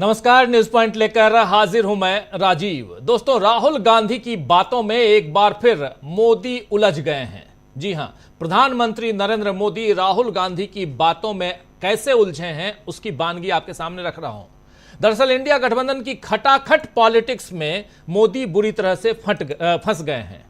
नमस्कार, news point लेकर हाजिर हूं मैं राजीव। दोस्तों, राहुल गांधी की बातों में एक बार फिर मोदी उलझ गए हैं। जी हां, प्रधानमंत्री नरेंद्र मोदी राहुल गांधी की बातों में कैसे उलझे हैं उसकी बानगी आपके सामने रख रहा हूं। दरअसल इंडिया गठबंधन की खटाखट पॉलिटिक्स में मोदी बुरी तरह से फंस गए हैं।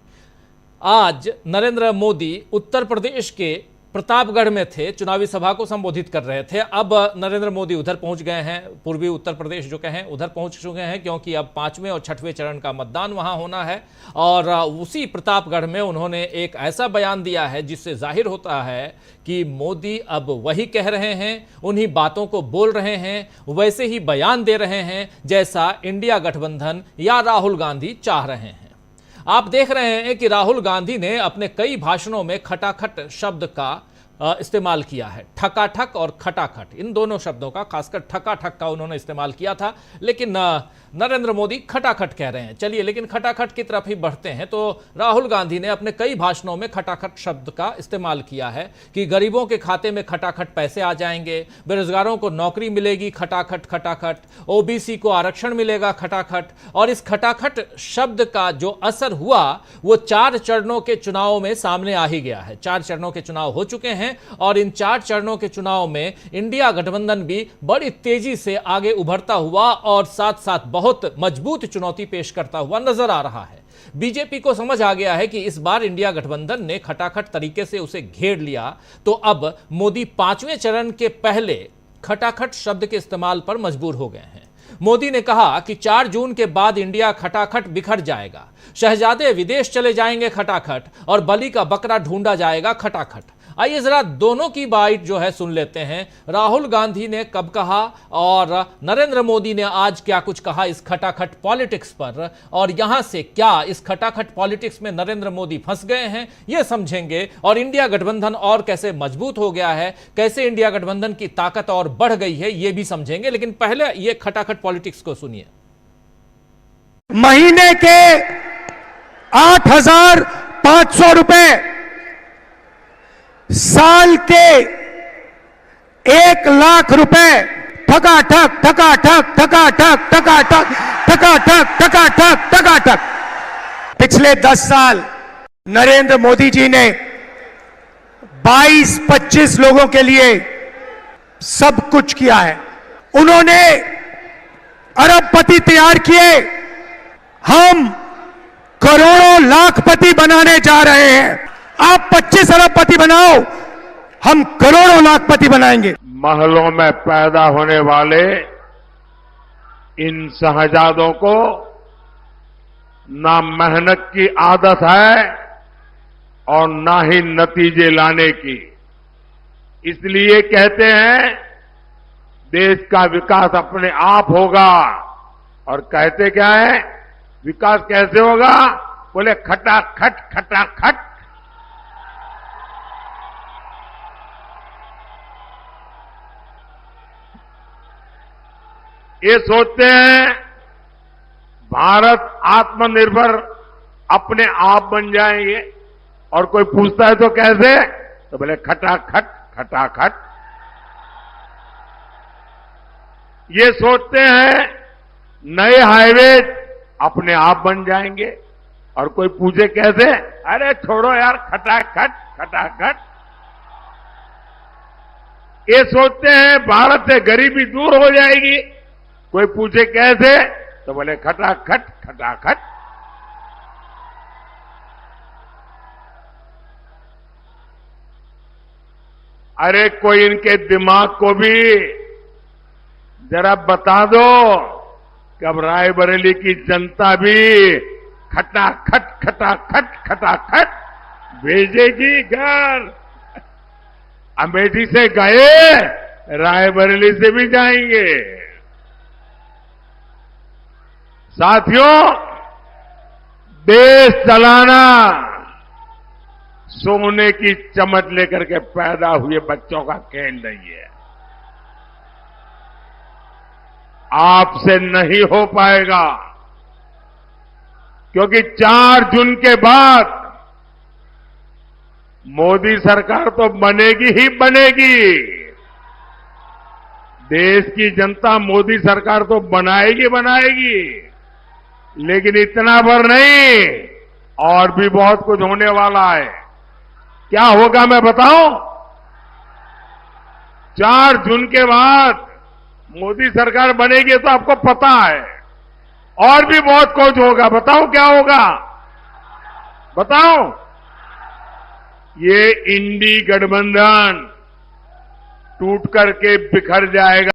आज नरेंद्र मोदी उत्तर प्रदेश के प्रतापगढ़ में थे, चुनावी सभा को संबोधित कर रहे थे। अब नरेंद्र मोदी उधर पहुंच गए हैं, पूर्वी उत्तर प्रदेश जो कहें उधर पहुंच चुके हैं, क्योंकि अब 5वें और 6वें चरण का मतदान वहां होना है। और उसी प्रतापगढ़ में उन्होंने एक ऐसा बयान दिया है जिससे जाहिर होता है कि मोदी अब वही कह रहे हैं, उन्हीं बातों को बोल रहे हैं, वैसे ही बयान दे रहे हैं जैसा इंडिया गठबंधन या राहुल गांधी चाह रहे हैं। आप देख रहे हैं कि राहुल गांधी ने अपने कई भाषणों में खटाखट शब्द का इस्तेमाल किया है। ठकाठक और खटाखट, इन दोनों शब्दों का, खासकर ठकाठक का उन्होंने इस्तेमाल किया था, लेकिन नरेंद्र मोदी खटाखट कह रहे हैं। चलिए, लेकिन खटाखट की तरफ ही बढ़ते हैं। तो राहुल गांधी ने अपने कई भाषणों में खटाखट शब्द का इस्तेमाल किया है कि गरीबों के खाते में खटाखट पैसे आ जाएंगे, बेरोजगारों को नौकरी मिलेगी, खटाखट खटाखट, ओबीसी को आरक्षण मिलेगा, खटाखट। और इस खटाखट शब्द का जो असर हुआ वो 4 चरणों के चुनाव में सामने आ ही गया है। 4 चरणों के चुनाव हो चुके हैं और इन 4 चरणों के चुनाव में इंडिया गठबंधन भी बड़ी तेजी से आगे उभरता हुआ और साथ साथ बहुत मजबूत चुनौती पेश करता हुआ नजर आ रहा है। बीजेपी को समझ आ गया है कि इस बार इंडिया गठबंधन ने खटाखट तरीके से उसे घेर लिया, तो अब मोदी 5वें चरण के पहले खटाखट शब्द के इस्तेमाल पर मजबूर हो गए हैं। मोदी ने कहा कि 4 जून के बाद इंडिया खटाखट बिखर जाएगा, शहजादे विदेश चले जाएंगे खटाखट, और बलि का बकरा ढूंढा जाएगा खटाखट। आइए जरा दोनों की बाइट जो है सुन लेते हैं। राहुल गांधी ने कब कहा और नरेंद्र मोदी ने आज क्या कुछ कहा इस खटाखट पॉलिटिक्स पर, और यहां से क्या इस खटाखट पॉलिटिक्स में नरेंद्र मोदी फंस गए हैं यह समझेंगे, और इंडिया गठबंधन और कैसे मजबूत हो गया है, कैसे इंडिया गठबंधन की ताकत और बढ़ गई है, यह भी समझेंगे। लेकिन पहले यह खटाखट पॉलिटिक्स को सुनिए। महीने के 8,500 रुपए, साल के 1 लाख रुपए, ठकाठक ठकाठक ठकाठक ठकाठक ठकाठक ठकाठक ठकाठक। पिछले 10 साल नरेंद्र मोदी जी ने 22-25 लोगों के लिए सब कुछ किया है। उन्होंने अरबपति तैयार किए, हम करोड़ों लाखपति बनाने जा रहे हैं। आप 25 अरबपति बनाओ, हम करोड़ों लाखपति बनाएंगे। महलों में पैदा होने वाले इन शहजादों को ना मेहनत की आदत है और ना ही नतीजे लाने की। इसलिए कहते हैं देश का विकास अपने आप होगा, और कहते क्या है, विकास कैसे होगा? बोले खटाखट खटाखट। ये सोचते हैं भारत आत्मनिर्भर अपने आप बन जाएंगे, और कोई पूछता है तो कैसे, तो बोले खटाखट खटाखट। ये सोचते हैं नए हाईवे अपने आप बन जाएंगे, और कोई पूछे कैसे, अरे छोड़ो यार, खटाखट खटाखट। ये सोचते हैं भारत से गरीबी दूर हो जाएगी, कोई पूछे कैसे, तो बोले खटाखट खटाखट। अरे कोई इनके दिमाग को भी जरा बता दो कि अब रायबरेली की जनता भी खटाखट खटाखट खटाखट भेजेगी घर। अमेठी से गए, रायबरेली से भी जाएंगे। साथियों, देश चलाना सोने की चमच लेकर के पैदा हुए बच्चों का खेल नहीं है। आपसे नहीं हो पाएगा, क्योंकि 4 जून के बाद मोदी सरकार तो बनेगी ही बनेगी। देश की जनता मोदी सरकार तो बनाएगी बनाएगी, लेकिन इतना भर नहीं, और भी बहुत कुछ होने वाला है। क्या होगा मैं बताऊं? 4 जून के बाद मोदी सरकार बनेगी तो आपको पता है, और भी बहुत कुछ होगा। बताऊं क्या होगा? बताऊं? ये इंडी गठबंधन टूट करके बिखर जाएगा।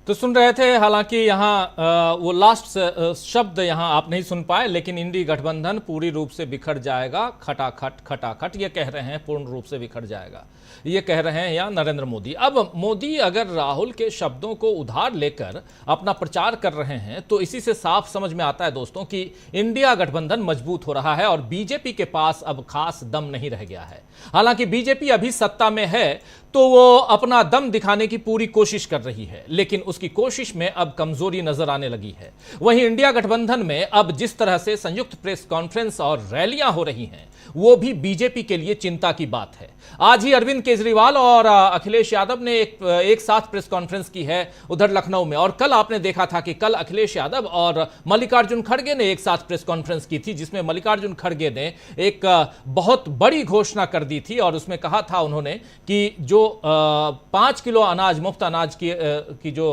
तो सुन रहे थे, हालांकि यहाँ वो लास्ट शब्द यहाँ आप नहीं सुन पाए, लेकिन इंडी गठबंधन पूरी रूप से बिखर जाएगा, खटाखट खटाखट ये कह रहे हैं, पूर्ण रूप से बिखर जाएगा ये कह रहे हैं यहाँ नरेंद्र मोदी। अब मोदी अगर राहुल के शब्दों को उधार लेकर अपना प्रचार कर रहे हैं तो इसी से साफ समझ में आता है दोस्तों कि इंडिया गठबंधन मजबूत हो रहा है और बीजेपी के पास अब खास दम नहीं रह गया है। हालांकि बीजेपी अभी सत्ता में है तो वो अपना दम दिखाने की पूरी कोशिश कर रही है, लेकिन उसकी कोशिश में अब कमजोरी नजर आने लगी है। वहीं इंडिया गठबंधन में अब जिस तरह से संयुक्त प्रेस कॉन्फ्रेंस और रैलियां हो रही हैं वो भी बीजेपी के लिए चिंता की बात है। आज ही अरविंद केजरीवाल और अखिलेश यादव ने एक साथ प्रेस कॉन्फ्रेंस की है उधर लखनऊ में, और कल आपने देखा था कि कल अखिलेश यादव और मल्लिकार्जुन खड़गे ने एक साथ प्रेस कॉन्फ्रेंस की थी, जिसमें मल्लिकार्जुन खड़गे ने एक बहुत बड़ी घोषणा कर दी थी और उसमें कहा था उन्होंने कि जो 5 किलो अनाज मुफ्त अनाज की जो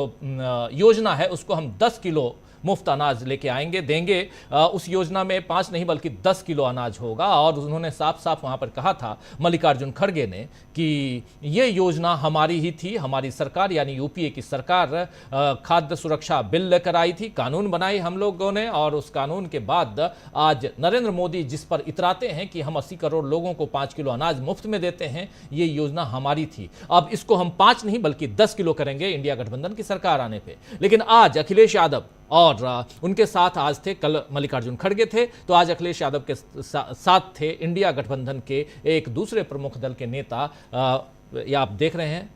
योजना है उसको हम 10 किलो मुफ्त अनाज लेके आएंगे, देंगे। उस योजना में 5 नहीं बल्कि 10 किलो अनाज होगा। और उन्होंने साफ साफ वहां पर कहा था मल्लिकार्जुन खड़गे ने कि ये योजना हमारी ही थी, हमारी सरकार यानी यूपीए की सरकार खाद्य सुरक्षा बिल लेकर आई थी, कानून बनाई हम लोगों ने, और उस कानून के बाद आज नरेंद्र मोदी जिस पर इतराते हैं कि हम 80 करोड़ लोगों को 5 किलो अनाज मुफ्त में देते हैं, ये योजना हमारी थी। अब इसको हम 5 नहीं बल्कि 10 किलो करेंगे इंडिया गठबंधन की सरकार आने पे। लेकिन आज अखिलेश यादव और उनके साथ आज थे, कल मल्लिकार्जुन खड़गे थे, तो आज अखिलेश यादव के साथ थे इंडिया गठबंधन के एक दूसरे प्रमुख दल के नेता, या आप देख रहे हैं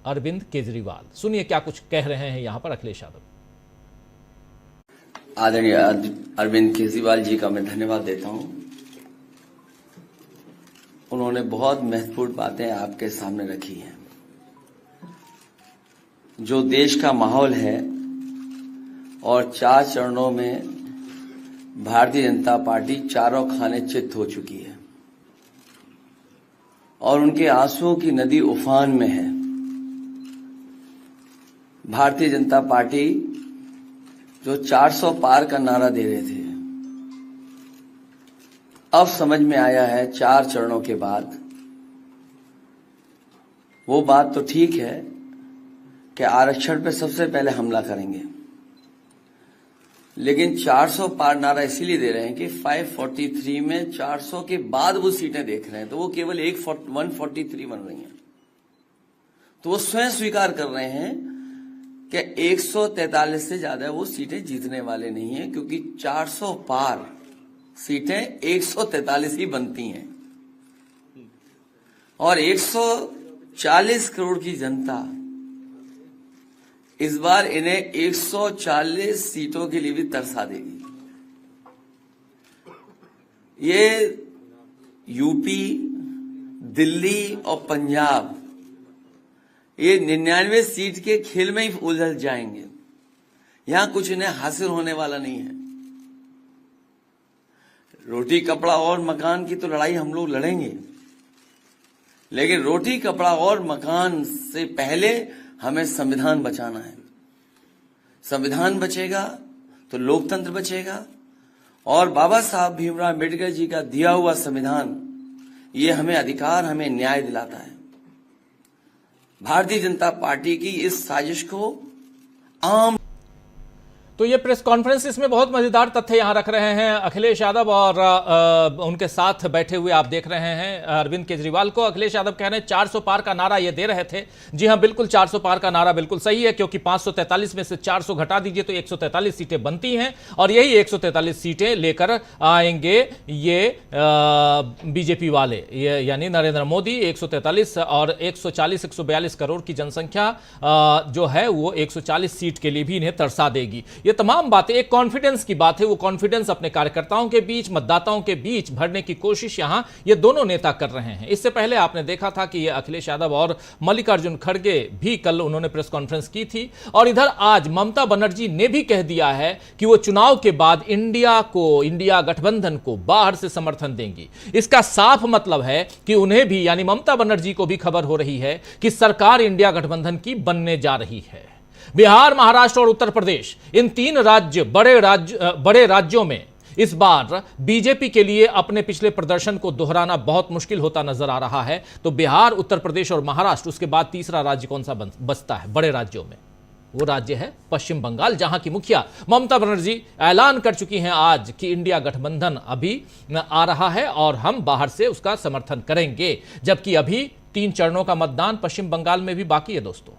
अरविंद केजरीवाल। सुनिए क्या कुछ कह रहे हैं यहां पर अखिलेश यादव। आदरणीय अरविंद केजरीवाल जी का मैं धन्यवाद देता हूं। उन्होंने बहुत महत्वपूर्ण बातें आपके सामने रखी हैं। जो देश का माहौल है और 4 चरणों में भारतीय जनता पार्टी चारों खाने चित्त हो चुकी है और उनके आंसुओं की नदी उफान में है। भारतीय जनता पार्टी जो 400 पार का नारा दे रहे थे, अब समझ में आया है 4 चरणों के बाद, वो बात तो ठीक है कि आरक्षण पे सबसे पहले हमला करेंगे, लेकिन 400 पार नारा इसीलिए दे रहे हैं कि 543 में 400 के बाद वो सीटें देख रहे हैं, तो वो केवल 143 बन रही हैं। तो वो स्वयं स्वीकार कर रहे हैं कि 143 से ज्यादा वो सीटें जीतने वाले नहीं हैं, क्योंकि 400 पार सीटें 143 ही बनती हैं और 140 करोड़ की जनता इस बार इन्हें 140 सीटों के लिए भी तरसा देगी। ये यूपी, दिल्ली और पंजाब ये 99 सीट के खेल में ही उलझ जाएंगे। यहां कुछ इन्हें हासिल होने वाला नहीं है। रोटी कपड़ा और मकान की तो लड़ाई हम लोग लड़ेंगे, लेकिन रोटी कपड़ा और मकान से पहले हमें संविधान बचाना है। संविधान बचेगा तो लोकतंत्र बचेगा, और बाबा साहब भीमराव अम्बेडकर जी का दिया हुआ संविधान ये हमें अधिकार, हमें न्याय दिलाता है। भारतीय जनता पार्टी की इस साजिश को आम तो ये प्रेस कॉन्फ्रेंस, इसमें बहुत मजेदार तथ्य यहां रख रहे हैं अखिलेश यादव और उनके साथ बैठे हुए आप देख रहे हैं अरविंद केजरीवाल को। अखिलेश यादव कह रहे हैं 400 पार का नारा ये दे रहे थे। जी हां, बिल्कुल 400 पार का नारा बिल्कुल सही है, क्योंकि 543 में से 400 घटा दीजिए तो 143 सीटें बनती हैं, और यही 143 सीटें लेकर आएंगे ये बीजेपी वाले, ये यानी नरेंद्र मोदी। 143 और 140-142 करोड़ की जनसंख्या जो है वो 140 सीट के लिए भी इन्हें तरसा देगी। ये तमाम बातें एक कॉन्फिडेंस की बात है। वो कॉन्फिडेंस अपने कार्यकर्ताओं के बीच, मतदाताओं के बीच भरने की कोशिश यहां ये दोनों नेता कर रहे हैं। इससे पहले आपने देखा था कि ये अखिलेश यादव और मल्लिकार्जुन खड़गे भी कल उन्होंने प्रेस कॉन्फ्रेंस की थी, और इधर आज ममता बनर्जी ने भी कह दिया है कि वो चुनाव के बाद इंडिया गठबंधन को बाहर से समर्थन देंगी। इसका साफ मतलब है कि उन्हें भी, यानी ममता बनर्जी को भी खबर हो रही है कि सरकार इंडिया गठबंधन की बनने जा रही है। बिहार, महाराष्ट्र और उत्तर प्रदेश, इन तीन बड़े राज्यों में इस बार बीजेपी के लिए अपने पिछले प्रदर्शन को दोहराना बहुत मुश्किल होता नजर आ रहा है। तो बिहार, उत्तर प्रदेश और महाराष्ट्र, उसके बाद तीसरा राज्य कौन सा बचता है बड़े राज्यों में? वो राज्य है पश्चिम बंगाल, जहां की मुखिया ममता बनर्जी ऐलान कर चुकी हैं आज कि इंडिया गठबंधन अभी आ रहा है और हम बाहर से उसका समर्थन करेंगे। जबकि अभी 3 चरणों का मतदान पश्चिम बंगाल में भी बाकी है दोस्तों,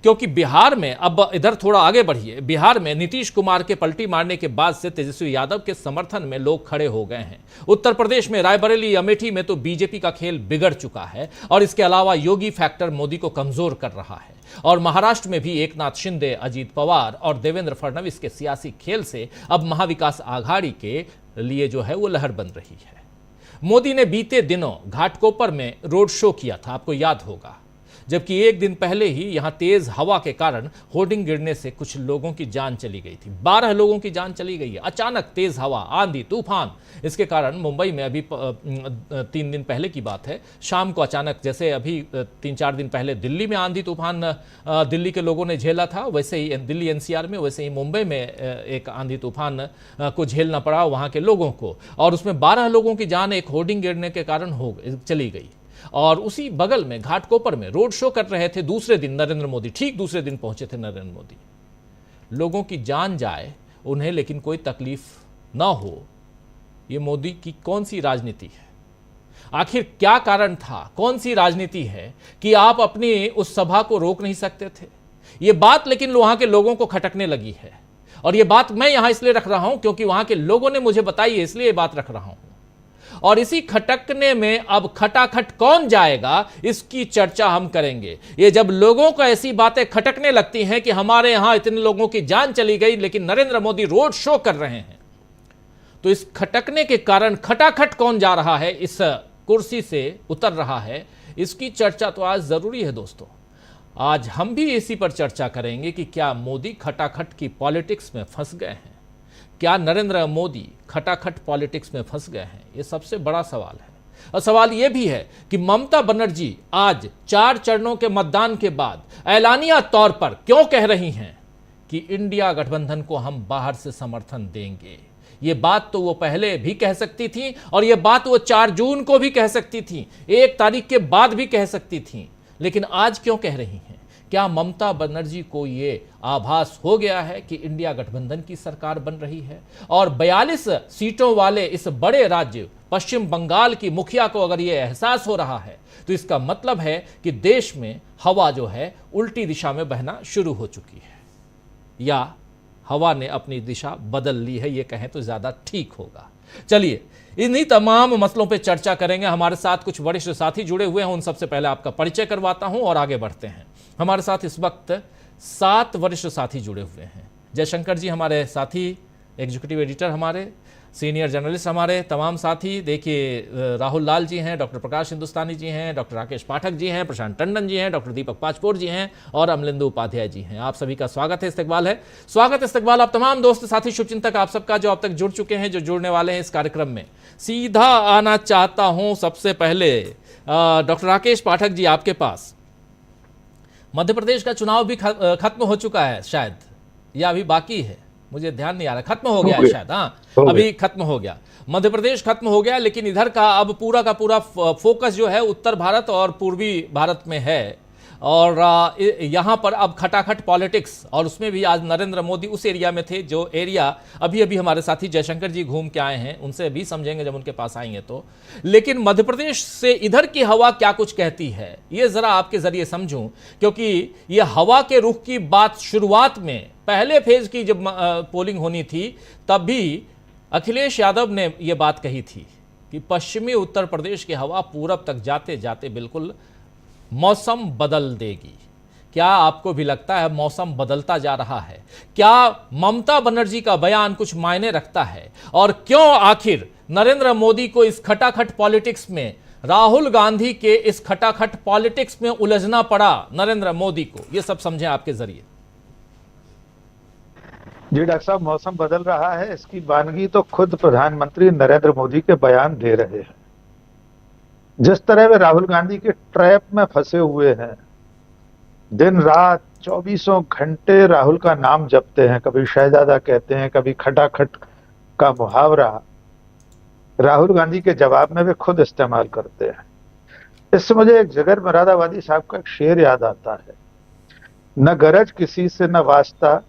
क्योंकि बिहार में, अब इधर थोड़ा आगे बढ़िए, बिहार में नीतीश कुमार के पलटी मारने के बाद से तेजस्वी यादव के समर्थन में लोग खड़े हो गए हैं। उत्तर प्रदेश में रायबरेली, अमेठी में तो बीजेपी का खेल बिगड़ चुका है, और इसके अलावा योगी फैक्टर मोदी को कमजोर कर रहा है। और महाराष्ट्र में भी एकनाथ शिंदे, अजीत पवार और देवेंद्र फडणवीस के सियासी खेल से अब महाविकास आघाड़ी के लिए जो है वो लहर बन रही है। मोदी ने बीते दिनों घाटकोपर में रोड शो किया था, आपको याद होगा, जबकि एक दिन पहले ही यहां तेज हवा के कारण होर्डिंग गिरने से कुछ लोगों की जान चली गई थी। 12 लोगों की जान चली गई है। अचानक तेज हवा, आंधी, तूफान, इसके कारण मुंबई में अभी 3 दिन पहले की बात है, शाम को अचानक, जैसे अभी 3-4 दिन पहले दिल्ली में आंधी तूफान दिल्ली के लोगों ने झेला था, वैसे ही दिल्ली NCR में, वैसे ही मुंबई में एक आंधी तूफान को झेलना पड़ा वहां के लोगों को, और उसमें 12 लोगों की जान एक होर्डिंग गिरने के कारण चली गई। और उसी बगल में घाटकोपर में रोड शो कर रहे थे दूसरे दिन नरेंद्र मोदी, ठीक दूसरे दिन पहुंचे थे नरेंद्र मोदी। लोगों की जान जाए उन्हें, लेकिन कोई तकलीफ ना हो, ये मोदी की कौन सी राजनीति है? आखिर क्या कारण था, कौन सी राजनीति है कि आप अपनी उस सभा को रोक नहीं सकते थे? ये बात लेकिन वहां के लोगों को खटकने लगी है, और ये बात मैं यहां इसलिए रख रहा हूं क्योंकि वहां के लोगों ने मुझे बताई है, इसलिए ये बात रख रहा हूं। और इसी खटकने में अब खटाखट कौन जाएगा, इसकी चर्चा हम करेंगे। ये जब लोगों को ऐसी बातें खटकने लगती हैं कि हमारे यहां इतने लोगों की जान चली गई लेकिन नरेंद्र मोदी रोड शो कर रहे हैं, तो इस खटकने के कारण खटाखट कौन जा रहा है, इस कुर्सी से उतर रहा है, इसकी चर्चा तो आज जरूरी है दोस्तों। आज हम भी इसी पर चर्चा करेंगे कि क्या मोदी खटाखट की पॉलिटिक्स में फंस गए हैं, क्या नरेंद्र मोदी खटाखट पॉलिटिक्स में फंस गए हैं? ये सबसे बड़ा सवाल है। और सवाल यह भी है कि ममता बनर्जी आज 4 चरणों के मतदान के बाद ऐलानिया तौर पर क्यों कह रही हैं कि इंडिया गठबंधन को हम बाहर से समर्थन देंगे? ये बात तो वो पहले भी कह सकती थी, और ये बात वो 4 जून को भी कह सकती थी, 1 तारीख के बाद भी कह सकती थी, लेकिन आज क्यों कह रही हैं? क्या ममता बनर्जी को ये आभास हो गया है कि इंडिया गठबंधन की सरकार बन रही है? और 42 सीटों वाले इस बड़े राज्य पश्चिम बंगाल की मुखिया को अगर ये एहसास हो रहा है, तो इसका मतलब है कि देश में हवा जो है उल्टी दिशा में बहना शुरू हो चुकी है, या हवा ने अपनी दिशा बदल ली है, ये कहें तो ज्यादा ठीक होगा। चलिए, इन्हीं तमाम मसलों पे चर्चा करेंगे। हमारे साथ कुछ वरिष्ठ साथी जुड़े हुए हैं, उन सबसे पहले आपका परिचय करवाता हूं और आगे बढ़ते हैं। हमारे साथ इस वक्त 7 वरिष्ठ साथी जुड़े हुए हैं। जयशंकर जी हमारे साथी, एग्जीक्यूटिव एडिटर हमारे, सीनियर जर्नलिस्ट हमारे तमाम साथी, देखिए राहुल लाल जी हैं, डॉक्टर प्रकाश हिंदुस्तानी जी हैं, डॉक्टर राकेश पाठक जी हैं, प्रशांत टंडन जी हैं, डॉक्टर दीपक पाचपोर जी हैं और अमलिंदु उपाध्याय जी हैं। आप सभी का स्वागत है, इस्तकबाल है। स्वागत इस्तकबाल आप तमाम दोस्त साथी शुभचिंतक आप सबका जो अब तक जुड़ चुके हैं, जो जुड़ने वाले हैं इस कार्यक्रम में। सीधा आना चाहता हूं सबसे पहले डॉक्टर राकेश पाठक जी आपके पास। मध्य प्रदेश का चुनाव भी खत्म हो चुका है शायद, या अभी बाकी है, मुझे ध्यान नहीं आ रहा, खत्म हो गया है शायद, हाँ अभी खत्म हो गया। मध्य प्रदेश खत्म हो गया, लेकिन इधर का अब पूरा का पूरा फोकस जो है उत्तर भारत और पूर्वी भारत में है, और यहाँ पर अब खटाखट पॉलिटिक्स, और उसमें भी आज नरेंद्र मोदी उस एरिया में थे जो एरिया अभी अभी हमारे साथी जयशंकर जी घूम के आए हैं, उनसे भी समझेंगे जब उनके पास आएंगे तो। लेकिन मध्य प्रदेश से इधर की हवा क्या कुछ कहती है, ये जरा आपके जरिए समझूं, क्योंकि ये हवा के रुख की बात शुरुआत में पहले फेज की जब पोलिंग होनी थी तब भी अखिलेश यादव ने यह बात कही थी कि पश्चिमी उत्तर प्रदेश की हवा पूरब तक जाते जाते बिल्कुल मौसम बदल देगी। क्या आपको भी लगता है मौसम बदलता जा रहा है? क्या ममता बनर्जी का बयान कुछ मायने रखता है? और क्यों आखिर नरेंद्र मोदी को इस खटाखट पॉलिटिक्स में, राहुल गांधी के इस खटाखट पॉलिटिक्स में उलझना पड़ा नरेंद्र मोदी को? यह सब समझें आपके जरिए। जी डॉक्टर साहब, मौसम बदल रहा है, इसकी बानगी तो खुद प्रधानमंत्री नरेंद्र मोदी के बयान दे रहे हैं। जिस तरह वे राहुल गांधी के ट्रैप में फंसे हुए हैं, दिन रात 24 घंटे राहुल का नाम जपते हैं, कभी शहजादा कहते हैं, कभी खटाखट का मुहावरा राहुल गांधी के जवाब में वे खुद इस्तेमाल करते हैं। इससे मुझे एक जगर मुरादाबादी साहब का एक शेर याद आता है, न गरज किसी से न वास्ता,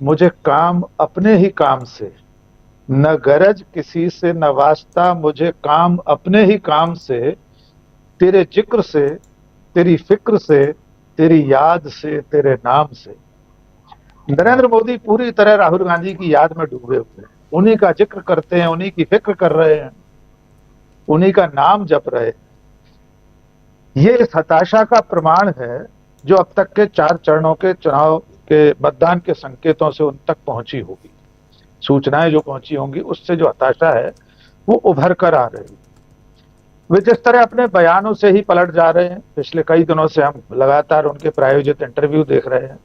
मुझे काम अपने ही काम से, न गरज किसी से न वास्ता, मुझे काम अपने ही काम से, तेरे जिक्र से, तेरी फिक्र से, तेरी याद से, तेरे नाम से। नरेंद्र मोदी पूरी तरह राहुल गांधी की याद में डूबे हुए हैं, उन्हीं का जिक्र करते हैं, उन्हीं की फिक्र कर रहे हैं, उन्हीं का नाम जप रहे हैं। ये इस हताशा का प्रमाण है जो अब तक के 4 चरणों के चुनाव के मतदान के संकेतों से उन तक पहुंची होगी, सूचनाएं जो पहुंची होंगी, उससे जो हताशा है वो उभर कर आ रही है। वे जिस तरह अपने बयानों से ही पलट जा रहे हैं, पिछले कई दिनों से हम लगातार उनके प्रायोजित इंटरव्यू देख रहे हैं,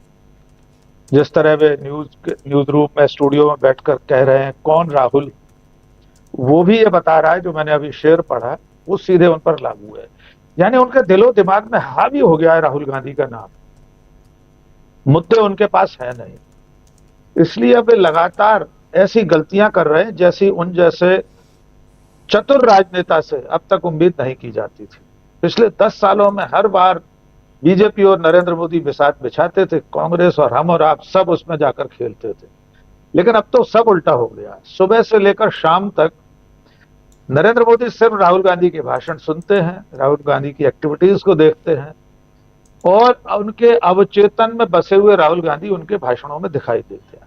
जिस तरह वे न्यूज रूम में, स्टूडियो में बैठकर कह रहे हैं कौन राहुल, वो भी ये बता रहा है जो मैंने अभी शेर पढ़ा, वो सीधे उन पर लागू है। यानी उनके दिलो दिमाग में हावी हो गया है राहुल गांधी का नाम, मुद्दे उनके पास है नहीं, इसलिए अब वे लगातार ऐसी गलतियां कर रहे हैं जैसी उन जैसे चतुर राजनेता से अब तक उम्मीद नहीं की जाती थी। पिछले 10 सालों में हर बार बीजेपी और नरेंद्र मोदी बिसात बिछाते थे, कांग्रेस और हम और आप सब उसमें जाकर खेलते थे, लेकिन अब तो सब उल्टा हो गया। सुबह से लेकर शाम तक नरेंद्र मोदी सिर्फ राहुल गांधी के भाषण सुनते हैं, राहुल गांधी की एक्टिविटीज को देखते हैं, और उनके अवचेतन में बसे हुए राहुल गांधी उनके भाषणों में दिखाई देते हैं।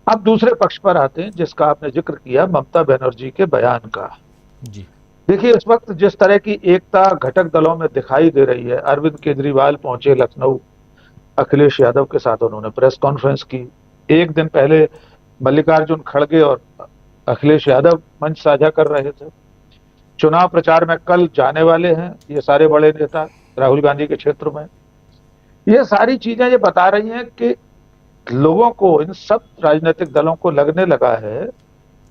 अब दूसरे पक्ष पर आते हैं, जिसका आपने जिक्र किया, ममता बनर्जी के बयान का। जी देखिए, इस वक्त जिस तरह की एकता घटक दलों में दिखाई दे रही है, अरविंद केजरीवाल पहुंचे लखनऊ, अखिलेश यादव के साथ उन्होंने प्रेस कॉन्फ्रेंस की। एक दिन पहले मल्लिकार्जुन खड़गे और अखिलेश यादव मंच साझा कर रहे थे। चुनाव प्रचार में कल जाने वाले हैं ये सारे बड़े नेता राहुल गांधी के क्षेत्र में। ये सारी चीजें ये बता रही हैं कि लोगों को, इन सब राजनीतिक दलों को लगने लगा है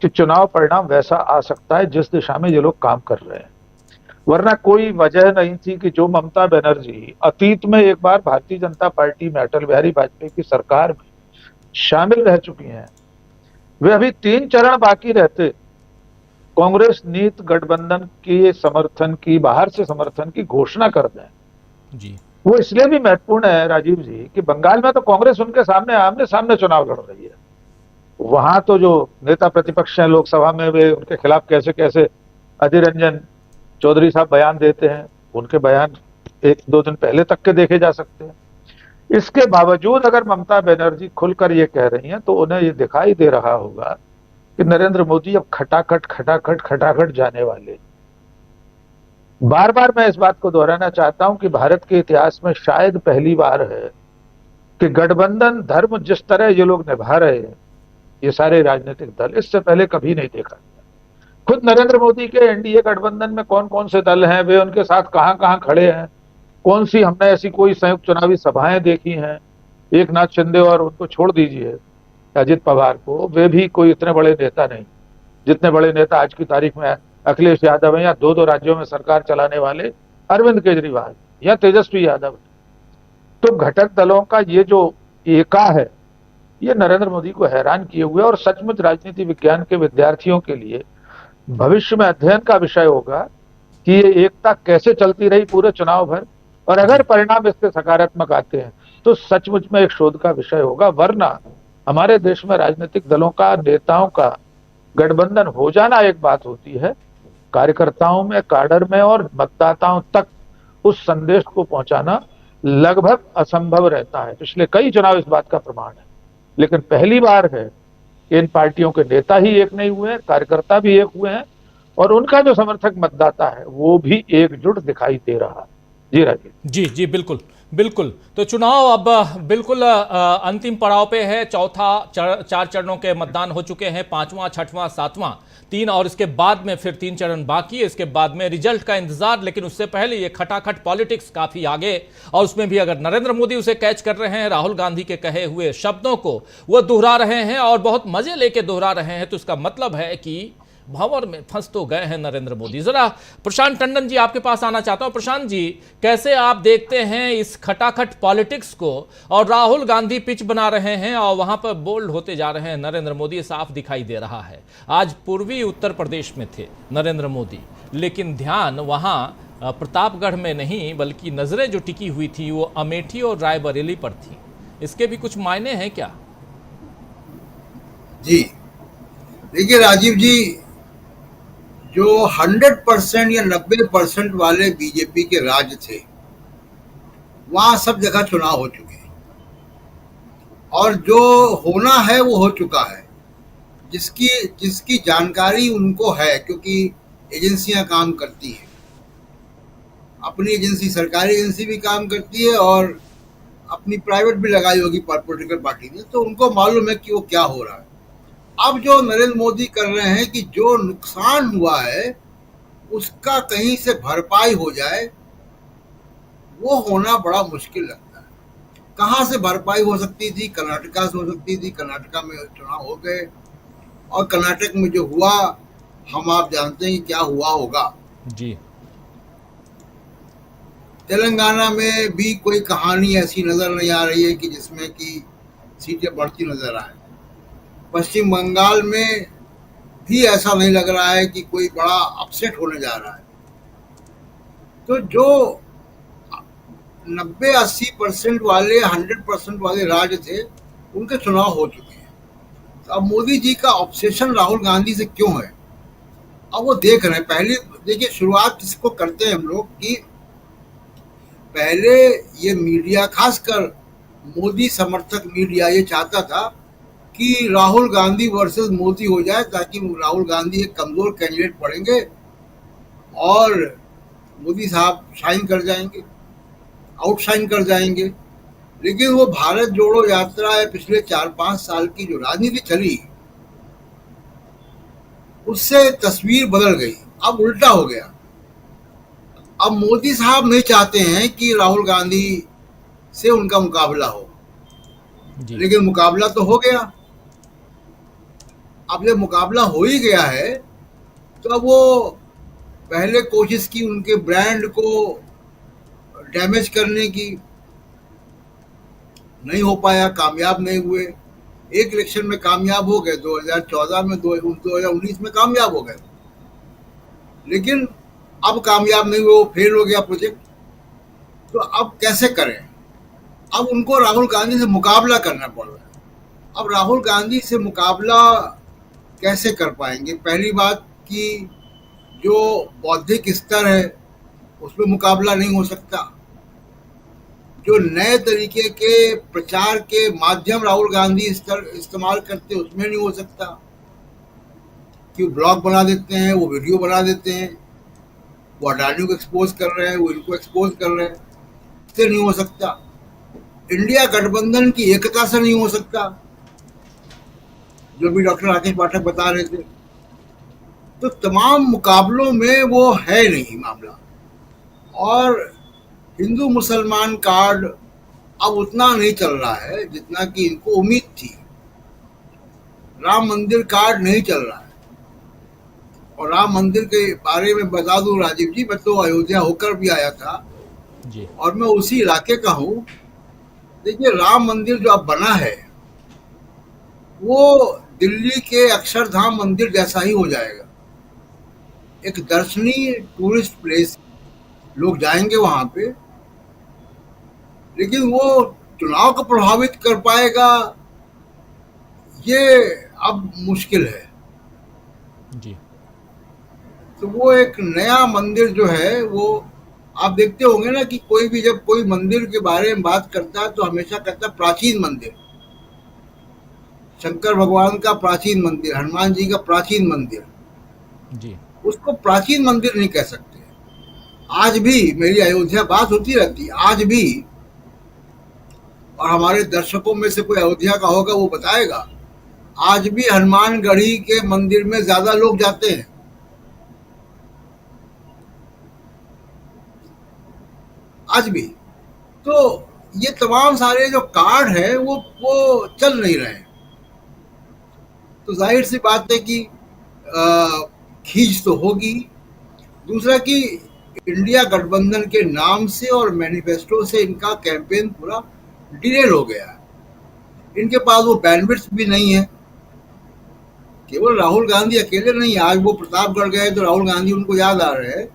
कि चुनाव परिणाम वैसा आ सकता है जिस दिशा में ये लोग काम कर रहे हैं। वरना कोई वजह नहीं थी कि जो ममता बनर्जी अतीत में एक बार भारतीय जनता पार्टी में अटल बिहारी वाजपेयी की सरकार में शामिल रह चुकी हैं, वे अभी 3 चरण बाकी रहते कांग्रेस नीत गठबंधन के समर्थन की, बाहर से समर्थन की घोषणा कर दें। जी, वो इसलिए भी महत्वपूर्ण है राजीव जी कि बंगाल में तो कांग्रेस उनके सामने आमने सामने चुनाव लड़ रही है। वहां तो जो नेता प्रतिपक्ष हैं लोकसभा में, वे उनके खिलाफ कैसे कैसे अधीर रंजन चौधरी साहब बयान देते हैं, उनके बयान 1-2 दिन पहले तक के देखे जा सकते हैं। इसके बावजूद अगर ममता बनर्जी खुलकर ये कह रही हैं तो उन्हें ये दिखाई दे रहा होगा कि नरेंद्र मोदी अब खटाखट खटाखट खटाखट जाने वाले। बार बार मैं इस बात को दोहराना चाहता हूं कि भारत के इतिहास में शायद पहली बार है कि गठबंधन धर्म जिस तरह ये लोग निभा रहे हैं, ये सारे राजनीतिक दल, इससे पहले कभी नहीं देखा गया। खुद नरेंद्र मोदी के एनडीए गठबंधन में कौन कौन से दल हैं, वे उनके साथ कहां कहां खड़े हैं, कौन सी हमने ऐसी कोई संयुक्त चुनावी सभाएं देखी हैं। एक नाथ शिंदे और उनको छोड़ दीजिए अजित पवार को, वे भी कोई इतने बड़े नेता नहीं जितने बड़े नेता आज की तारीख में अखिलेश यादव है, या 2-2 राज्यों में सरकार चलाने वाले अरविंद केजरीवाल या तेजस्वी यादव। तो घटक दलों का ये जो एका है, ये नरेंद्र मोदी को हैरान किए हुए, और सचमुच राजनीति विज्ञान के विद्यार्थियों के लिए भविष्य में अध्ययन का विषय होगा कि ये एकता कैसे चलती रही पूरे चुनाव भर, और अगर परिणाम इससे सकारात्मक आते हैं तो सचमुच में एक शोध का विषय होगा। वरना हमारे देश में राजनीतिक दलों का, नेताओं का गठबंधन हो जाना एक बात होती है, कार्यकर्ताओं में, काडर में और मतदाताओं तक उस संदेश को पहुंचाना लगभग असंभव रहता है। पिछले कई चुनाव इस बात का प्रमाण है, लेकिन पहली बार है कि इन पार्टियों के नेता ही एक नहीं हुए, कार्यकर्ता भी एक हुए हैं, और उनका जो समर्थक मतदाता है वो भी एकजुट दिखाई दे रहा है। जी राजीव। जी, जी बिल्कुल। बिल्कुल। तो चुनाव अब बिल्कुल अंतिम पड़ाव पे है। चार चरणों के मतदान हो चुके हैं, 5वां, 6वां, 7वां, 3 और इसके बाद में फिर 3 चरण बाकी है। इसके बाद में रिजल्ट का इंतजार, लेकिन उससे पहले ये खटाखट पॉलिटिक्स काफी आगे, और उसमें भी अगर नरेंद्र मोदी उसे कैच कर रहे हैं, राहुल गांधी के कहे हुए शब्दों को वो दोहरा रहे हैं और बहुत मजे लेके दोहरा रहे हैं, तो इसका मतलब है कि भंवर में फंस तो गए हैं नरेंद्र मोदी। जरा प्रशांत टंडन जी आपके पास आना चाहता हूं। प्रशांत जी, कैसे आप देखते हैं इस खटाखट पॉलिटिक्स को? और राहुल गांधी पिच बना रहे हैं और वहां पर बोल्ड होते जा रहे हैं नरेंद्र मोदी, साफ दिखाई दे रहा है। आज पूर्वी उत्तर प्रदेश में थे नरेंद्र मोदी, लेकिन ध्यान वहां प्रतापगढ़ में नहीं, बल्कि नजरें जो टिकी हुई थी वो अमेठी और रायबरेली पर थी। इसके भी कुछ मायने हैं क्या? जी देखिए राजीव जी, जो 100% या 90% वाले बीजेपी के राज्य थे, वहां सब जगह चुनाव हो चुके हैं और जो होना है वो हो चुका है। जिसकी जानकारी उनको है, क्योंकि एजेंसियां काम करती हैं, अपनी एजेंसी, सरकारी एजेंसी भी काम करती है और अपनी प्राइवेट भी लगाई होगी पॉलिटिकल पार्टी ने, तो उनको मालूम है कि वो क्या हो रहा है। अब जो नरेंद्र मोदी कर रहे हैं कि जो नुकसान हुआ है उसका कहीं से भरपाई हो जाए, वो होना बड़ा मुश्किल लगता है। कहाँ से भरपाई हो सकती थी? कर्नाटका से हो सकती थी। कर्नाटका में चुनाव हो गए और कर्नाटक में जो हुआ, हम आप जानते हैं कि क्या हुआ होगा। जी। तेलंगाना में भी कोई कहानी ऐसी नजर नहीं आ रही है कि जिसमें कि सीटें बढ़ती नजर आए। पश्चिम बंगाल में भी ऐसा नहीं लग रहा है कि कोई बड़ा अपसेट होने जा रहा है। तो जो 90-80% वाले, 100% वाले राज्य थे, उनके चुनाव हो चुके हैं। तो अब मोदी जी का ऑब्सेशन राहुल गांधी से क्यों है? अब वो देख रहे हैं। पहले देखिए, शुरुआत किसको करते हैं हम लोग कि पहले ये मीडिया, खासकर मोदी समर्थक मीडिया, ये चाहता था कि राहुल गांधी वर्सेस मोदी हो जाए, ताकि राहुल गांधी एक कमजोर कैंडिडेट पड़ेंगे और मोदी साहब शाइन कर जाएंगे, आउटशाइन कर जाएंगे। लेकिन वो भारत जोड़ो यात्रा है, पिछले 4-5 साल की जो राजनीति चली, उससे तस्वीर बदल गई। अब उल्टा हो गया। अब मोदी साहब नहीं चाहते हैं कि राहुल गांधी से उनका मुकाबला हो, लेकिन मुकाबला तो हो गया। अब जब मुकाबला हो ही गया है, तो अब वो पहले कोशिश की उनके ब्रांड को डैमेज करने की, नहीं हो पाया, कामयाब नहीं हुए। एक इलेक्शन में कामयाब हो गए, 2014 में, 2019 में कामयाब हो गए, लेकिन अब कामयाब नहीं हुए, वो फेल हो गया प्रोजेक्ट। तो अब कैसे करें? अब उनको राहुल गांधी से मुकाबला करना पड़ रहा है। अब राहुल गांधी से मुकाबला कैसे कर पाएंगे? पहली बात कि जो बौद्धिक स्तर है उसमें मुकाबला नहीं हो सकता। जो नए तरीके के प्रचार के माध्यम राहुल गांधी इस्तेमाल करते हैं, उसमें नहीं हो सकता। कि ब्लॉग बना देते हैं, वो वीडियो बना देते हैं, वो अडानी को एक्सपोज कर रहे हैं, वो इनको एक्सपोज कर रहे हैं, इससे नहीं हो सकता। इंडिया गठबंधन की एकता से नहीं हो सकता, जो भी डॉक्टर राकेश पाठक बता रहे थे। तो तमाम मुकाबलों में वो है नहीं मामला। और हिंदू मुसलमान कार्ड अब उतना नहीं चल रहा है जितना कि इनको उम्मीद थी। राम मंदिर कार्ड नहीं चल रहा है। और राम मंदिर के बारे में बता दूं राजीव जी, मैं तो अयोध्या होकर भी आया था जी। और मैं उसी इलाके का हूं। देखिए, राम मंदिर जो अब बना है वो दिल्ली के अक्षरधाम मंदिर जैसा ही हो जाएगा। एक दर्शनीय टूरिस्ट प्लेस, लोग जाएंगे वहां पे, लेकिन वो चुनाव को प्रभावित कर पाएगा, ये अब मुश्किल है जी। तो वो एक नया मंदिर जो है, वो आप देखते होंगे ना कि कोई भी जब कोई मंदिर के बारे में बात करता है तो हमेशा कहता है प्राचीन मंदिर, शंकर भगवान का प्राचीन मंदिर, हनुमान जी का प्राचीन मंदिर जी। उसको प्राचीन मंदिर नहीं कह सकते। आज भी मेरी अयोध्या बात होती रहती है, आज भी और हमारे दर्शकों में से कोई अयोध्या का होगा वो बताएगा, आज भी हनुमानगढ़ी के मंदिर में ज्यादा लोग जाते हैं। आज भी। तो ये तमाम सारे जो कार्ड हैं वो चल नहीं रहे हैं। तो जाहिर सी बात है कि खींच तो होगी। दूसरा कि इंडिया गठबंधन के नाम से और मैनिफेस्टो से इनका कैंपेन पूरा डिरेल हो गया है। इनके पास वो बैंडविड्थ भी नहीं है। केवल राहुल गांधी अकेले नहीं, आज वो प्रतापगढ़ गए तो राहुल गांधी उनको याद आ रहे हैं।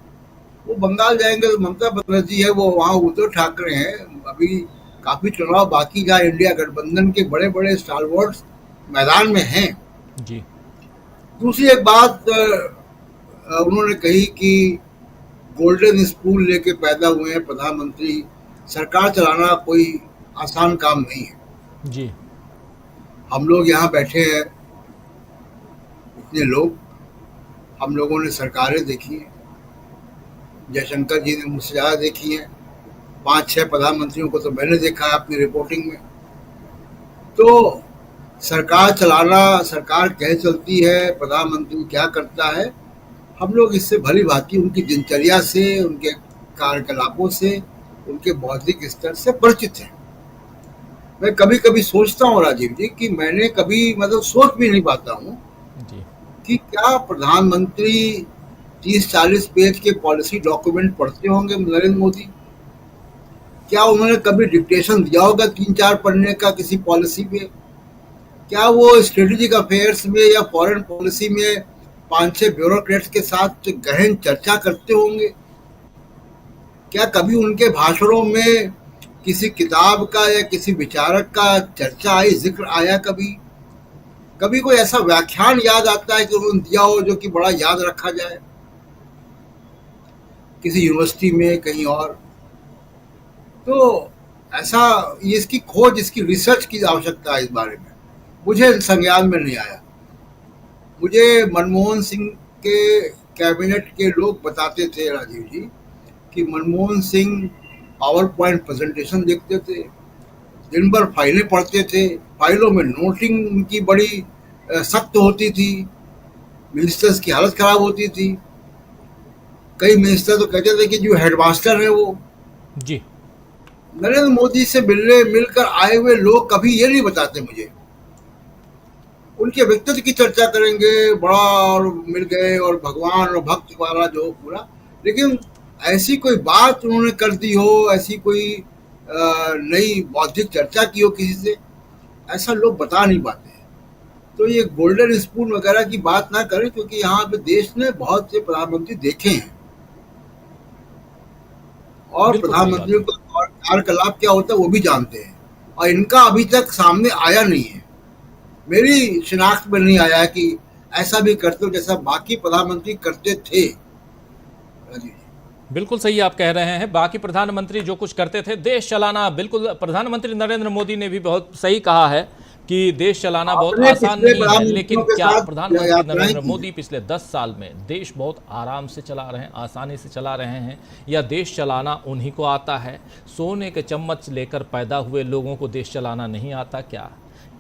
वो बंगाल जाएंगे तो ममता बनर्जी है, वो वहाँ उद्धव ठाकरे हैं। अभी काफी चुनाव बाकी, जहाँ इंडिया गठबंधन के बड़े बड़े स्टालवर्ड्स मैदान में हैं। जी। दूसरी एक बात उन्होंने कही कि गोल्डन स्पून लेके पैदा हुए हैं प्रधानमंत्री, सरकार चलाना कोई आसान काम नहीं है। जी। हम लोग यहाँ बैठे हैं, इतने लोग, हम लोगों ने सरकारें देखी हैं। जयशंकर जी ने मुझसे ज़्यादा देखी हैं। 5-6 प्रधानमंत्रियों को तो मैंने देखा है अपनी रिपोर्टिंग में। तो सरकार चलाना, सरकार कैसे चलती है, प्रधानमंत्री क्या करता है, हम लोग इससे भली भांति उनकी दिनचर्या से, उनके कार्यकलापों से, उनके बौद्धिक स्तर से परिचित हैं। मैं कभी कभी सोचता हूँ राजीव जी कि मैंने कभी मतलब सोच भी नहीं पाता हूँ कि क्या प्रधानमंत्री 30-40 पेज के पॉलिसी डॉक्यूमेंट पढ़ते होंगे नरेंद्र मोदी? क्या उन्होंने कभी डिक्टेशन दिया होगा 3-4 पढ़ने का किसी पॉलिसी पे? क्या वो स्ट्रेटेजिक अफेयर्स में या फॉरेन पॉलिसी में 5-6 ब्यूरोक्रेट्स के साथ गहन चर्चा करते होंगे? क्या कभी उनके भाषणों में किसी किताब का या किसी विचारक का चर्चा आई, जिक्र आया? कभी कोई ऐसा व्याख्यान याद आता है कि उन्होंने दिया हो जो कि बड़ा याद रखा जाए किसी यूनिवर्सिटी में, कहीं और? तो ऐसा, ये इसकी खोज, इसकी रिसर्च की आवश्यकता है। इस बारे में मुझे संज्ञान में नहीं आया। मुझे मनमोहन सिंह के कैबिनेट के लोग बताते थे राजीव जी कि Manmohan Singh power point presentation देखते थे, दिन भर फाइलें पढ़ते थे, फाइलों में नोटिंग उनकी बड़ी सख्त होती थी, मिनिस्टर्स की हालत खराब होती थी। कई मिनिस्टर तो कहते थे कि जो हेडमास्टर है वो। जी। नरेंद्र मोदी से मिलकर आए हुए लोग कभी ये नहीं बताते मुझे। उनके व्यक्तित्व की चर्चा करेंगे, बड़ा और मिल गए और भगवान और भक्त वाला जो पूरा, लेकिन ऐसी कोई बात उन्होंने कर दी हो, ऐसी कोई नई बौद्धिक चर्चा की हो किसी से, ऐसा लोग बता नहीं पाते। तो ये गोल्डन स्पून वगैरह की बात ना करें, क्योंकि यहाँ पे देश ने बहुत से प्रधानमंत्री देखे हैं और प्रधानमंत्रियों का कार्यकलाप क्या होता है वो भी जानते हैं, और इनका अभी तक सामने आया नहीं है। मेरी शिनाख्त में नहीं आया कि ऐसा भी करते हो जैसा बाकी प्रधानमंत्री करते थे। बिल्कुल सही आप कह रहे हैं, बाकी प्रधानमंत्री जो कुछ करते थे देश चलाना, बिल्कुल प्रधानमंत्री नरेंद्र मोदी ने भी बहुत सही कहा है कि देश चलाना बहुत आसान नहीं है। लेकिन क्या प्रधानमंत्री नरेंद्र मोदी पिछले 10 साल में देश बहुत आराम से चला रहे हैं, आसानी से चला रहे हैं, या देश चलाना उन्हीं को आता है? सोने के चम्मच लेकर पैदा हुए लोगों को देश चलाना नहीं आता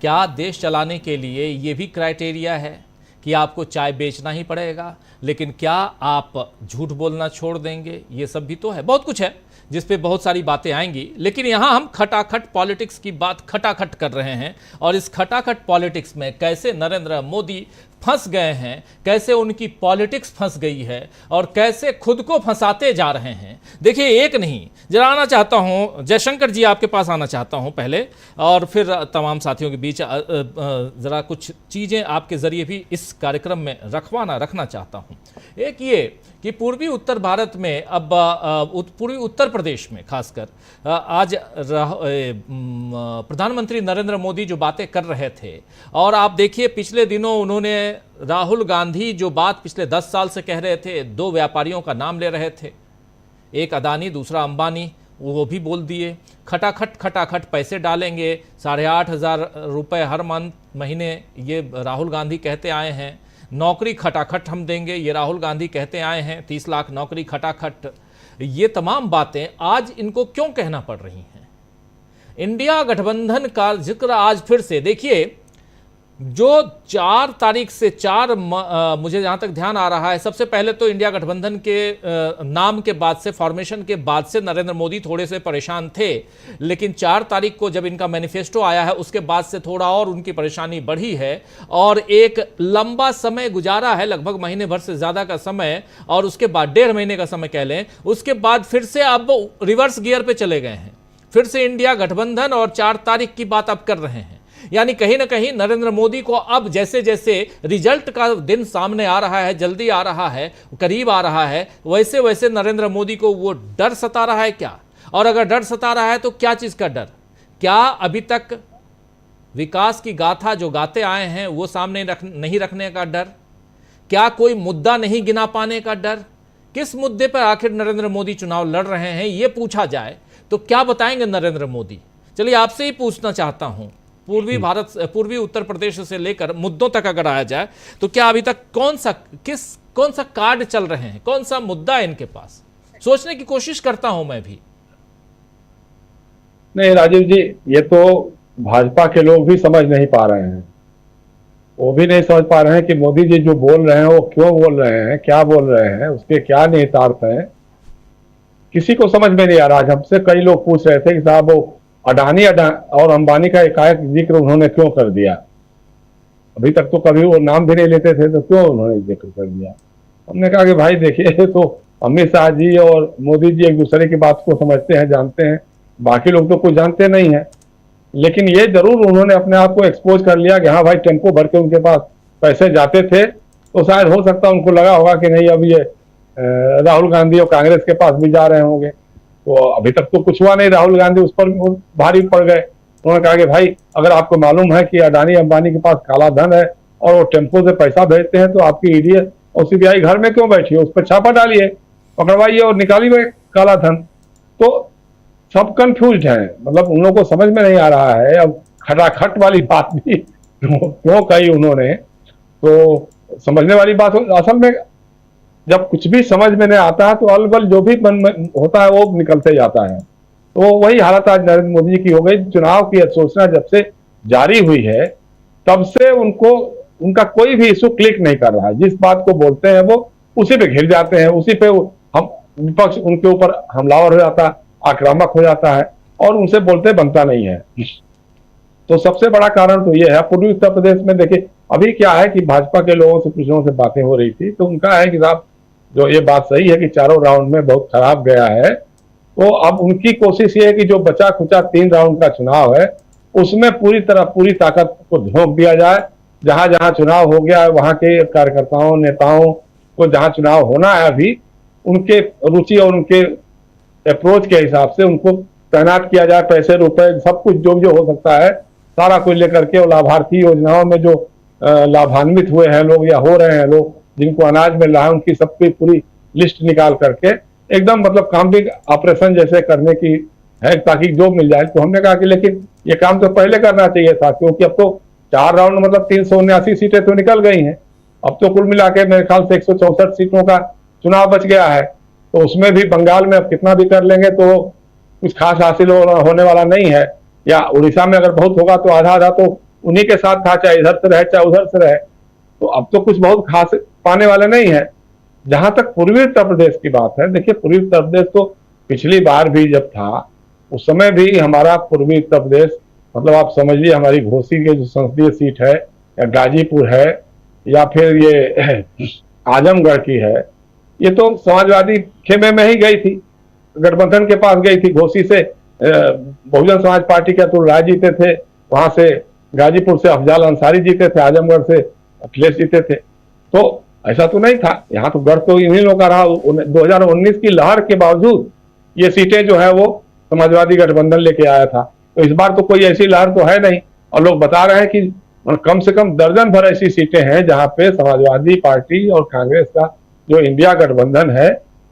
क्या देश चलाने के लिए ये भी क्राइटेरिया है कि आपको चाय बेचना ही पड़ेगा, लेकिन क्या आप झूठ बोलना छोड़ देंगे? ये सब भी तो है, बहुत कुछ है जिस पे बहुत सारी बातें आएंगी। लेकिन यहाँ हम खटाखट पॉलिटिक्स की बात खटाखट कर रहे हैं, और इस खटाखट पॉलिटिक्स में कैसे नरेंद्र मोदी फंस गए हैं, कैसे उनकी पॉलिटिक्स फंस गई है, और कैसे खुद को फंसाते जा रहे हैं। देखिए, एक नहीं, जरा आना चाहता हूँ जयशंकर जी, आपके पास आना चाहता हूँ पहले, और फिर तमाम साथियों के बीच ज़रा कुछ चीज़ें आपके ज़रिए भी इस कार्यक्रम में रखना चाहता हूँ। एक ये कि पूर्वी उत्तर भारत में, अब पूर्वी उत्तर प्रदेश में खासकर आज प्रधानमंत्री नरेंद्र मोदी जो बातें कर रहे थे, और आप देखिए पिछले दिनों उन्होंने राहुल गांधी जो बात पिछले 10 साल से कह रहे थे, 2 व्यापारियों का नाम ले रहे थे, एक अदानी दूसरा अंबानी, वो भी बोल दिए खटाखट पैसे डालेंगे, 8,500 रुपये हर महीने, ये राहुल गांधी कहते आए हैं। नौकरी खटाखट हम देंगे, ये राहुल गांधी कहते आए हैं। 30 लाख नौकरी खटाखट। ये तमाम बातें आज इनको क्यों कहना पड़ रही हैं? इंडिया गठबंधन का जिक्र आज फिर से देखिए, जो 4 तारीख से मुझे जहां तक ध्यान आ रहा है, सबसे पहले तो इंडिया गठबंधन के नाम के बाद से, फॉर्मेशन के बाद से नरेंद्र मोदी थोड़े से परेशान थे, लेकिन 4 तारीख को जब इनका मैनिफेस्टो आया है उसके बाद से थोड़ा और उनकी परेशानी बढ़ी है और एक लंबा समय गुजारा है, लगभग महीने भर से ज्यादा का समय, और उसके बाद 1.5 महीने का समय कह लें, उसके बाद फिर से अब रिवर्स गियर पे चले गए हैं, फिर से इंडिया गठबंधन और 4 तारीख की बात अब कर रहे हैं। यानी कहीं ना कहीं नरेंद्र मोदी को अब जैसे जैसे रिजल्ट का दिन सामने आ रहा है, जल्दी आ रहा है, करीब आ रहा है, वैसे वैसे नरेंद्र मोदी को वो डर सता रहा है क्या? और अगर डर सता रहा है तो क्या चीज का डर? क्या अभी तक विकास की गाथा जो गाते आए हैं वो सामने नहीं रखने का डर? क्या कोई मुद्दा नहीं गिना पाने का डर? किस मुद्दे पर आखिर नरेंद्र मोदी चुनाव लड़ रहे हैं, ये पूछा जाए तो क्या बताएंगे नरेंद्र मोदी? चलिए आपसे ही पूछना चाहता हूं, पूर्वी उत्तर प्रदेश से लेकर मुद्दों तक अगर आया जाए तो क्या अभी तक कौन सा कार्ड चल रहे हैं, कौन सा मुद्दा है इनके पास? सोचने की कोशिश करता हूं मैं भी। नहीं राजीव जी, ये तो भाजपा के लोग भी समझ नहीं पा रहे हैं। वो भी नहीं समझ पा रहे हैं कि मोदी जी जो बोल रहे हैं वो क्यों बोल रहे हैं, क्या बोल रहे हैं, उसके क्या निहितार्थ हैं, किसी को समझ में नहीं आ रहा। हमसे कई लोग पूछ रहे थे कि साहब वो अडानी और अंबानी का एकाएक जिक्र उन्होंने क्यों कर दिया? अभी तक तो कभी वो नाम भी नहीं लेते थे, तो क्यों उन्होंने जिक्र कर दिया? हमने कहा कि भाई देखिए, तो अमित शाह जी और मोदी जी एक दूसरे की बात को समझते हैं, जानते हैं, बाकी लोग तो कुछ जानते नहीं है। लेकिन ये जरूर उन्होंने अपने आप को एक्सपोज कर लिया कि हाँ भाई, टेम्पो भर के उनके पास पैसे जाते थे, तो शायद हो सकता है उनको लगा होगा कि नहीं अब ये राहुल गांधी और कांग्रेस के पास भी जा रहे होंगे। तो अभी तक तो कुछ हुआ नहीं, राहुल गांधी उस पर भारी पड़ गए। उन्होंने कहा कि भाई अगर आपको मालूम है कि अडानी अंबानी के पास काला धन है और वो टेम्पो से पैसा भेजते हैं, तो आपकी ईडी और सीबीआई घर में क्यों बैठी है? उस पर छापा डालिए, पकड़वाइए और निकालिए काला धन। तो सब कंफ्यूज हैं, मतलब उन लोगों को समझ में नहीं आ रहा है। अब खटाखट वाली बात भी क्यों कही उन्होंने, तो समझने वाली बात असल में जब कुछ भी समझ में नहीं आता है तो अलबल जो भी मन में होता है वो निकलते जाता है। तो वही हालत आज नरेंद्र मोदी की हो गई। चुनाव की सूचना जब से जारी हुई है तब से उनका कोई भी इशू क्लिक नहीं कर रहा है। जिस बात को बोलते हैं वो उसी पे घिर जाते हैं, उसी पे हम विपक्ष उनके ऊपर हमलावर हो जाता है, आक्रामक हो जाता है और उनसे बोलते बनता नहीं है। तो सबसे बड़ा कारण तो ये है। पूर्वी उत्तर प्रदेश में देखिए अभी क्या है कि भाजपा के लोगों से कुछ लोगों से बातें हो रही थी, तो उनका है कि साहब जो ये बात सही है कि चारों राउंड में बहुत खराब गया है, तो अब उनकी कोशिश ये है कि जो बचा खुचा 3 राउंड का चुनाव है उसमें पूरी ताकत को झोंक दिया जाए। जहां जहां चुनाव हो गया है वहां के कार्यकर्ताओं नेताओं को जहां चुनाव होना है अभी उनके रुचि और उनके अप्रोच के हिसाब से उनको तैनात किया जाए। पैसे रुपए सब कुछ जो हो सकता है सारा कुछ लेकर के, और लाभार्थी योजनाओं में जो लाभान्वित हुए हैं लोग या हो रहे हैं लोग जिनको अनाज मिल रहा है उनकी सबकी पूरी लिस्ट निकाल करके एकदम मतलब काम भी ऑपरेशन जैसे करने की है ताकि जो मिल जाए। तो हमने कहा कि लेकिन ये काम तो पहले करना चाहिए था, क्योंकि अब तो 4 राउंड मतलब 379 सीटें तो निकल गई हैं। अब तो कुल मिला के मेरे ख्याल से 164 सीटों का चुनाव बच गया है। तो उसमें भी बंगाल में अब कितना भी कर लेंगे तो कुछ खास हासिल होने वाला नहीं है, या उड़ीसा में अगर बहुत होगा तो आधा आधा तो उन्हीं के साथ था, चाहे इधर से रहे चाहे उधर से रहे। तो अब तो कुछ बहुत खास पाने वाले नहीं है। जहां तक पूर्वी उत्तर प्रदेश की बात है, देखिए पूर्वी उत्तर प्रदेश तो पिछली बार भी जब था उस समय भी हमारा पूर्वी उत्तर प्रदेश मतलब आप समझिए हमारी घोसी के जो संसदीय सीट है या गाजीपुर है या फिर ये आजमगढ़ की है, ये तो समाजवादी खेमे में ही गई थी, गठबंधन के पास गई थी। घोसी से बहुजन समाज पार्टी के अतुल राय जीते थे, वहां से गाजीपुर से अफजाल अंसारी जीते थे, आजमगढ़ से अखिलेश जीते थे। तो ऐसा तो नहीं था, यहाँ तो गढ़ तो इन्हीं लोगों का रहा। 2019 की लहर के बावजूद ये सीटें जो है वो समाजवादी गठबंधन लेके आया था। तो इस बार तो कोई ऐसी लहर तो है नहीं, और लोग बता रहे हैं कि कम से कम दर्जन भर ऐसी सीटें हैं जहां पे समाजवादी पार्टी और कांग्रेस का जो इंडिया गठबंधन है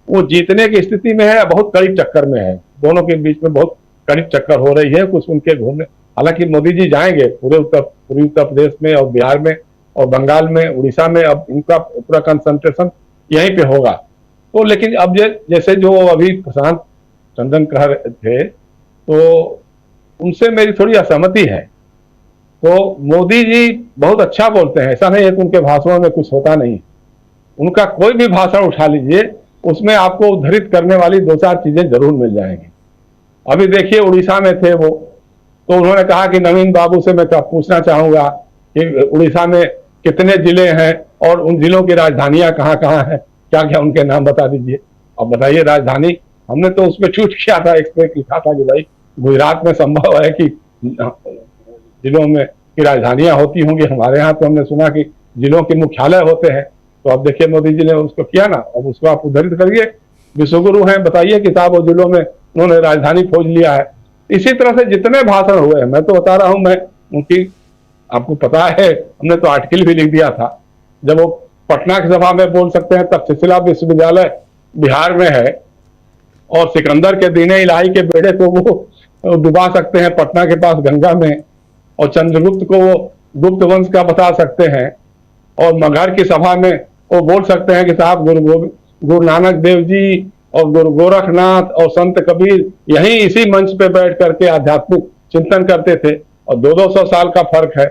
वो जीतने की स्थिति में है, बहुत कड़ी टक्कर में है। दोनों के बीच में बहुत कड़ी टक्कर हो रही है। कुछ उनके घूमने, हालांकि मोदी जी जाएंगे पूर्वी उत्तर प्रदेश में और बिहार में और बंगाल में, उड़ीसा में, अब इनका पूरा कंसंट्रेशन यहीं पे होगा। तो लेकिन अब जैसे जो अभी प्रशांत टंडन कह रहे थे, तो उनसे मेरी थोड़ी असहमति है। तो मोदी जी बहुत अच्छा बोलते हैं, ऐसा नहीं है कि उनके भाषणों में कुछ होता नहीं। उनका कोई भी भाषण उठा लीजिए, उसमें आपको उद्धृत करने वाली 2-4 चीजें जरूर मिल जाएंगी। अभी देखिए उड़ीसा में थे वो, तो उन्होंने कहा कि नवीन बाबू से मैं पूछना चाहूंगा कि उड़ीसा में कितने जिले हैं और उन जिलों की राजधानियां कहाँ कहाँ हैं, क्या क्या उनके नाम बता दीजिए। अब बताइए राजधानी, हमने तो उसमें ट्वीट किया था, एक्सपेक्ट लिखा था कि भाई गुजरात में संभव है कि जिलों में की राजधानियां होती होंगी, हमारे यहाँ तो हमने सुना कि जिलों के मुख्यालय होते हैं। तो अब देखिए मोदी जी ने उसको किया ना, अब उसको आप उद्धृत करिए, विश्वगुरु हैं, बताइए कि साहब वो जिलों में उन्होंने राजधानी खोज लिया है। इसी तरह से जितने भाषण हुए हैं, मैं तो बता रहा हूं, मैं उनकी, आपको पता है हमने तो आर्टिकल भी लिख दिया था, जब वो पटना की सभा में बोल सकते हैं, तक्षशिला विश्वविद्यालय बिहार में है और सिकंदर के दीने इलाही के बेड़े को वो डुबा सकते हैं पटना के पास गंगा में, और चंद्रगुप्त को वो गुप्त वंश का बता सकते हैं, और मगहर की सभा में वो बोल सकते हैं कि साहब गुरु नानक देव जी और गुरु गोरखनाथ और संत कबीर यहीं इसी मंच पे बैठ करके आध्यात्मिक चिंतन करते थे, और 200 साल का फर्क है।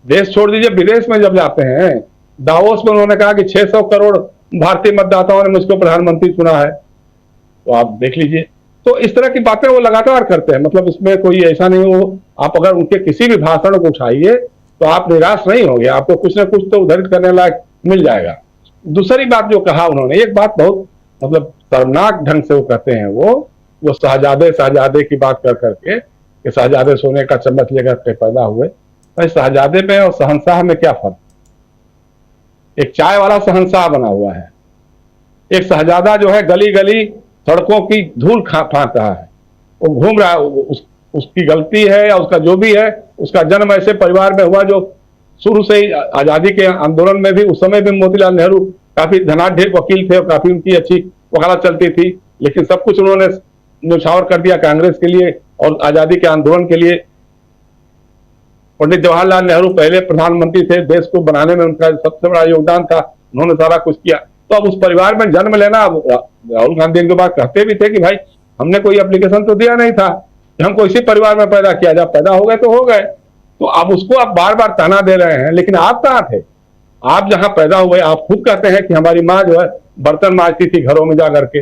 देश छोड़ दीजिए, विदेश में जब जाते हैं, दावोस में उन्होंने कहा कि 600 करोड़ भारतीय मतदाताओं ने मुझको प्रधानमंत्री चुना है, तो आप देख लीजिए। तो इस तरह की बातें वो लगातार करते हैं, मतलब इसमें कोई ऐसा नहीं हो, आप अगर उनके किसी भी भाषण को उठाइए तो आप निराश नहीं होंगे, आपको कुछ ना कुछ तो उद्धृत करने लायक मिल जाएगा। दूसरी बात जो कहा उन्होंने, एक बात बहुत मतलब शर्मनाक ढंग से वो कहते हैं, वो जो शहजादे की बात कर करके कि शहजादे सोने का चम्मच लेकर के पैदा हुए, तो शहजादे में और शहंशाह में क्या फर्क? एक चाय वाला शहंशाह बना हुआ है, एक शहजादा जो है गली गली सड़कों की धूल फाँक रहा है, वो घूम रहा है, उसकी गलती है या उसका जो भी है, उसका जन्म ऐसे परिवार में हुआ जो शुरू से ही आजादी के आंदोलन में भी, उस समय भी मोतीलाल नेहरू काफी धनाढ्य वकील थे और काफी उनकी अच्छी वकालत चलती थी, लेकिन सब कुछ उन्होंने न्यौछावर कर दिया कांग्रेस के लिए और आजादी के आंदोलन के लिए। पंडित जवाहरलाल नेहरू पहले प्रधानमंत्री थे, देश को बनाने में उनका सबसे बड़ा योगदान था, उन्होंने सारा कुछ किया। तो अब उस परिवार में जन्म लेना, राहुल गांधी इनके बाद कहते भी थे कि भाई हमने कोई एप्लीकेशन तो दिया नहीं था, हमको इसी परिवार में पैदा किया, जब पैदा हो गए तो हो गए। तो अब उसको आप बार बार ताना दे रहे हैं, लेकिन आप कहाँ थे? आप जहां पैदा हुए, आप खुद कहते हैं कि हमारी माँ जो है बर्तन मांजती थी घरों में जा करके,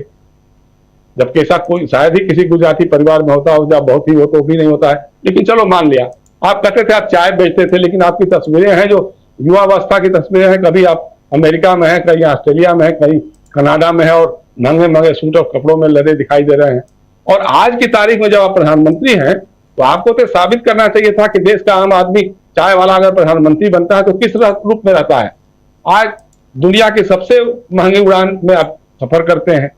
जबकि ऐसा कोई शायद ही किसी गुजराती परिवार में होता हो, जब बहुत ही हो तो भी नहीं होता है, लेकिन चलो मान लिया। आप कहते थे आप चाय बेचते थे, लेकिन आपकी तस्वीरें हैं जो युवावस्था की तस्वीरें हैं, कभी आप अमेरिका में है, कहीं ऑस्ट्रेलिया में है, कहीं कनाडा में है, और महंगे महंगे सूट और कपड़ों में लदे दिखाई दे रहे हैं। और आज की तारीख में जब आप प्रधानमंत्री हैं, तो आपको तो साबित करना चाहिए था कि देश का आम आदमी चाय वाला अगर प्रधानमंत्री बनता है तो किस रूप में रहता है। आज दुनिया की सबसे महंगी उड़ान में आप सफर करते हैं,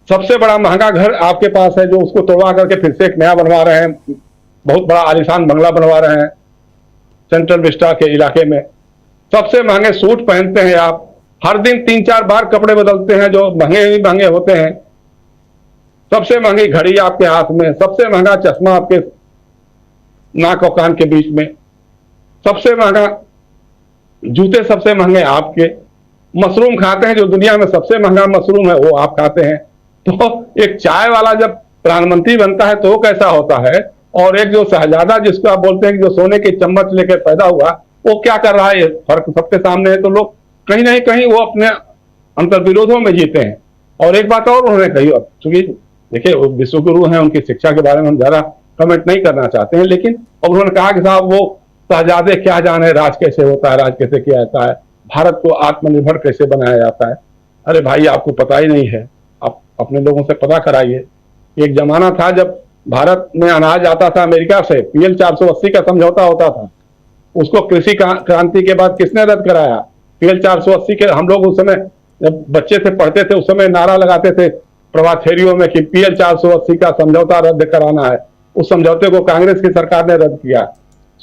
सबसे बड़ा महंगा घर आपके पास है जो उसको तोड़वा करके फिर से एक नया बनवा रहे हैं, बहुत बड़ा आलीशान बंगला बनवा रहे हैं सेंट्रल विस्टा के इलाके में। सबसे महंगे सूट पहनते हैं आप, हर दिन 3-4 बार कपड़े बदलते हैं जो महंगे ही महंगे होते हैं। सबसे महंगी घड़ी आपके हाथ में, सबसे महंगा चश्मा आपके नाक और कान के बीच में, सबसे महंगा जूते सबसे महंगे आपके, मशरूम खाते हैं जो दुनिया में सबसे महंगा मशरूम है वो आप खाते हैं। तो एक चाय वाला जब प्रधानमंत्री बनता है तो वो कैसा होता है, और एक जो शहजादा जिसको आप बोलते हैं कि जो सोने की चम्मच लेकर पैदा हुआ, वो क्या कर रहा है? फर्क सबके सामने है। तो लोग कहीं ना कहीं वो अपने अंतर्विरोधों में जीते हैं। और एक बात और उन्होंने कही, और चूंकि देखिए विश्वगुरु हैं, उनकी शिक्षा के बारे में हम ज्यादा कमेंट नहीं करना चाहते हैं, लेकिन अब उन्होंने कहा कि साहब वो शहजादे क्या जाने राज कैसे होता है, राज कैसे किया जाता है, भारत को आत्मनिर्भर कैसे बनाया जाता है। अरे भाई आपको पता ही नहीं है, आप अपने लोगों से पता कराइए। एक जमाना था जब भारत में अनाज आता था अमेरिका से, PL 480 का समझौता होता था, उसको कृषि क्रांति के बाद किसने रद्द कराया? PL 480 के हम लोग उस समय जब बच्चे थे पढ़ते थे, उस समय नारा लगाते थे प्रभात फेरियों में कि PL 480 का समझौता रद्द कराना है। उस समझौते को कांग्रेस की सरकार ने रद्द किया।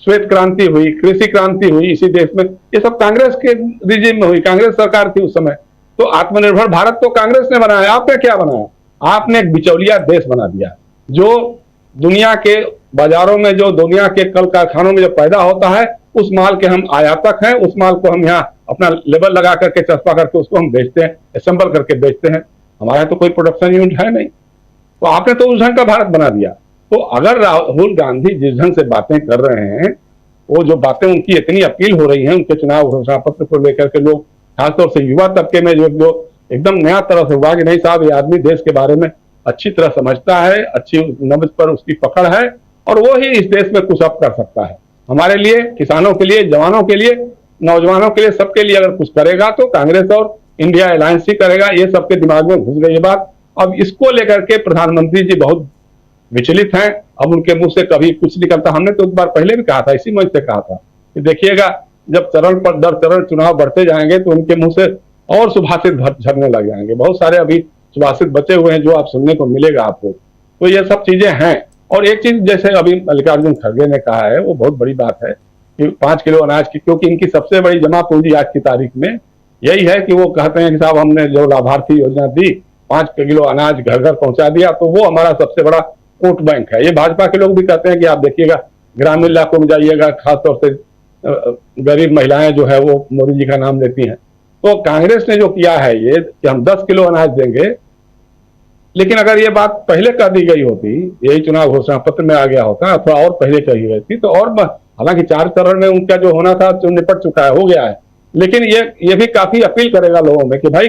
श्वेत क्रांति हुई, कृषि क्रांति हुई इसी देश में, ये सब कांग्रेस के रिजीम में हुई, कांग्रेस सरकार थी उस समय। तो आत्मनिर्भर भारत तो कांग्रेस ने बनाया, आपने क्या बनाया? आपने एक बिचौलिया देश बना दिया, जो दुनिया के बाजारों में, जो दुनिया के कल कारखानों में जो पैदा होता है, उस माल के हम आयातक हैं, उस माल को हम यहाँ अपना लेबल लगा करके चस्पा करके उसको हम बेचते हैं, असेंबल करके बेचते हैं। हमारा तो कोई प्रोडक्शन यूनिट है नहीं। तो आपने तो उस ढंग का भारत बना दिया। तो अगर राहुल गांधी जिस ढंग से बातें कर रहे हैं, वो जो बातें उनकी इतनी अपील हो रही हैं उनके चुनाव घोषणा पत्र को लेकर के, लोग खासतौर से युवा तबके में जो एकदम नया तरह से हुआ कि नहीं साहब ये आदमी देश के बारे में अच्छी तरह समझता है, अच्छी नब्ज पर उसकी पकड़ है और वो ही इस देश में कुछ अब कर सकता है। हमारे लिए, किसानों के लिए, जवानों के लिए, नौजवानों के लिए, सबके लिए अगर कुछ करेगा तो कांग्रेस और इंडिया अलायंस ही करेगा। ये सबके दिमाग में घुस गई ये बात। अब इसको लेकर के प्रधानमंत्री जी बहुत विचलित हैं। अब उनके मुंह से कभी कुछ निकलता, हमने तो एक बार पहले भी कहा था, इसी मंच से कहा था कि देखिएगा जब चरण पर दर चरण चुनाव बढ़ते जाएंगे तो उनके मुंह से और सुभाषित झरने लग जाएंगे। बहुत सारे अभी सुभाषित बचे हुए हैं जो आप सुनने को मिलेगा आपको। तो ये सब चीजें हैं। और एक चीज जैसे अभी मल्लिकार्जुन खड़गे ने कहा है, वो बहुत बड़ी बात है कि 5 किलो अनाज की, क्योंकि इनकी सबसे बड़ी जमा पूंजी आज की तारीख में यही है कि वो कहते हैं कि साहब हमने जो लाभार्थी योजना दी, 5 किलो अनाज घर घर पहुंचा दिया, तो वो हमारा सबसे बड़ा वोट बैंक है। ये भाजपा के लोग भी कहते हैं कि आप देखिएगा ग्रामीण इलाकों में जाइएगा, खासतौर से गरीब महिलाएं जो है वो मोदी जी का नाम लेती हैं। तो कांग्रेस ने जो किया है ये कि हम 10 किलो अनाज देंगे, लेकिन अगर ये बात पहले कर दी गई होती, यही चुनाव घोषणा पत्र में आ गया होता, अथवा और पहले कही गई थी, तो और हालांकि 4 चरण में उनका जो होना था जो निपट चुका है, हो गया है। लेकिन ये भी काफी अपील करेगा लोगों में कि भाई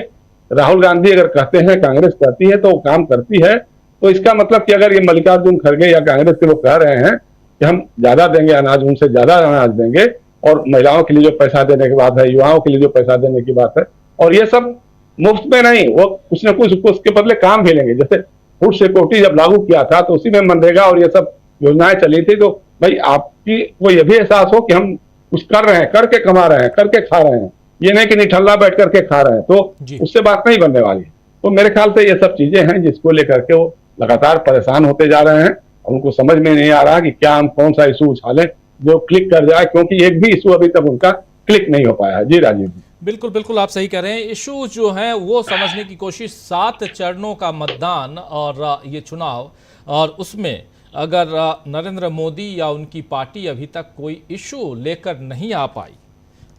राहुल गांधी अगर कहते हैं कांग्रेस कहती है तो वो काम करती है। तो इसका मतलब कि अगर ये मल्लिकार्जुन खड़गे या कांग्रेस के लोग कह रहे हैं कि हम ज्यादा देंगे अनाज, उनसे ज्यादा अनाज देंगे, और महिलाओं के लिए जो पैसा देने की बात है, युवाओं के लिए जो पैसा देने की बात है, और ये सब मुफ्त में नहीं, वो कुछ ना कुछ उसके बदले काम भी लेंगे। जैसे फूड सिक्योरिटी जब लागू किया था तो उसी में मनरेगा और ये सब योजनाएं चली थी, तो भाई आपकी वो ये भी एहसास हो कि हम कुछ कर रहे हैं, करके कमा रहे हैं, करके खा रहे हैं, ये नहीं कि निठल्ला बैठ करके खा रहे हैं, तो उससे बात नहीं बनने वाली। तो मेरे ख्याल से ये सब चीजें हैं जिसको लेकर के वो लगातार परेशान होते जा रहे हैं। उनको समझ में नहीं आ रहा कि क्या हम कौन सा इशू उछालें जो क्लिक कर जाए, क्योंकि एक भी इशू अभी तक उनका क्लिक नहीं हो पाया है। जी राजीव जी। बिल्कुल बिल्कुल आप सही कह रहे हैं। इशू जो है वो समझने की कोशिश, 7 चरणों का मतदान और ये चुनाव, और उसमें अगर नरेंद्र मोदी या उनकी पार्टी अभी तक कोई इशू लेकर नहीं आ पाई,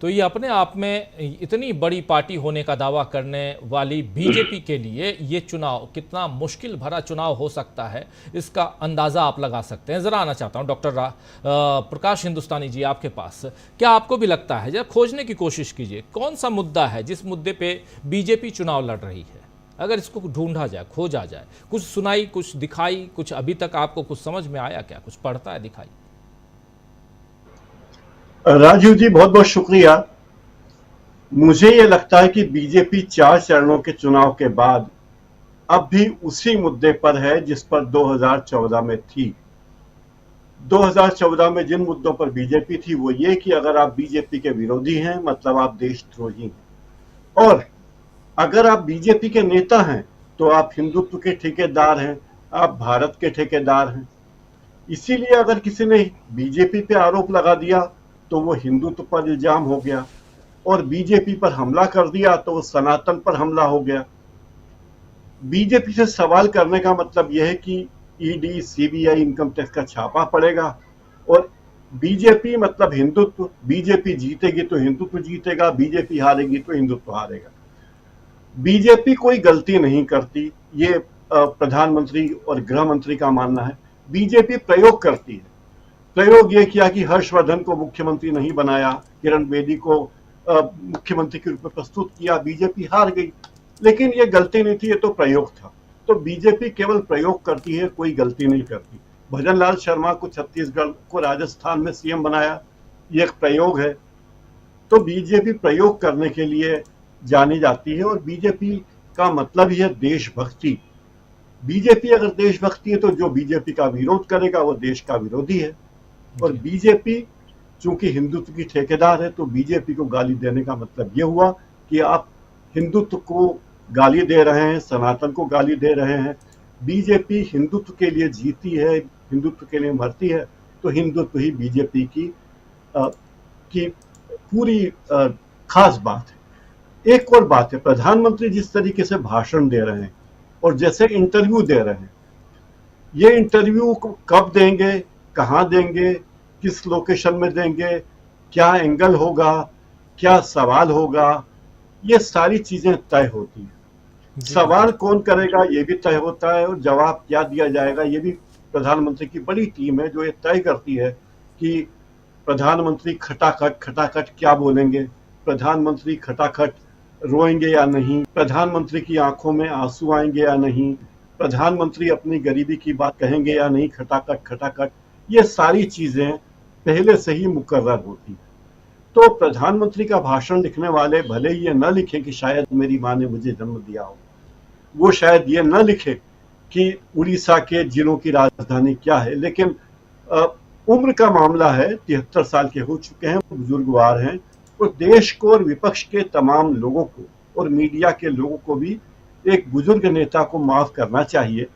तो ये अपने आप में इतनी बड़ी पार्टी होने का दावा करने वाली बीजेपी के लिए ये चुनाव कितना मुश्किल भरा चुनाव हो सकता है, इसका अंदाज़ा आप लगा सकते हैं। ज़रा आना चाहता हूं डॉक्टर प्रकाश हिंदुस्तानी जी आपके पास। क्या आपको भी लगता है, जरा खोजने की कोशिश कीजिए, कौन सा मुद्दा है जिस मुद्दे पे बीजेपी चुनाव लड़ रही है? अगर इसको ढूंढा जाए, खोजा जाए, कुछ सुनाई, कुछ दिखाई, कुछ अभी तक आपको कुछ समझ में आया क्या? कुछ पढ़ता है, दिखाई? राजीव जी बहुत बहुत शुक्रिया। मुझे ये लगता है कि बीजेपी 4 चरणों के चुनाव के बाद अब भी उसी मुद्दे पर है जिस पर 2014 में थी। 2014 में जिन मुद्दों पर बीजेपी थी वो ये कि अगर आप बीजेपी के विरोधी हैं मतलब आप देशद्रोही हैं, और अगर आप बीजेपी के नेता हैं तो आप हिंदुत्व के ठेकेदार हैं, आप भारत के ठेकेदार हैं। इसीलिए अगर किसी ने बीजेपी पे आरोप लगा दिया तो वो हिंदुत्व पर इल्जाम हो गया, और बीजेपी पर हमला कर दिया तो वो सनातन पर हमला हो गया। बीजेपी से सवाल करने का मतलब यह है कि ईडी, सीबीआई, इनकम टैक्स का छापा पड़ेगा, और बीजेपी मतलब हिंदुत्व। बीजेपी जीतेगी तो हिंदुत्व जीतेगा, बीजेपी हारेगी तो हिंदुत्व हारेगा। बीजेपी कोई गलती नहीं करती, ये प्रधानमंत्री और गृह मंत्री का मानना है। बीजेपी प्रयोग करती है। प्रयोग ये किया कि हर्षवर्धन को मुख्यमंत्री नहीं बनाया, किरण बेदी को मुख्यमंत्री के रूप में प्रस्तुत किया, बीजेपी हार गई। लेकिन ये गलती नहीं थी, ये तो प्रयोग था। तो बीजेपी केवल प्रयोग करती है, कोई गलती नहीं करती। भजन लाल शर्मा को छत्तीसगढ़ को राजस्थान में सीएम बनाया, ये एक प्रयोग है। तो बीजेपी प्रयोग करने के लिए जानी जाती है, और बीजेपी का मतलब ही है देशभक्ति। बीजेपी अगर देशभक्ति है तो जो बीजेपी का विरोध करेगा वो देश का विरोधी है। और बीजेपी चूंकि हिंदुत्व की ठेकेदार है, तो बीजेपी को गाली देने का मतलब ये हुआ कि आप हिंदुत्व को गाली दे रहे हैं, सनातन को गाली दे रहे हैं। बीजेपी हिंदुत्व के लिए जीती है, हिंदुत्व के लिए मरती है, तो हिंदुत्व ही बीजेपी की पूरी खास बात है। एक और बात है, प्रधानमंत्री जिस तरीके से भाषण दे रहे हैं और जैसे इंटरव्यू दे रहे हैं, ये इंटरव्यू कब देंगे, कहाँ देंगे, किस लोकेशन में देंगे, क्या एंगल होगा, क्या सवाल होगा, ये सारी चीजें तय होती हैं। सवाल कौन करेगा ये भी तय होता है, और जवाब क्या दिया जाएगा ये भी प्रधानमंत्री की बड़ी टीम है जो ये तय करती है कि प्रधानमंत्री खटाखट क्या बोलेंगे, प्रधानमंत्री खटाखट रोएंगे या नहीं, प्रधानमंत्री की आंखों में आंसू आएंगे या नहीं, प्रधानमंत्री अपनी गरीबी की बात कहेंगे या नहीं, खटाखट। ये सारी चीजें पहले से ही मुकर्रर होती है। तो प्रधानमंत्री का भाषण लिखने वाले भले ही ये न लिखें कि शायद मेरी माँ ने मुझे जन्म दिया हो, वो शायद ये न लिखे कि उड़ीसा के जिलों की राजधानी क्या है, लेकिन उम्र का मामला है, 73 साल के हो चुके हैं, बुजुर्गवार हैं, और देश को और विपक्ष के तमाम लोगों को और मीडिया के लोगों को भी एक बुजुर्ग नेता को माफ करना चाहिए।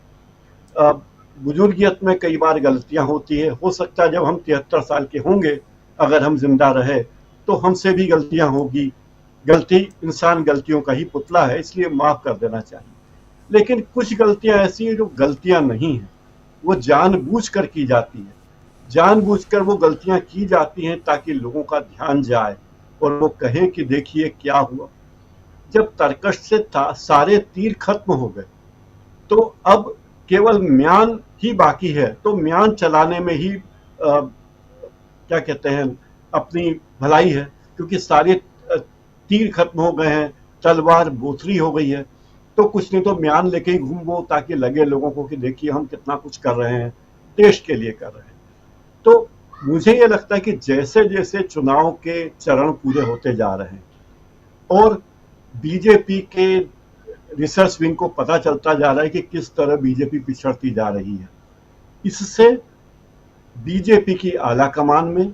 बुजुर्गियत में कई बार गलतियां होती है, हो सकता है जब हम 73 साल के होंगे, अगर हम जिंदा रहे तो हमसे भी गलतियां होगी। गलती, इंसान गलतियों का ही पुतला है, इसलिए माफ कर देना चाहिए। लेकिन कुछ गलतियां ऐसी हैं जो गलतियां नहीं हैं, वो जानबूझकर की जाती है। जानबूझकर वो गलतियां की जाती हैं ताकि लोगों का ध्यान जाए और वो कहें कि देखिए क्या हुआ। जब तर्कश से सारे तीर खत्म हो गए तो अब केवल म्यान ही बाकी है, तो म्यान चलाने में ही क्या कहते हैं अपनी भलाई है, क्योंकि सारे तीर खत्म हो गए हैं, तलवार बोथरी हो गई है, तो कुछ नहीं तो म्यान लेके ही घूमो ताकि लगे लोगों को कि देखिए हम कितना कुछ कर रहे हैं, देश के लिए कर रहे हैं। तो मुझे ये लगता है कि जैसे जैसे चुनाव के चरण पूरे होते जा रहे हैं और बीजेपी के रिसर्च विंग को पता चलता जा रहा है कि किस तरह बीजेपी पिछड़ती जा रही है, इससे बीजेपी की आला कमान में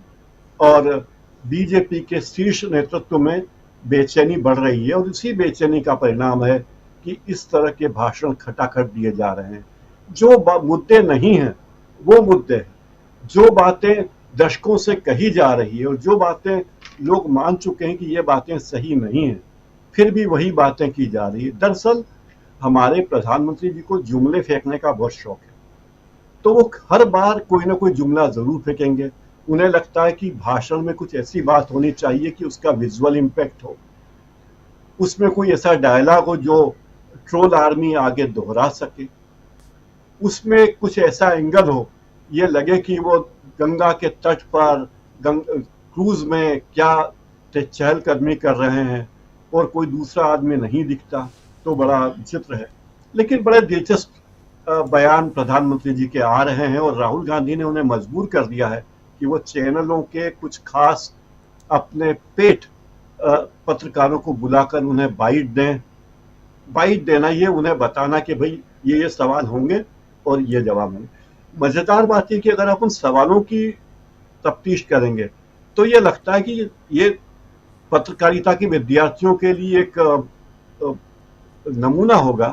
और बीजेपी के शीर्ष नेतृत्व में बेचैनी बढ़ रही है, और उसी बेचैनी का परिणाम है कि इस तरह के भाषण खटाखट दिए जा रहे हैं। जो मुद्दे नहीं हैं वो मुद्दे हैं, जो बातें दशकों से कही जा रही है और जो बातें लोग मान चुके हैं कि ये बातें सही नहीं हैं, फिर भी वही बातें की जा रही है। दरअसल हमारे प्रधानमंत्री जी को जुमले फेंकने का बहुत शौक है, तो वो हर बार कोई ना कोई जुमला जरूर फेंकेंगे। उन्हें लगता है कि भाषण में कुछ ऐसी बात होनी चाहिए कि उसका विजुअल इम्पैक्ट हो, उसमें कोई ऐसा डायलॉग हो जो ट्रोल आर्मी आगे दोहरा सके, उसमें कुछ ऐसा एंगल हो ये लगे कि वो गंगा के तट पर क्रूज में क्या चहलकदमी कर रहे हैं और कोई दूसरा आदमी नहीं दिखता, तो बड़ा विचित्र है। लेकिन बड़े दिलचस्प बयान प्रधानमंत्री जी के आ रहे हैं और राहुल गांधी ने उन्हें मजबूर कर दिया है कि वो चैनलों के कुछ खास अपने पेट पत्रकारों को बुलाकर उन्हें बाइट दें। बाइट देना ये उन्हें बताना कि भाई ये सवाल होंगे और ये जवाब होंगे। मजेदार बात है कि अगर आप उन सवालों की तफ्तीश करेंगे तो ये लगता है कि ये पत्रकारिता के विद्यार्थियों के लिए एक नमूना होगा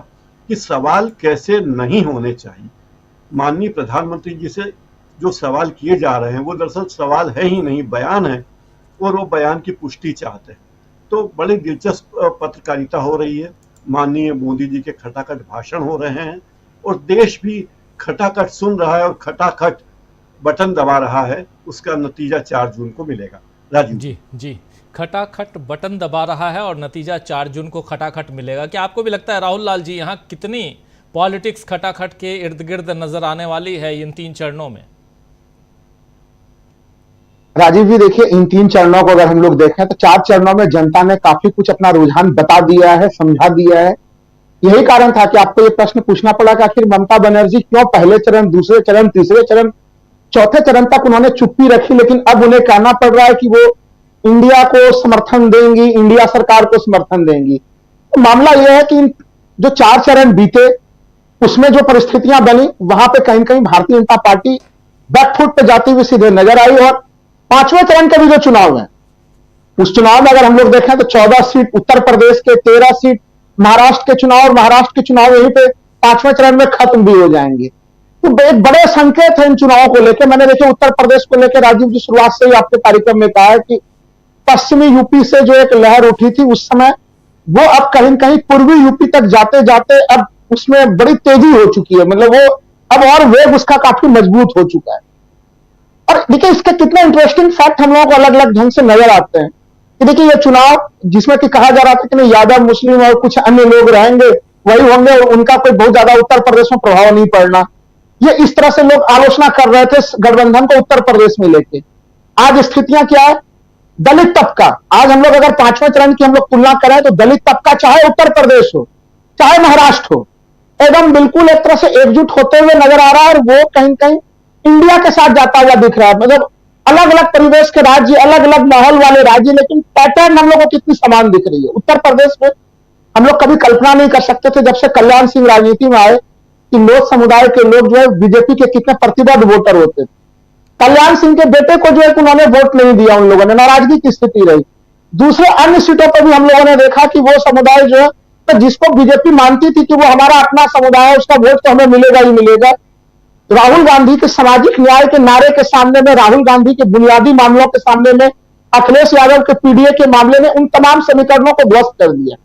कि सवाल कैसे नहीं होने चाहिए। माननीय प्रधानमंत्री जी से जो सवाल किए जा रहे हैं वो दरअसल सवाल है ही नहीं, बयान है, और वो बयान की पुष्टि चाहते हैं। तो बड़ी दिलचस्प पत्रकारिता हो रही है। माननीय मोदी जी के खटाखट भाषण हो रहे हैं और देश भी खटाखट सुन रहा है और खटाखट बटन दबा रहा है। उसका नतीजा 4 जून को मिलेगा। राजीव जी, खटाखट बटन दबा रहा है और नतीजा 4 जून को खटाखट मिलेगा। क्या आपको भी लगता है राहुल लाल जी, यहाँ कितनी पॉलिटिक्स खटाखट के इर्द गिर्द नजर आने वाली है इन 3 चरणों में? राजीव जी देखिए, इन 3 चरणों को अगर हम लोग देखें तो 4 चरणों में जनता ने काफी कुछ अपना रुझान बता दिया है, समझा दिया है। यही कारण था कि आपको ये प्रश्न पूछना पड़ा कि आखिर ममता बनर्जी क्यों पहले चरण, दूसरे चरण, तीसरे चरण, चौथे चरण तक उन्होंने चुप्पी रखी, लेकिन अब उन्हें कहना पड़ रहा है कि वो इंडिया को समर्थन देंगी, इंडिया सरकार को समर्थन देंगी। तो मामला यह है कि जो 4 चरण बीते उसमें जो परिस्थितियां बनी वहां पे कहीं कहीं भारतीय जनता पार्टी बैकफुट पे जाती हुई सीधे नजर आई। और 5वें चरण के भी जो चुनाव है उस चुनाव में अगर हम लोग देखें तो 14 सीट उत्तर प्रदेश के, 13 सीट महाराष्ट्र के चुनाव, और महाराष्ट्र के चुनाव यहीं पे 5वें चरण में खत्म भी हो जाएंगे। तो एक बड़े संकेत है इन चुनावों को लेकर। मैंने देखिए उत्तर प्रदेश को लेकर राजीव जी शुरुआत से ही आपके कार्यक्रम में कहा है कि पश्चिमी यूपी से जो एक लहर उठी थी उस समय, वो अब कहीं कहीं पूर्वी यूपी तक जाते जाते अब उसमें बड़ी तेजी हो चुकी है। मतलब वो अब और वेग उसका काफी मजबूत हो चुका है। और देखिए इसके कितने इंटरेस्टिंग फैक्ट हम लोगों को अलग अलग ढंग से नजर आते हैं कि देखिए ये चुनाव जिसमें कि कहा जा रहा था कि नहीं यादव, मुस्लिम और कुछ अन्य लोग रहेंगे, वही होंगे और उनका कोई बहुत ज्यादा उत्तर प्रदेश में प्रभाव नहीं पड़ना। ये इस तरह से लोग आलोचना कर रहे थे गठबंधन को उत्तर प्रदेश में लेके। आज स्थितियां क्या है? दलित तबका, आज हम लोग अगर 5वें चरण की हम लोग तुलना करें तो दलित तबका चाहे उत्तर प्रदेश हो चाहे महाराष्ट्र हो, एकदम बिल्कुल एक तरह से एकजुट होते हुए नजर आ रहा है और वो कहीं कहीं इंडिया के साथ जाता हुआ दिख रहा है। मतलब अलग अलग परिवेश के राज्य, अलग अलग माहौल वाले राज्य, लेकिन पैटर्न हम लोगों को कितनी समान दिख रही है। उत्तर प्रदेश में हम लोग कभी कल्पना नहीं कर सकते थे जब से कल्याण सिंह राजनीति में आए कि लोक समुदाय के लोग जो है बीजेपी के कितने प्रतिबद्ध वोटर होते थे। कल्याण सिंह के बेटे को जो है उन्होंने वोट नहीं दिया, उन लोगों ने नाराजगी की स्थिति रही। दूसरे अन्य सीटों पर भी हम लोगों ने देखा कि वो समुदाय जो है तो जिसको बीजेपी मानती थी कि वो हमारा अपना समुदाय है, उसका वोट तो हमें मिलेगा ही मिलेगा। राहुल गांधी के सामाजिक न्याय के नारे के सामने में, राहुल गांधी के बुनियादी मामलों के सामने में, अखिलेश यादव के पीडीए के मामले में उन तमाम समीकरणों को ध्वस्त कर दिया।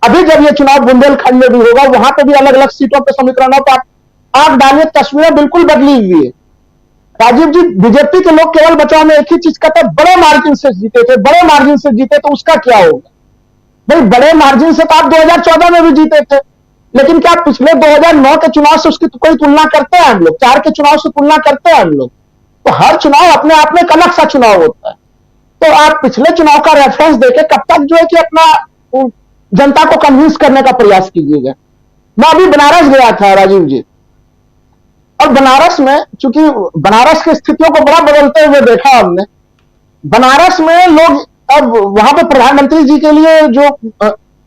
अभी जब ये चुनाव बुंदेलखंड में भी होगा, वहां पे भी अलग अलग सीटों पर समीकरणों पर आंख डालिए, तस्वीरें बिल्कुल बदली हुई है। राजीव जी, बीजेपी के लोग केवल बचाव में एक ही चीज कहते हैं, बड़े मार्जिन से जीते थे, बड़े मार्जिन से जीते, तो उसका क्या होगा? भाई बड़े मार्जिन से तो आप 2014 में भी जीते थे, लेकिन क्या पिछले 2009 के चुनाव से उसकी कोई तुलना करते हैं हम लोग? 4 के चुनाव से तुलना करते हैं हम लोग? तो हर चुनाव अपने आप में एक अलग सा चुनाव होता है। तो आप पिछले चुनाव का रेफरेंस देके कब तक जो है कि अपना जनता को कन्विंस करने का प्रयास कीजिएगा। मैं अभी बनारस गया था राजीव जी, और बनारस में चूंकि बनारस की स्थितियों को बड़ा बदलते हुए देखा हमने। बनारस में लोग अब वहां पे प्रधानमंत्री जी के लिए जो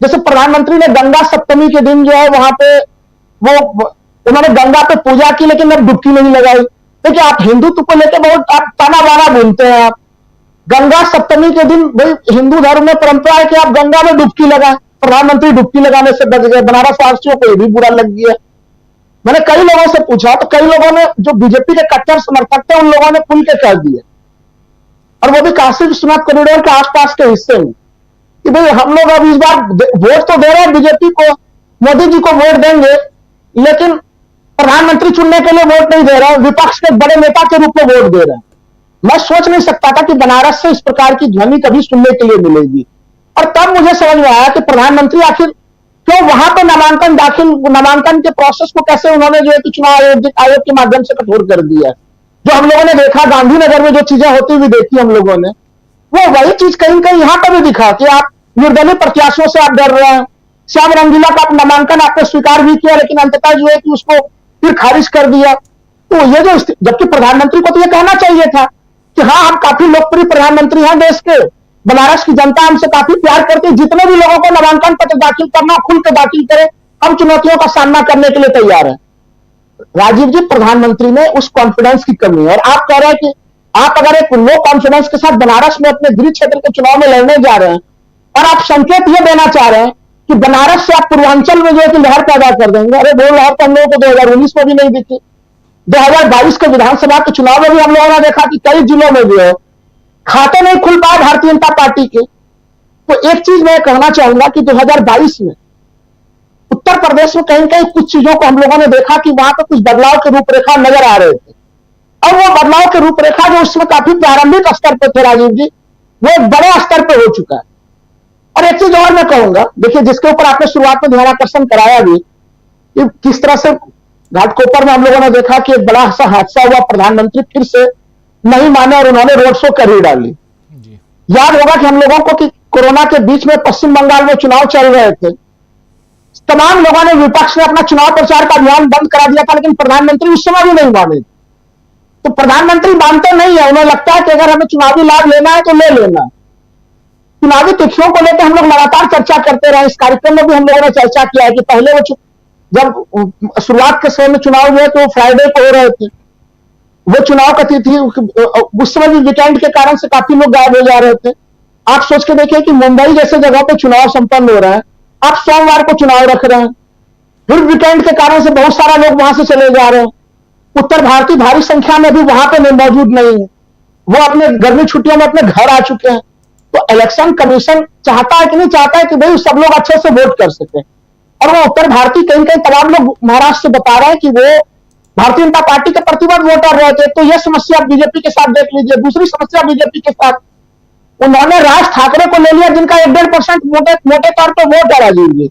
जैसे प्रधानमंत्री ने गंगा सप्तमी के दिन जो है वहां पे वो उन्होंने गंगा पे पूजा की, लेकिन अब डुबकी नहीं लगाई। देखिए, आप हिंदुत्व को लेकर बहुत आप ताना बाना बोलते हैं। आप गंगा सप्तमी के दिन, भाई हिंदू धर्म में परंपरा है कि आप गंगा में डुबकी लगाएं, प्रधानमंत्री डुबकी लगाने से बच गए। बनारस वासियों को ये भी बुरा लग गया। मैंने कई लोगों से पूछा तो कई लोगों ने, जो बीजेपी के कट्टर समर्थक थे, उन लोगों ने खुल के कह दिए, और वो भी काशी विश्वनाथ कॉरिडोर के आसपास के हिस्से में, कि भाई हम लोग अब इस बार वोट तो दे रहे हैं बीजेपी को, मोदी जी को वोट देंगे, लेकिन प्रधानमंत्री चुनने के लिए वोट नहीं दे रहे हैं, विपक्ष के बड़े नेता के रूप में वोट दे रहे हैं। मैं सोच नहीं सकता था कि बनारस से इस प्रकार की ध्वनि कभी सुनने के लिए मिलेगी। और तब मुझे समझ में आया कि प्रधानमंत्री आखिर क्यों वहां पर नामांकन के प्रोसेस को कैसे उन्होंने जो है कि चुनाव आयोग के माध्यम से कठोर कर दिया। जो हम लोगों ने देखा गांधीनगर में, जो चीजें होती हुई देखी हम लोगों ने, वो वही चीज कहीं कहीं यहां पर भी दिखा कि आप निर्दलीय प्रत्याशियों से आप डर रहे हैं। श्याम रंगीला का नामांकन आपने स्वीकार भी किया, लेकिन अंततः जो है कि उसको फिर खारिज कर दिया। तो ये जो, जबकि प्रधानमंत्री को तो ये कहना चाहिए था कि हाँ, हम काफी लोकप्रिय प्रधानमंत्री हैं देश के, बनारस की जनता हमसे काफी प्यार करती है, जितने भी लोगों को नामांकन पत्र दाखिल करना खुल के दाखिल करें, हम चुनौतियों का सामना करने के लिए तैयार हैं। राजीव जी, प्रधानमंत्री में उस कॉन्फिडेंस की कमी है। और आप कह रहे हैं कि आप अगर एक लो कॉन्फिडेंस के साथ बनारस में अपने गृह क्षेत्र के चुनाव में लड़ने जा रहे हैं, और आप संकेत ये देना चाह रहे हैं कि बनारस से आप पूर्वांचल में जो है कि लहर पैदा कर देंगे, अरे वो लहर तो हम लोगों को 2019 में भी नहीं दिखी। 2022 के विधानसभा के चुनाव में भी हम लोगों ने देखा कि कई जिलों में जो है खाते नहीं खुल पाए भारतीय जनता पार्टी के। तो एक चीज मैं कहना चाहूंगा कि 2022 में उत्तर प्रदेश में कहीं कहीं कुछ चीजों को हम लोगों ने देखा कि वहां पर कुछ बदलाव के रूपरेखा नजर आ रहे थे, और वो बदलाव के रूपरेखा जो उसमें काफी प्रारंभिक स्तर पर थे राजीव जी, वो एक बड़े स्तर पर हो चुका है। और एक चीज और मैं कहूंगा, देखिए, जिसके ऊपर आपने शुरुआत में ध्यानाकर्षण कराया भी कि किस तरह से घाटकोपर में हम लोगों ने देखा कि एक बड़ा सा हादसा हुआ, प्रधानमंत्री फिर से नहीं माने और उन्होंने रोड शो कर ही डाली। याद होगा कि हम लोगों को कि कोरोना के बीच में पश्चिम बंगाल में चुनाव चल रहे थे, तमाम लोगों ने, विपक्ष ने अपना चुनाव प्रचार का अभियान बंद करा दिया था, लेकिन प्रधानमंत्री उस समय भी नहीं माने। तो प्रधानमंत्री मानते नहीं है, उन्हें लगता है कि अगर हमें चुनावी लाभ लेना है तो ले लेना। चुनावी तिथियों को लेकर हम लोग लगातार चर्चा करते रहे। इस कार्यक्रम में भी हम लोगों ने चर्चा किया है कि पहले वो जब शुरुआत के समय में चुनाव हुए तो फ्राइडे को हो रहे थे, वो चुनाव का तिथि उस समय भी वीकेंड के कारण से काफी लोग गायब हो जा रहे थे। आप सोच के देखिए कि मुंबई जैसे जगह पे चुनाव संपन्न हो रहा है, आप सोमवार को चुनाव रख रहे हैं, फिर वीकेंड के कारण से बहुत सारा लोग वहां से चले जा रहे हैं। उत्तर भारतीय भारी संख्या में भी वहां पे मौजूद नहीं है, वो अपने गर्मी छुट्टियों में अपने घर आ चुके हैं। तो इलेक्शन कमीशन चाहता है कि नहीं चाहता है कि भाई सब लोग अच्छे से वोट कर सके, और वो उत्तर भारतीय कहीं कहीं तमाम लोग महाराष्ट्र से बता रहे हैं कि वो भारतीय जनता पार्टी के प्रतिबद्ध वोटर रहे थे। तो यह समस्या बीजेपी के साथ देख लीजिए। दूसरी समस्या बीजेपी के साथ, उन्होंने राज ठाकरे को ले लिया, जिनका 1-1.5% मोटे तौर पर वोट है राजीव जी।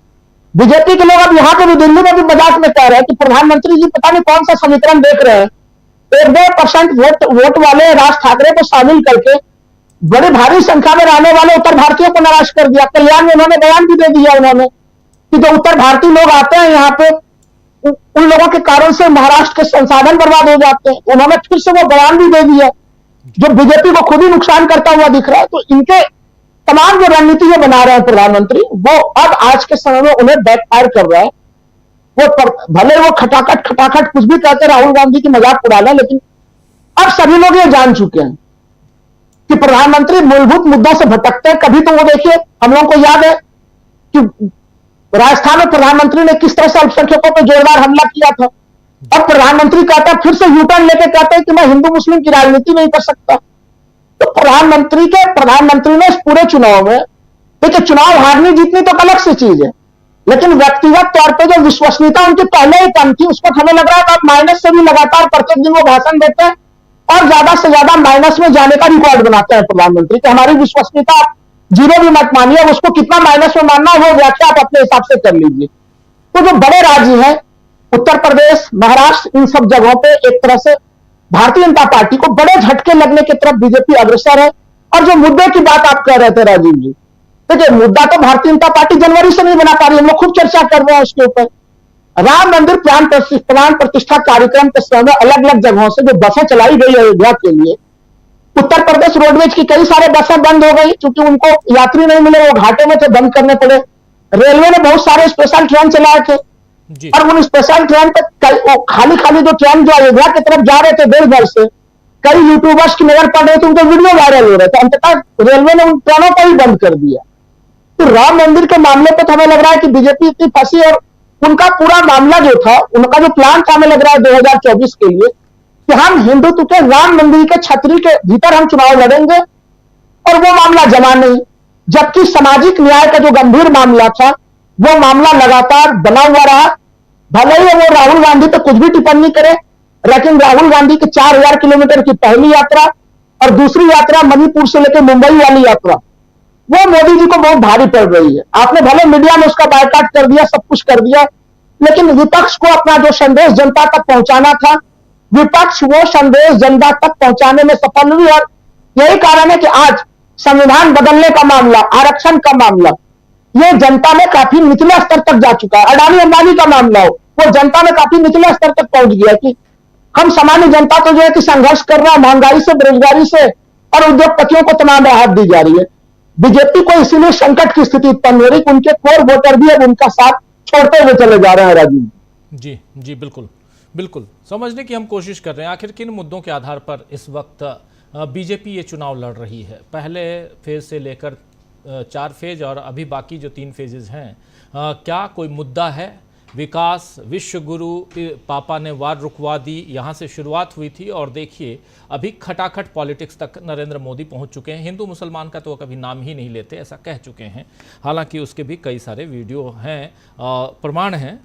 बीजेपी के लोग अब यहाँ के भी, दिल्ली में भी मजाक में कह रहे हैं कि प्रधानमंत्री जी पता नहीं कौन सा समीकरण देख रहे हैं, 1-2% वोट वाले राज ठाकरे को शामिल करके बड़ी भारी संख्या में रहने वाले उत्तर भारतीयों को निराश कर दिया। कल्याण में उन्होंने बयान भी दे दिया उन्होंने कि जो उत्तर भारतीय लोग आते हैं यहाँ पे, उन लोगों के कारण से महाराष्ट्र के संसाधन बर्बाद हो जाते हैं। उन्होंने फिर से वो बयान भी दे दिया जो बीजेपी को खुद ही नुकसान करता हुआ दिख रहा है। तो इनके तमाम जो रणनीति ये बना रहे हैं प्रधानमंत्री, वो अब आज के समय में उन्हें बैकफायर कर रहा है। वो भले वो खटाखट कुछ भी कहते राहुल गांधी की मजाक उड़ा लें, लेकिन अब सभी लोग ये जान चुके हैं कि प्रधानमंत्री मूलभूत मुद्दों से भटकते हैं। कभी तो वो देखिए, हम लोगों को याद है कि राजस्थान में प्रधानमंत्री ने किस तरह से अल्पसंख्यकों पर जोरदार हमला किया था। अब प्रधानमंत्री कहता है, फिर से यूटर्न लेके कहते हैं कि मैं हिंदू मुस्लिम की राजनीति नहीं कर सकता। तो प्रधानमंत्री ने इस पूरे चुनाव में, देखिए चुनाव हारनी जीतनी तो अलग सी चीज है, लेकिन व्यक्तिगत तौर पे जो विश्वसनीयता उनकी पहले ही कम थी, उसको हमें लग रहा है कि आप माइनस से भी लगातार प्रत्येक दिन वो भाषण देते हैं और ज्यादा से ज्यादा माइनस में जाने का रिकॉर्ड बनाते हैं प्रधानमंत्री कि हमारी विश्वसनीयता आप जीरो भी मत मानिए, उसको कितना माइनस में मानना है वो व्याख्या आप अपने हिसाब से कर लीजिए। तो जो बड़े राज्य हैं उत्तर प्रदेश, महाराष्ट्र, इन सब जगहों पे एक तरह से भारतीय जनता पार्टी को बड़े झटके लगने की तरफ बीजेपी अग्रसर है। और जो मुद्दे की बात आप कह रहे थे राजीव जी, देखिए मुद्दा तो भारतीय जनता पार्टी जनवरी से नहीं बना पा रही, हम लोग खूब चर्चा कर रहे हैं उसके ऊपर। राम मंदिर प्राण प्रतिष्ठा कार्यक्रम के समय अलग अलग जगहों से जो बसें चलाई गई अयोध्या के लिए, उत्तर प्रदेश रोडवेज की कई सारे बसें बंद हो गई क्योंकि उनको यात्री नहीं मिले, वो घाटे में थे, बंद करने पड़े। रेलवे ने बहुत सारे स्पेशल ट्रेन चलाए थे और उन स्पेशल ट्रेन पे खाली जो ट्रेन जो अयोध्या की तरफ जा रहे थे देशभर से, कई यूट्यूबर्स की नजर पड़ रही थी, उनके वीडियो वायरल हो रहे थे। अंततः रेलवे ने उन ट्रेनों को ही बंद कर दिया। तो राम मंदिर के मामले पर तो हमें लग रहा है कि बीजेपी इतनी फंसी और उनका पूरा मामला जो था, उनका जो प्लान था, हमें लग रहा है 2024 के लिए कि हम हिंदुत्व के राम मंदिर के छतरी के भीतर हम चुनाव लड़ेंगे और वो मामला जमा नहीं। जबकि सामाजिक न्याय का जो गंभीर मामला था वो मामला लगातार बना हुआ रहा। भले ही वो राहुल गांधी पे कुछ भी टिप्पणी करे, लेकिन राहुल गांधी की 4000 किलोमीटर की पहली यात्रा और दूसरी यात्रा मणिपुर से लेकर मुंबई वाली यात्रा, वो मोदी जी को बहुत भारी पड़ रही है। आपने भले मीडिया में उसका बायकॉट कर दिया, सब कुछ कर दिया, लेकिन विपक्ष को अपना जो संदेश जनता तक पहुंचाना था, विपक्ष वो संदेश जनता तक पहुंचाने में सफल हुई। और यही कारण है कि आज संविधान बदलने का मामला, आरक्षण का मामला, ये जनता में काफी निचले स्तर तक जा चुका है। अडानी अंबानी का मामला हो, वो जनता में काफी निचले स्तर तक पहुंच गया कि हम सामान्य जनता तो जो है कि संघर्ष कर रहा है महंगाई से, बेरोजगारी से, और उद्योगपतियों को तमाम राहत दी जा रही है। बीजेपी को इसीलिए संकट की स्थिति उत्पन्न हो रही कि उनके कोर वोटर भी अब उनका साथ छोड़ते हुए चले जा रहे हैं। राजीव जी बिल्कुल समझने की हम कोशिश कर रहे हैं आखिर किन मुद्दों के आधार पर इस वक्त बीजेपी ये चुनाव लड़ रही है। पहले फेज से लेकर 4 फेज और अभी बाकी जो 3 फेजेस हैं, क्या कोई मुद्दा है? विकास, विश्व गुरु पापा ने वार रुकवा दी, यहाँ से शुरुआत हुई थी और देखिए अभी खटाखट पॉलिटिक्स तक नरेंद्र मोदी पहुँच चुके हैं। हिंदू मुसलमान का तो कभी नाम ही नहीं लेते, ऐसा कह चुके हैं। हालांकि उसके भी कई सारे वीडियो हैं, प्रमाण हैं,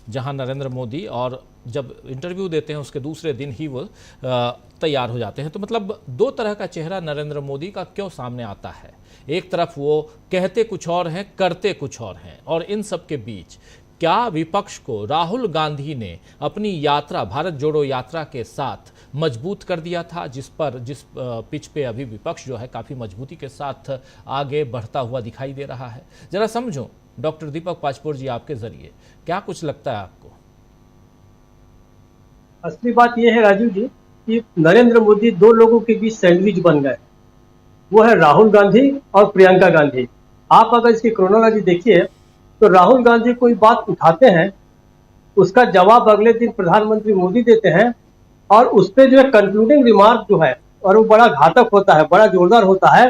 जहाँ नरेंद्र मोदी और जब इंटरव्यू देते हैं उसके दूसरे दिन ही वो तैयार हो जाते हैं। तो मतलब 2 तरह का चेहरा नरेंद्र मोदी का क्यों सामने आता है? एक तरफ वो कहते कुछ और हैं, करते कुछ और हैं, और इन सब के बीच क्या विपक्ष को राहुल गांधी ने अपनी यात्रा, भारत जोड़ो यात्रा के साथ मजबूत कर दिया था, जिस पिच पे अभी विपक्ष जो है काफ़ी मजबूती के साथ आगे बढ़ता हुआ दिखाई दे रहा है। जरा समझो डॉक्टर दीपक पाचपोर जी, आपके जरिए क्या कुछ लगता है आपको? असली बात यह है राजीव जी कि नरेंद्र मोदी 2 लोगों के बीच सैंडविच बन गए। वो है राहुल गांधी और प्रियंका गांधी। आप अगर इसकी क्रोनोलॉजी देखिए तो राहुल गांधी कोई बात उठाते हैं, उसका जवाब अगले दिन प्रधानमंत्री मोदी देते हैं और उस पर जो है कंक्लूडिंग रिमार्क जो है, और वो बड़ा घातक होता है, बड़ा जोरदार होता है,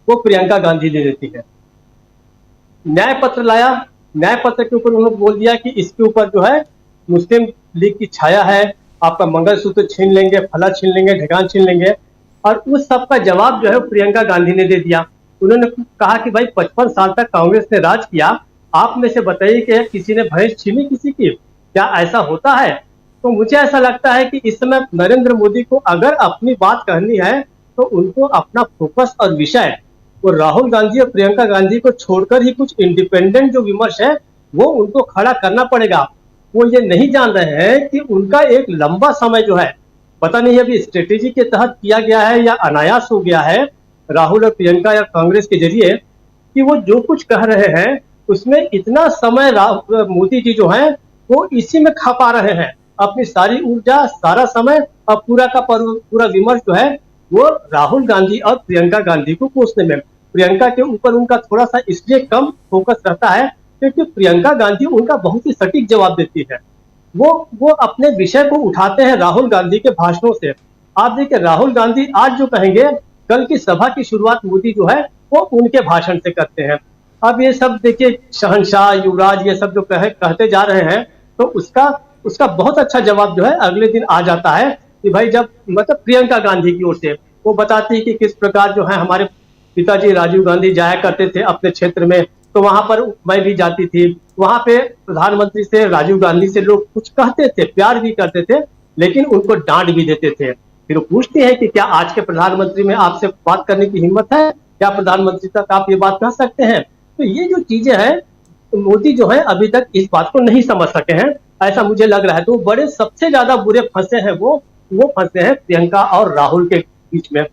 वो प्रियंका गांधी ले लेती है। न्याय पत्र लाया, न्याय पत्र के ऊपर उन्होंने बोल दिया कि इसके ऊपर जो है मुस्लिम लीग की छाया है, आपका मंगलसूत्र छीन लेंगे, फला छीन लेंगे, ढकान छीन लेंगे। और उस सब का जवाब जो है प्रियंका गांधी ने दे दिया। उन्होंने कहा कि भाई 55 साल तक कांग्रेस ने राज किया, आप में से बताइए कि किसी ने भैंस छीनी किसी की? क्या ऐसा होता है? तो मुझे ऐसा लगता है कि इस समय नरेंद्र मोदी को अगर अपनी बात कहनी है तो उनको अपना फोकस और विषय वो राहुल गांधी और प्रियंका गांधी को छोड़कर ही कुछ इंडिपेंडेंट जो विमर्श है वो उनको खड़ा करना पड़ेगा। वो ये नहीं जान रहे हैं कि उनका एक लंबा समय जो है, पता नहीं अभी स्ट्रेटेजी के तहत किया गया है या अनायास हो गया है राहुल और प्रियंका या कांग्रेस के जरिए, कि वो जो कुछ कह रहे हैं उसमें इतना समय मोदी जी जो है वो इसी में खपा रहे हैं अपनी सारी ऊर्जा, सारा समय और पूरा का पूरा विमर्श जो है वो राहुल गांधी और प्रियंका गांधी को कोसने में। प्रियंका के ऊपर उनका थोड़ा सा इसलिए कम फोकस रहता है क्योंकि प्रियंका गांधी उनका बहुत ही सटीक जवाब देती है। वो अपने विषय को उठाते हैं राहुल गांधी के भाषणों से। आप देखिए राहुल गांधी आज जो कहेंगे, कल की सभा की शुरुआत मोदी जो है वो उनके भाषण से करते हैं। अब ये सब देखिए शहंशाह, युवराज, ये सब जो कहते जा रहे हैं, तो उसका बहुत अच्छा जवाब जो है अगले दिन आ जाता है कि भाई जब मतलब प्रियंका गांधी की ओर से वो बताती है कि किस प्रकार जो है हमारे पिताजी राजीव गांधी जाया करते थे अपने क्षेत्र में, तो वहां पर मैं भी जाती थी। वहां पे प्रधानमंत्री से, राजीव गांधी से लोग कुछ कहते थे, प्यार भी करते थे, लेकिन उनको डांट भी देते थे। फिर वो पूछते हैं कि क्या आज के प्रधानमंत्री में आपसे बात करने की हिम्मत है? क्या प्रधानमंत्री तक आप ये बात कह सकते हैं? तो ये जो चीजें हैं, मोदी जो है अभी तक इस बात को नहीं समझ सके हैं, ऐसा मुझे लग रहा है। तो बड़े सबसे ज्यादा बुरे फंसे हैं वो फंसे हैं प्रियंका और राहुल के बीच में।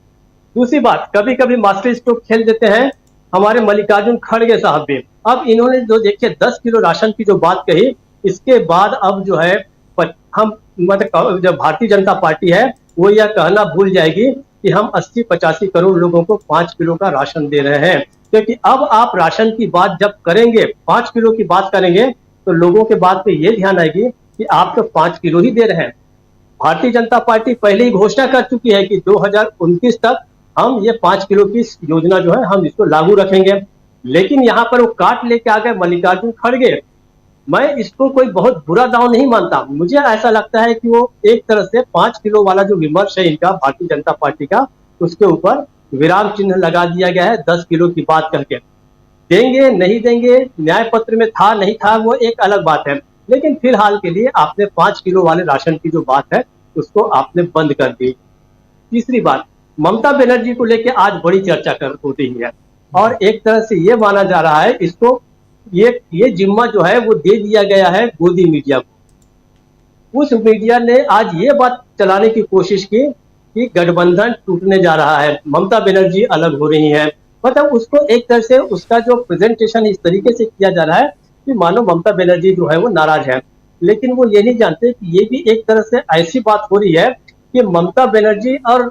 दूसरी बात, कभी कभी मास्टर स्ट्रोक खेल देते हैं हमारे मल्लिकार्जुन खड़गे साहब भी। अब इन्होंने जो देखिए 10 किलो राशन की जो बात कही, इसके बाद अब जो है हम मतलब जो भारतीय जनता पार्टी है वो यह कहना भूल जाएगी कि हम 80-85 करोड़ लोगों को 5 किलो का राशन दे रहे हैं। क्योंकि अब आप राशन की बात जब करेंगे, 5 किलो की बात करेंगे, तो लोगों के बात पे ये ध्यान आएगी कि आप तो 5 किलो ही दे रहे हैं। भारतीय जनता पार्टी पहले ही घोषणा कर चुकी है कि 2029 तक हम ये 5 किलो की योजना जो है हम इसको लागू रखेंगे। लेकिन यहाँ पर वो काट लेके आ गए मल्लिकार्जुन खड़गे। मैं इसको कोई बहुत बुरा दाव नहीं मानता, मुझे ऐसा लगता है कि वो एक तरह से 5 किलो वाला जो विमर्श है इनका भारतीय जनता पार्टी का, उसके ऊपर विराम चिन्ह लगा दिया गया है 10 किलो की बात करके। देंगे नहीं देंगे, न्याय पत्र में था नहीं था वो एक अलग बात है, लेकिन फिलहाल के लिए आपने 5 किलो वाले राशन की जो बात है उसको आपने बंद कर दी। तीसरी बात, ममता बनर्जी को लेकर आज बड़ी चर्चा हो रही है और एक तरह से ये माना जा रहा है इसको ये जिम्मा जो है वो दे दिया गया है गोदी मीडिया को। उस मीडिया ने आज ये बात चलाने की कोशिश की कि गठबंधन टूटने जा रहा है, ममता बनर्जी अलग हो रही है। मतलब उसको एक तरह से उसका जो प्रेजेंटेशन इस तरीके से किया जा रहा है कि मानो ममता बनर्जी जो है वो नाराज है। लेकिन वो ये नहीं जानते कि ये भी एक तरह से ऐसी बात हो रही है कि ममता बनर्जी और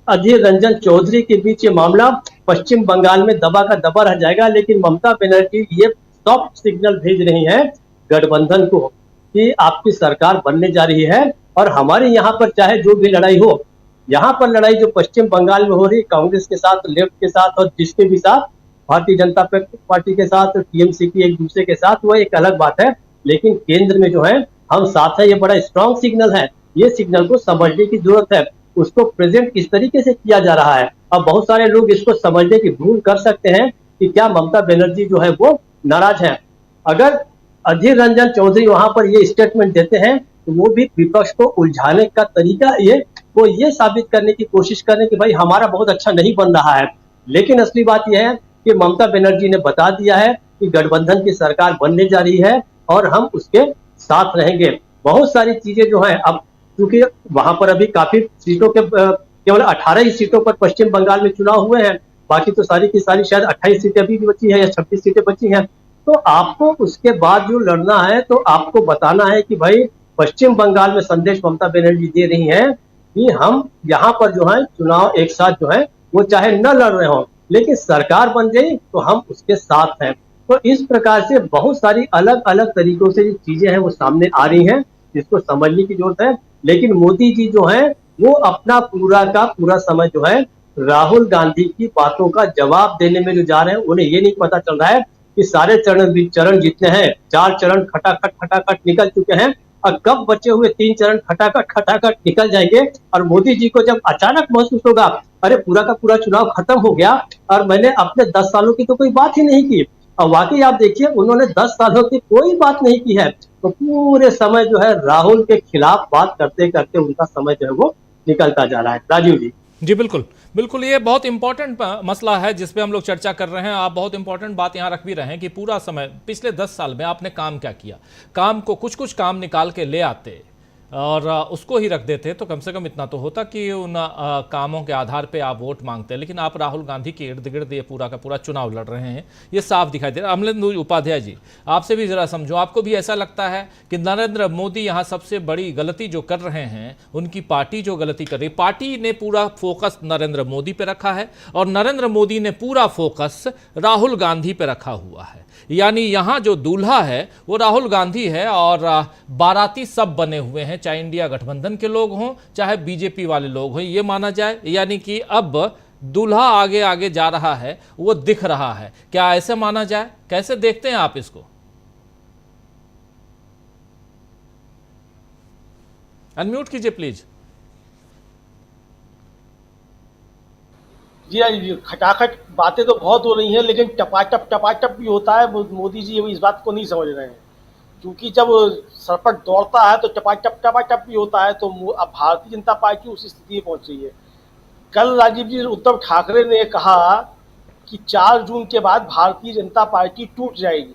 अधीर रंजन चौधरी के बीच ये मामला पश्चिम बंगाल में दबा का दबा रह जाएगा। लेकिन ममता बनर्जी ये सॉफ्ट सिग्नल भेज रही है गठबंधन को कि आपकी सरकार बनने जा रही है और हमारे यहाँ पर चाहे जो भी लड़ाई हो, यहाँ पर लड़ाई जो पश्चिम बंगाल में हो रही कांग्रेस के साथ, लेफ्ट के साथ और जिसके भी साथ, भारतीय जनता पार्टी के साथ, टीएमसी की एक दूसरे के साथ, वो एक अलग बात है। लेकिन केंद्र में जो है हम साथ है, ये बड़ा स्ट्रॉन्ग सिग्नल है। ये सिग्नल को समझने की जरूरत है, उसको प्रेजेंट किस तरीके से किया जा रहा है। अब बहुत सारे लोग इसको समझने की भूल कर सकते हैं कि क्या ममता बनर्जी जो है वो नाराज है। अगर अधीर रंजन चौधरी वहां पर ये स्टेटमेंट देते हैं तो वो भी विपक्ष को उलझाने का तरीका वो ये साबित करने की कोशिश करें कि भाई हमारा बहुत अच्छा नहीं बन रहा है। लेकिन असली बात यह है कि ममता बनर्जी ने बता दिया है कि गठबंधन की सरकार बनने जा रही है और हम उसके साथ रहेंगे। बहुत सारी चीजें जो है, अब क्योंकि वहां पर अभी काफी सीटों के केवल 18 ही सीटों पर पश्चिम बंगाल में चुनाव हुए हैं, बाकी तो सारी की सारी शायद 28 सीटें अभी भी बची है या 26 सीटें बची हैं। तो आपको उसके बाद जो लड़ना है तो आपको बताना है कि भाई पश्चिम बंगाल में संदेश ममता बनर्जी दे रही है कि हम यहाँ पर जो है चुनाव एक साथ जो है वो चाहे न लड़ रहे हो, लेकिन सरकार बन गई तो हम उसके साथ हैं। तो इस प्रकार से बहुत सारी अलग अलग तरीकों से जो चीजें हैं वो सामने आ रही हैं, जिसको समझने की जरूरत है। लेकिन मोदी जी जो है वो अपना पूरा का पूरा समय जो है राहुल गांधी की बातों का जवाब देने में जो जा रहे हैं, उन्हें ये नहीं पता चल रहा है कि सारे चरण जितने हैं, 4 चरण खटाखट निकल चुके हैं और कब बचे हुए 3 चरण खटाखट निकल जाएंगे। और मोदी जी को जब अचानक महसूस होगा अरे पूरा का पूरा चुनाव खत्म हो गया और मैंने अपने 10 सालों की तो कोई बात ही नहीं की। और वाकई आप देखिए उन्होंने 10 सालों की कोई बात नहीं की है, तो पूरे समय जो है राहुल के खिलाफ बात करते करते उनका समय जो है वो निकलता जा रहा है। राजीव जी। जी बिल्कुल बिल्कुल, ये बहुत इंपॉर्टेंट मसला है जिस पे हम लोग चर्चा कर रहे हैं। आप बहुत इंपॉर्टेंट बात यहाँ रख भी रहे हैं कि पूरा समय पिछले 10 साल में आपने काम क्या किया, काम को कुछ कुछ काम निकाल के ले आते और उसको ही रख देते तो कम से कम इतना तो होता कि उन कामों के आधार पे आप वोट मांगते हैं। लेकिन आप राहुल गांधी के इर्द गिर्द ये पूरा का पूरा चुनाव लड़ रहे हैं, ये साफ दिखाई दे रहा है। अमलेंदु उपाध्याय जी, आपसे भी जरा समझो, आपको भी ऐसा लगता है कि नरेंद्र मोदी यहाँ सबसे बड़ी गलती जो कर रहे हैं, उनकी पार्टी जो गलती कर रही, पार्टी ने पूरा फोकस नरेंद्र मोदी पे रखा है और नरेंद्र मोदी ने पूरा फोकस राहुल गांधी पे रखा हुआ है। यानी यहाँ जो दूल्हा है वो राहुल गांधी है और बाराती सब बने हुए हैं, चाहे इंडिया गठबंधन के लोग हों चाहे बीजेपी वाले लोग हों, ये माना जाए। यानी कि अब दूल्हा आगे आगे जा रहा है, वो दिख रहा है, क्या ऐसे माना जाए? कैसे देखते हैं आप इसको? अनम्यूट कीजिए प्लीज। जी हाँ जी, खटाखट बातें तो बहुत हो रही हैं, लेकिन टपाटप भी होता है। मोदी जी इस बात को नहीं समझ रहे हैं, क्योंकि जब सरपट दौड़ता है तो टपाटप भी होता है। तो अब भारतीय जनता पार्टी उस स्थिति में पहुंच रही है। कल राजीव जी, उद्धव ठाकरे ने कहा कि 4 जून के बाद भारतीय जनता पार्टी टूट जाएगी,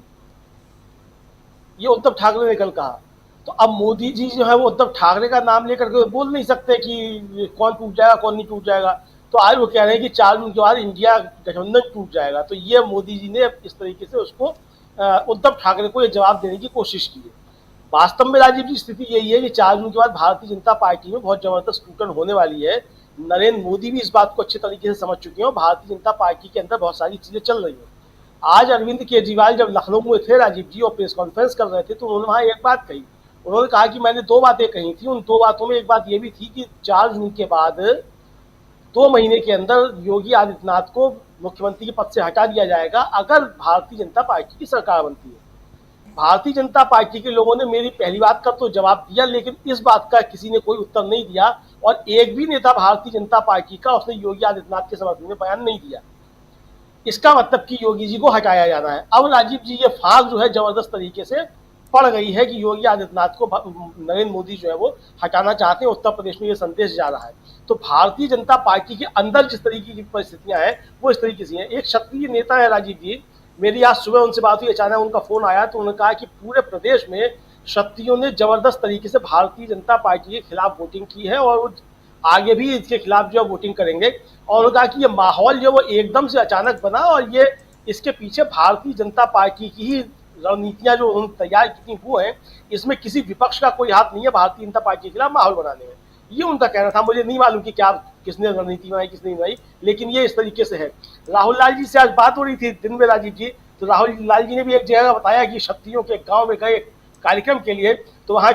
ये उद्धव ठाकरे ने कल कहा। तो अब मोदी जी जो है वो उद्धव ठाकरे का नाम लेकर के बोल नहीं सकते कि कौन टूट जाएगा कौन नहीं टूट जाएगा। तो आज वो कह रहे हैं कि 4 जून के बाद इंडिया गठबंधन टूट जाएगा। तो ये मोदी जी ने इस तरीके से उसको उद्धव ठाकरे को ये जवाब देने की कोशिश की है। वास्तव में राजीव जी स्थिति यही है कि 4 जून के बाद भारतीय जनता पार्टी में बहुत जबरदस्त टूटन होने वाली है। नरेंद्र मोदी भी इस बात को अच्छे तरीके से समझ चुके हैं। भारतीय जनता पार्टी के अंदर बहुत सारी चीजें चल रही हैं। आज अरविंद केजरीवाल जब लखनऊ में थे राजीव जी और प्रेस कॉन्फ्रेंस कर रहे थे, तो उन्होंने वहां एक बात कही। उन्होंने कहा कि मैंने 2 बातें कही थी। उन 2 बातों में एक बात ये भी थी कि 4 जून के बाद 2 महीने के अंदर योगी आदित्यनाथ को मुख्यमंत्री के पद से हटा दिया जाएगा अगर भारतीय जनता पार्टी की सरकार बनती है। भारतीय जनता पार्टी के लोगों ने मेरी पहली बात का तो जवाब दिया, लेकिन इस बात का किसी ने कोई उत्तर नहीं दिया और एक भी नेता भारतीय जनता पार्टी का उसने योगी आदित्यनाथ के समर्थन में बयान नहीं दिया। इसका मतलब कि योगी जी को हटाया जाना है। अब राजीव जी ये फाग जो है जबरदस्त तरीके से पड़ गई है कि योगी आदित्यनाथ को नरेंद्र मोदी जो है वो हटाना चाहते हैं। उत्तर प्रदेश में ये संदेश जा रहा है। तो भारतीय जनता पार्टी के अंदर जिस तरीके की परिस्थितियां हैं वो इस तरीके से हैं। एक क्षत्रिय नेता है राजीव जी, मेरी आज सुबह उनसे बात हुई, अचानक उनका फोन आया तो उन्होंने कहा कि पूरे प्रदेश में क्षत्रियों ने जबरदस्त तरीके से भारतीय जनता पार्टी के खिलाफ वोटिंग की है और आगे भी इसके खिलाफ जो है वोटिंग करेंगे। और उन्होंने कहा कि ये माहौल जो वो एकदम से अचानक बना और ये इसके पीछे भारतीय जनता पार्टी की ही रणनीतियां जो उन्होंने तैयार की वो हैं, इसमें किसी विपक्ष का कोई हाथ नहीं है भारतीय जनता पार्टी के खिलाफ माहौल बनाने में। ये उनका कहना था। मुझे नहीं मालूम कि क्या किसने रणनीति बनाई किसने नहीं बनाई, लेकिन ये इस तरीके से है। राहुल लाल जी से आज बात हो रही थी दिन में राजीव जी, तो राहुल लाल जी ने भी एक जगह बताया कि क्षत्रियों के गांव में गए कार्यक्रम के लिए, तो वहां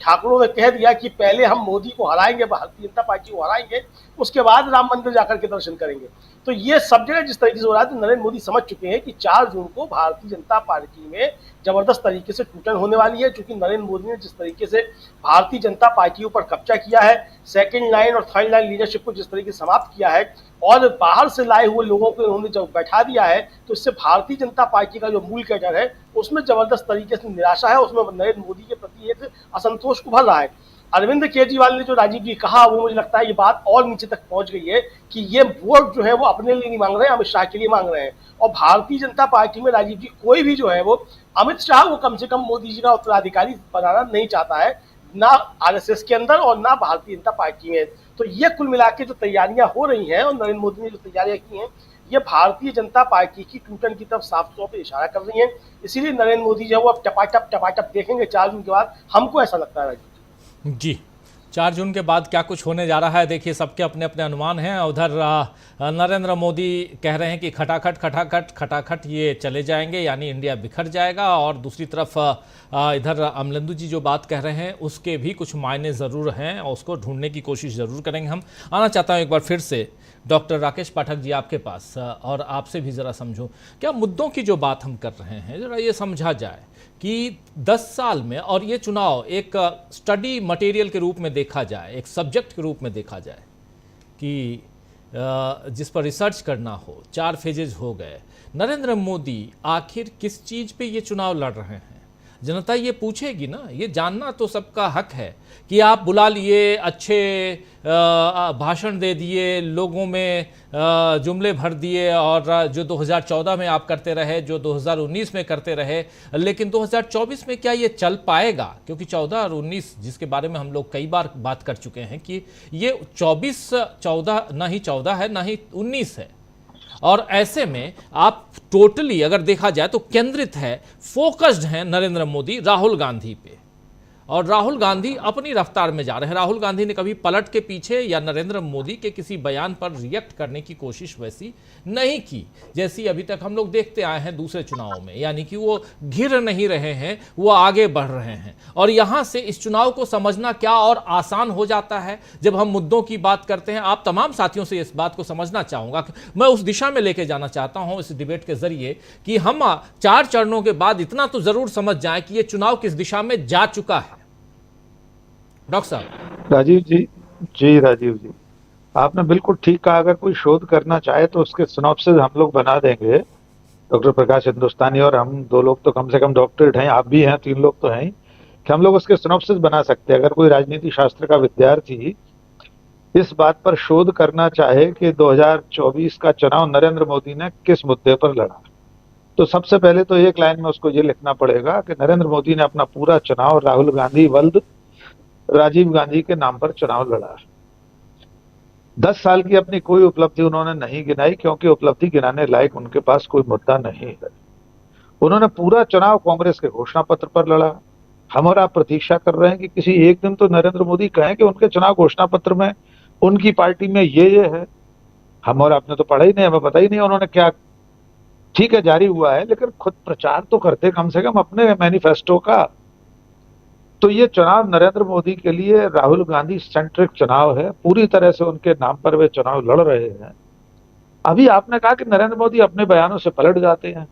ठाकुरों ने कह दिया कि पहले हम मोदी को हराएंगे, भारतीय जनता पार्टी को हराएंगे, उसके बाद राम मंदिर जाकर के दर्शन करेंगे। तो ये सब जगह जिस तरीके से हो रहा है, तो नरेंद्र मोदी समझ चुके हैं कि 4 जून को भारतीय जनता पार्टी में जबरदस्त तरीके से टूटन होने वाली है, क्योंकि नरेंद्र मोदी ने जिस तरीके से भारतीय जनता पार्टी के ऊपर कब्जा किया है, सेकंड लाइन और थर्ड लाइन लीडरशिप को जिस तरीके से समाप्त किया है और बाहर से लाए हुए लोगों को उन्होंने जब बैठा दिया है, तो इससे भारतीय जनता पार्टी का जो मूल कैडर है उसमें जबरदस्त तरीके से निराशा है, उसमें नरेंद्र मोदी के प्रति एक असंतोष उभर रहा है। अरविंद केजरीवाल ने जो राजीव जी कहा, वो मुझे लगता है ये बात और नीचे तक पहुंच गई है कि ये वोट जो है वो अपने लिए नहीं मांग रहे हैं, अमित शाह के लिए मांग रहे हैं। और भारतीय जनता पार्टी में राजीव जी कोई भी जो है वो अमित शाह को कम से कम मोदी जी का उत्तराधिकारी बनाना नहीं चाहता है, ना आरएसएस के अंदर और ना भारतीय जनता पार्टी में। तो ये कुल मिला के जो तैयारियां हो रही हैं और नरेंद्र मोदी ने जो तैयारियां की हैं, ये भारतीय जनता पार्टी की टूटन की तरफ साफ तौर पर इशारा कर रही है। इसीलिए नरेंद्र मोदी जो है वो अब टपाटप देखेंगे 4 जून के बाद, हमको ऐसा लगता है राजीव जी। 4 जून के बाद क्या कुछ होने जा रहा है, देखिए सबके अपने अपने अनुमान हैं। उधर नरेंद्र मोदी कह रहे हैं कि खटाखट ये चले जाएंगे, यानी इंडिया बिखर जाएगा। और दूसरी तरफ इधर अमलेंदु जी जो बात कह रहे हैं उसके भी कुछ मायने ज़रूर हैं और उसको ढूंढने की कोशिश ज़रूर करेंगे। हम आना चाहता हूँ एक बार फिर से डॉक्टर राकेश पाठक जी आपके पास, और आपसे भी ज़रा समझूं क्या मुद्दों की जो बात हम कर रहे हैं ज़रा ये समझा जाए कि 10 साल में, और ये चुनाव एक स्टडी मटेरियल के रूप में देखा जाए, एक सब्जेक्ट के रूप में देखा जाए कि जिस पर रिसर्च करना हो, 4 फेजेज हो गए। नरेंद्र मोदी आखिर किस चीज़ पे ये चुनाव लड़ रहे हैं? जनता ये पूछेगी ना, ये जानना तो सबका हक है कि आप बुला लिए, अच्छे भाषण दे दिए, लोगों में जुमले भर दिए, और जो 2014 में आप करते रहे, जो 2019 में करते रहे, लेकिन 2024 में क्या ये चल पाएगा? क्योंकि 14 और 19 जिसके बारे में हम लोग कई बार बात कर चुके हैं कि ये 14 ना ही 14 है ना ही 19 है, और ऐसे में आप टोटली अगर देखा जाए तो केंद्रित है, फोकस्ड हैं नरेंद्र मोदी राहुल गांधी पे, और राहुल गांधी अपनी रफ्तार में जा रहे हैं। राहुल गांधी ने कभी पलट के पीछे या नरेंद्र मोदी के किसी बयान पर रिएक्ट करने की कोशिश वैसी नहीं की जैसी अभी तक हम लोग देखते आए हैं दूसरे चुनावों में, यानी कि वो घिर नहीं रहे हैं, वो आगे बढ़ रहे हैं। और यहां से इस चुनाव को समझना क्या और आसान हो जाता है जब हम मुद्दों की बात करते हैं। आप तमाम साथियों से इस बात को समझना चाहूंगा, मैं उस दिशा में लेके जाना चाहता हूं इस डिबेट के जरिए कि हम 4 चरणों के बाद इतना तो जरूर समझ जाएं कि ये चुनाव किस दिशा में जा चुका है। डॉक्टर साहब। राजीव जी, राजीव जी, आपने बिल्कुल ठीक कहा। अगर कोई शोध करना चाहे तो उसके सिनॉप्सिस हम लोग बना देंगे, डॉक्टर प्रकाश हिंदुस्तानी और हम 2 लोग तो कम से कम डॉक्टरेट हैं, आप भी हैं, 3 लोग तो हैं, कि हम लोग उसके सिनॉप्सिस बना सकते हैं। अगर कोई राजनीति शास्त्र का विद्यार्थी इस बात पर शोध करना चाहे कि 2024 का चुनाव नरेंद्र मोदी ने किस मुद्दे पर लड़ा, तो सबसे पहले तो एक लाइन में उसको ये लिखना पड़ेगा कि नरेंद्र मोदी ने अपना पूरा चुनाव राहुल गांधी वल्द राजीव गांधी के नाम पर चुनाव लड़ा। 10 साल की अपनी कोई उपलब्धि उन्होंने नहीं गिनाई, क्योंकि उपलब्धि गिनाने लायक उनके पास कोई मुद्दा नहीं है। उन्होंने पूरा चुनाव कांग्रेस के घोषणा पत्र पर लड़ा। हम और आप प्रतीक्षा कर रहे हैं कि किसी एक दिन तो नरेंद्र मोदी कहें कि उनके चुनाव घोषणा पत्र में उनकी पार्टी में ये है। हम और आपने तो पढ़ा ही नहीं, हमें पता ही नहीं उन्होंने क्या, ठीक है जारी हुआ है, लेकिन खुद प्रचार तो करते कम से कम अपने मैनिफेस्टो का। तो ये चुनाव नरेंद्र मोदी के लिए राहुल गांधी सेंट्रिक चुनाव है, पूरी तरह से उनके नाम पर वे चुनाव लड़ रहे हैं। अभी आपने कहा कि नरेंद्र मोदी अपने बयानों से पलट जाते हैं।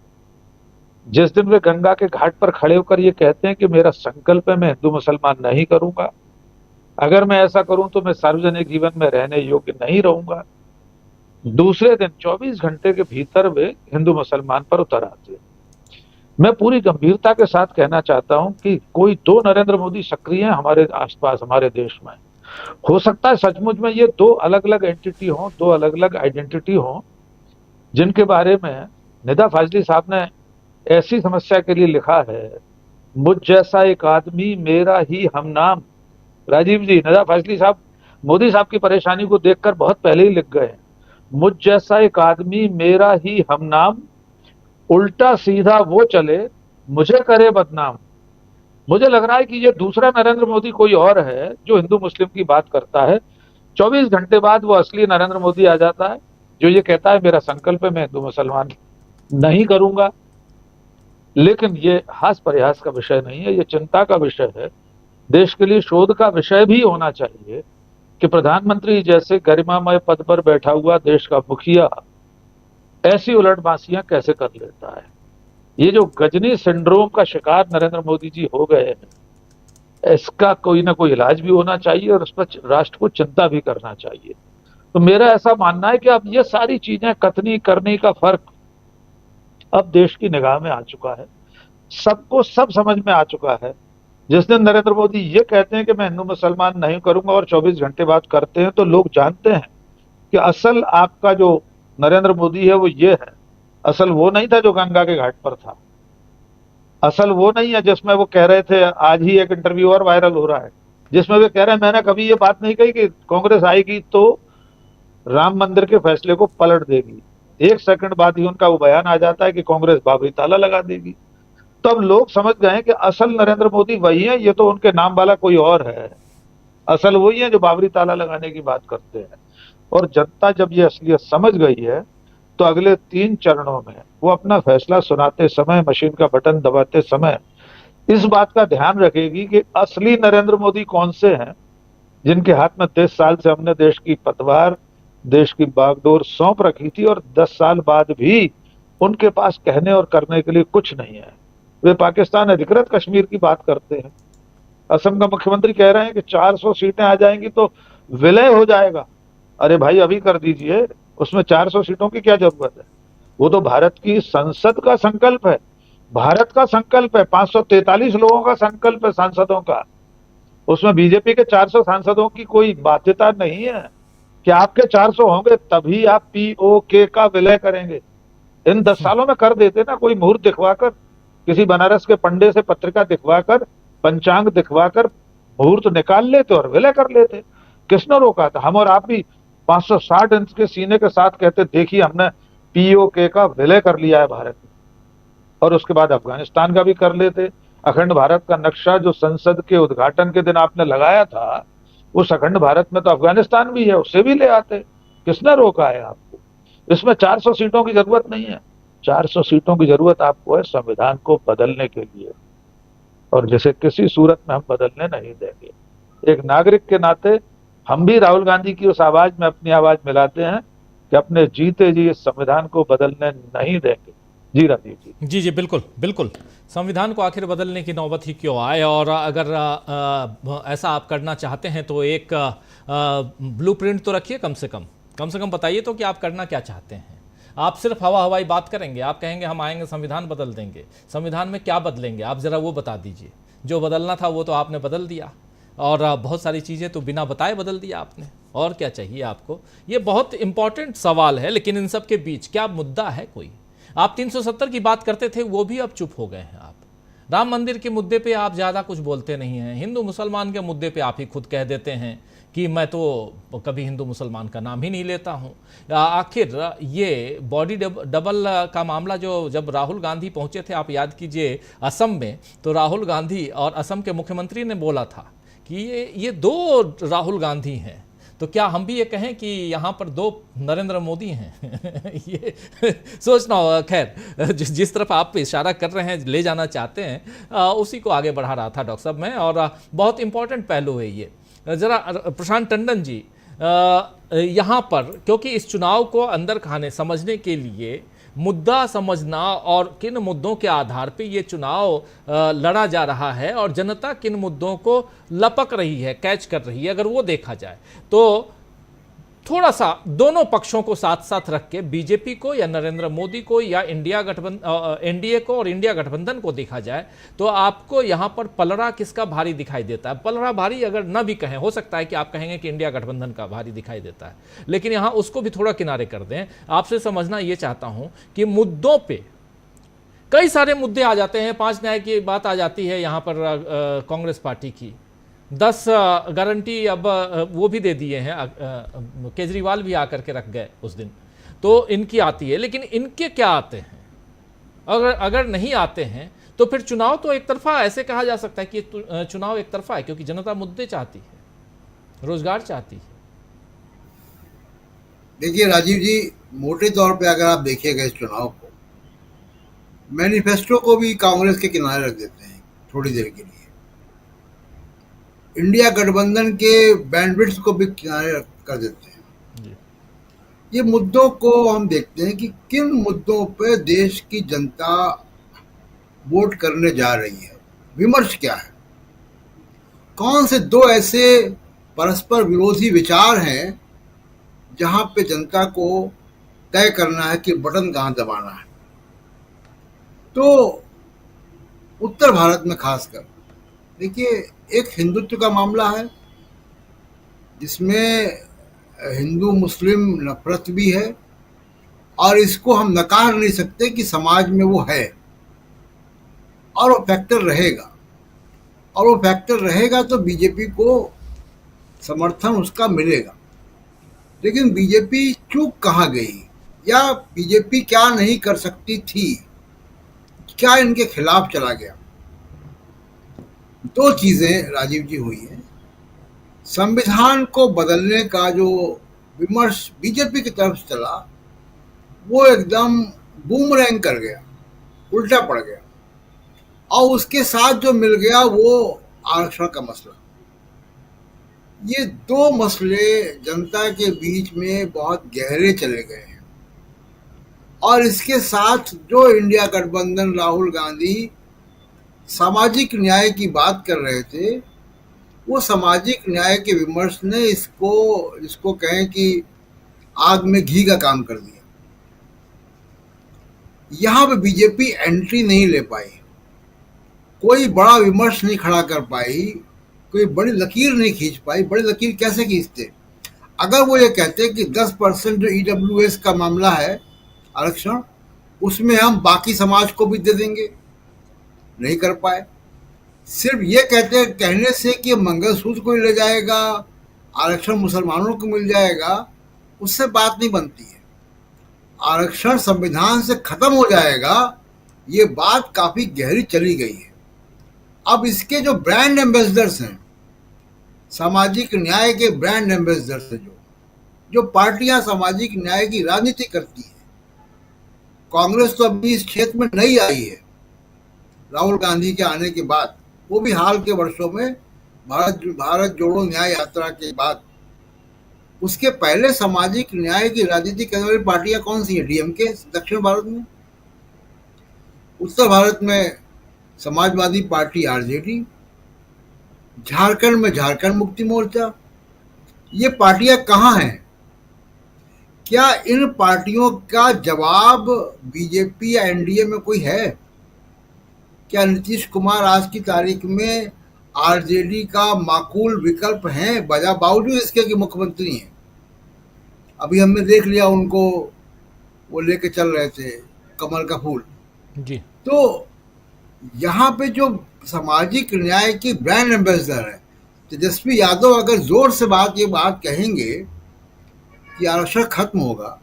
जिस दिन वे गंगा के घाट पर खड़े होकर ये कहते हैं कि मेरा संकल्प है मैं हिंदू मुसलमान नहीं करूंगा, अगर मैं ऐसा करूं तो मैं सार्वजनिक जीवन में रहने योग्य नहीं रहूंगा, दूसरे दिन 24 घंटे के भीतर वे हिंदू मुसलमान पर उतर आते हैं। मैं पूरी गंभीरता के साथ कहना चाहता हूं कि कोई 2 नरेंद्र मोदी सक्रिय हैं हमारे आसपास, हमारे देश में। हो सकता है सचमुच में ये 2 अलग अलग एंटिटी हों, 2 अलग अलग आइडेंटिटी हों, जिनके बारे में निदा फाजली साहब ने ऐसी समस्या के लिए लिखा है, मुझ जैसा एक आदमी मेरा ही हमनाम। राजीव जी, निदा फाजली साहब मोदी साहब की परेशानी को देखकर बहुत पहले ही लिख गए, मुझ जैसा एक आदमी मेरा ही हमनाम, उल्टा सीधा वो चले मुझे करे बदनाम। मुझे लग रहा है कि ये दूसरा नरेंद्र मोदी कोई और है जो हिंदू मुस्लिम की बात करता है। 24 घंटे बाद वो असली नरेंद्र मोदी आ जाता है जो ये कहता है मेरा संकल्प है मैं हिंदू मुसलमान नहीं करूंगा। लेकिन ये हास प्रयास का विषय नहीं है, ये चिंता का विषय है। देश के लिए शोध का विषय भी होना चाहिए कि प्रधानमंत्री जैसे गरिमामय पद पर बैठा हुआ देश का मुखिया ऐसी उलटबाजियां कैसे कर लेता है। ये जो गजनी सिंड्रोम का शिकार नरेंद्र मोदी जी हो गए हैं, इसका कोई ना कोई इलाज भी होना चाहिए और उस पर राष्ट्र को चिंता भी करना चाहिए। तो मेरा ऐसा मानना है कि अब ये सारी चीजें कथनी करने का फर्क अब देश की निगाह में आ चुका है, सबको सब समझ में आ चुका है। जिस दिन नरेंद्र मोदी ये कहते हैं कि मैं हिंदू मुसलमान नहीं करूंगा और 24 घंटे बाद करते हैं, तो लोग जानते हैं कि असल आपका जो नरेंद्र मोदी है वो ये है, असल वो नहीं था जो गंगा के घाट पर था, असल वो नहीं है जिसमें वो कह रहे थे, आज ही एक इंटरव्यू और वायरल हो रहा है जिसमें वे कह रहे हैं मैंने कभी ये बात नहीं कही कि कांग्रेस आएगी तो राम मंदिर के फैसले को पलट देगी। 1 सेकंड बाद ही उनका वो बयान आ जाता है कि कांग्रेस बाबरी ताला लगा देगी। तो अब लोग समझ गए कि असल नरेंद्र मोदी वही है, ये तो उनके नाम वाला कोई और है। असल वही है जो बाबरी ताला लगाने की बात करते हैं। और जनता जब ये असलियत समझ गई है तो अगले 3 चरणों में वो अपना फैसला सुनाते समय, मशीन का बटन दबाते समय इस बात का ध्यान रखेगी कि असली नरेंद्र मोदी कौन से हैं जिनके हाथ में 30 साल से हमने देश की पतवार, देश की बागडोर सौंप रखी थी और 10 साल बाद भी उनके पास कहने और करने के लिए कुछ नहीं है। वे पाकिस्तान अधिकृत कश्मीर की बात करते हैं। असम का मुख्यमंत्री कह रहे हैं कि 400 सीटें आ जाएंगी तो विलय हो जाएगा। अरे भाई अभी कर दीजिए, उसमें 400 सीटों की क्या जरूरत है? वो तो भारत की संसद का संकल्प है। भारत का संकल्प है, 543 लोगों का संकल्प है सांसदों का, उसमें बीजेपी के 400 सांसदों की कोई बाध्यता नहीं है कि आपके 400 होंगे तभी आप पीओके का विलय करेंगे। इन 10 सालों में कर देते ना, कोई मुहूर्त दिखवाकर, किसी बनारस के पंडे से पत्रिका दिखवाकर, पंचांग दिखवाकर मुहूर्त निकाल लेते और विलय कर लेते। किसने रोका था? हम और आप भी 560 इंच के सीने के साथ कहते देखिए हमने पीओके का विलय कर लिया है भारत में, और उसके बाद अफगानिस्तान का भी कर लेते। अखंड भारत का नक्शा जो संसद के उद्घाटन के दिन आपने लगाया था, उस अखंड भारत में तो अफगानिस्तान भी है, उसे भी ले आते। किसने रोका है आपको? इसमें 400 सीटों की जरूरत नहीं है। 400 सीटों की जरूरत आपको है संविधान को बदलने के लिए, और जिसे किसी सूरत में हम बदलने नहीं देंगे। एक नागरिक के नाते हम भी राहुल गांधी की उस आवाज में अपनी आवाज मिलाते हैं कि अपने जीते जी इस संविधान को बदलने नहीं देंगे। जी राजीव जी। जी जी, बिल्कुल बिल्कुल। संविधान को आखिर बदलने की नौबत ही क्यों आए, और अगर ऐसा आप करना चाहते हैं तो एक ब्लूप्रिंट तो रखिए, कम से कम बताइए तो कि आप करना क्या चाहते हैं। आप सिर्फ हवाई बात करेंगे, आप कहेंगे हम आएंगे संविधान बदल देंगे, संविधान में क्या बदलेंगे आप ज़रा वो बता दीजिए। जो बदलना था वो तो आपने बदल दिया, और बहुत सारी चीज़ें तो बिना बताए बदल दिया आपने, और क्या चाहिए आपको? ये बहुत इंपॉर्टेंट सवाल है, लेकिन इन सब के बीच क्या मुद्दा है कोई? आप 370 की बात करते थे, वो भी अब चुप हो गए हैं आप। राम मंदिर के मुद्दे पे आप ज़्यादा कुछ बोलते नहीं हैं। हिंदू मुसलमान के मुद्दे पे आप ही खुद कह देते हैं कि मैं तो कभी हिंदू मुसलमान का नाम ही नहीं लेता हूँ। आखिर ये बॉडी डबल का मामला जो जब राहुल गांधी पहुँचे थे, आप याद कीजिए असम में, तो राहुल गांधी और असम के मुख्यमंत्री ने बोला था कि ये 2 राहुल गांधी हैं। तो क्या हम भी ये कहें कि यहाँ पर 2 नरेंद्र मोदी हैं? ये सोचना होगा। खैर, जिस तरफ आप इशारा कर रहे हैं, ले जाना चाहते हैं, उसी को आगे बढ़ा रहा था डॉक्टर साहब मैं। और बहुत इंपॉर्टेंट पहलू है ये। ज़रा प्रशांत टंडन जी, यहाँ पर क्योंकि इस चुनाव को अंदर खाने समझने के लिए मुद्दा समझना और किन मुद्दों के आधार पे ये चुनाव लड़ा जा रहा है और जनता किन मुद्दों को लपक रही है, कैच कर रही है, अगर वो देखा जाए तो थोड़ा सा दोनों पक्षों को साथ साथ रख के बीजेपी को या नरेंद्र मोदी को या एनडीए को और इंडिया गठबंधन को देखा जाए तो आपको यहाँ पर पलड़ा किसका भारी दिखाई देता है? पलड़ा भारी अगर न भी कहें, हो सकता है कि आप कहेंगे कि इंडिया गठबंधन का भारी दिखाई देता है, लेकिन यहाँ उसको भी थोड़ा किनारे कर दें। आपसे समझना ये चाहता हूँ कि मुद्दों पर कई सारे मुद्दे आ जाते हैं। 5 न्याय की बात आ जाती है यहाँ पर कांग्रेस पार्टी की, 10 गारंटी अब वो भी दे दिए हैं, केजरीवाल भी आकर के रख गए उस दिन, तो इनकी आती है। लेकिन इनके क्या आते हैं? अगर नहीं आते हैं तो फिर चुनाव तो एक तरफा, ऐसे कहा जा सकता है कि चुनाव एक तरफा है, क्योंकि जनता मुद्दे चाहती है, रोजगार चाहती है। देखिए राजीव जी, मोटे तौर पे अगर आप देखिएगा इस चुनाव को, मैनिफेस्टो को भी कांग्रेस के किनारे रख देते हैं थोड़ी देर के लिए, इंडिया गठबंधन के बैंडविड्थ को भी किनारे कर देते हैं। ये मुद्दों को हम देखते हैं कि किन मुद्दों पे देश की जनता वोट करने जा रही है, विमर्श क्या है, कौन से 2 ऐसे परस्पर विरोधी विचार हैं जहां पे जनता को तय करना है कि बटन कहां दबाना है। तो उत्तर भारत में खासकर देखिए, एक हिंदुत्व का मामला है जिसमें हिंदू मुस्लिम नफरत भी है, और इसको हम नकार नहीं सकते कि समाज में वो है और वो फैक्टर रहेगा, और वो फैक्टर रहेगा तो बीजेपी को समर्थन उसका मिलेगा। लेकिन बीजेपी चूक कहाँ गई, या बीजेपी क्या नहीं कर सकती थी, क्या इनके खिलाफ चला गया? 2 चीजें राजीव जी हुई है। संविधान को बदलने का जो विमर्श बीजेपी की तरफ से चला, वो एकदम बूमरैंग कर गया, उल्टा पड़ गया, और उसके साथ जो मिल गया वो आरक्षण का मसला। ये 2 मसले जनता के बीच में बहुत गहरे चले गए हैं, और इसके साथ जो इंडिया गठबंधन राहुल गांधी सामाजिक न्याय की बात कर रहे थे, वो सामाजिक न्याय के विमर्श ने इसको कहें कि आग में घी का काम कर दिया। यहां पे बीजेपी एंट्री नहीं ले पाई, कोई बड़ा विमर्श नहीं खड़ा कर पाई, कोई बड़ी लकीर नहीं खींच पाई। बड़ी लकीर कैसे खींचते? अगर वो ये कहते कि 10% जो ईडब्ल्यूएस का मामला है आरक्षण, उसमें हम बाकी समाज को भी दे देंगे, नहीं कर पाए। सिर्फ ये कहने से कि मंगलसूत्र को ले जाएगा, आरक्षण मुसलमानों को मिल जाएगा, उससे बात नहीं बनती है। आरक्षण संविधान से खत्म हो जाएगा, ये बात काफी गहरी चली गई है। अब इसके जो ब्रांड एम्बेसडर्स हैं, सामाजिक न्याय के ब्रांड एम्बेसडर्स हैं, जो पार्टियां सामाजिक न्याय की राजनीति करती है, कांग्रेस तो अभी इस क्षेत्र में नहीं आई है राहुल गांधी के आने के बाद, वो भी हाल के वर्षों में भारत जोड़ो न्याय यात्रा के बाद। उसके पहले सामाजिक न्याय की राजनीति करने वाली पार्टियां कौन सी है? डीएमके दक्षिण भारत में, उत्तर भारत में समाजवादी पार्टी आरजेडी, झारखंड में झारखंड मुक्ति मोर्चा। ये पार्टियां कहाँ हैं? क्या इन पार्टियों का जवाब बीजेपी या एनडीए में कोई है? क्या नीतीश कुमार आज की तारीख में आरजेडी का माकूल विकल्प है, बावजूद इसके कि मुख्यमंत्री हैं? अभी हमने देख लिया उनको, वो लेके चल रहे थे कमल का फूल जी। तो यहाँ पे जो सामाजिक न्याय की ब्रांड एम्बेसडर है तेजस्वी यादव, अगर जोर से ये बात कहेंगे कि आरक्षण खत्म होगा।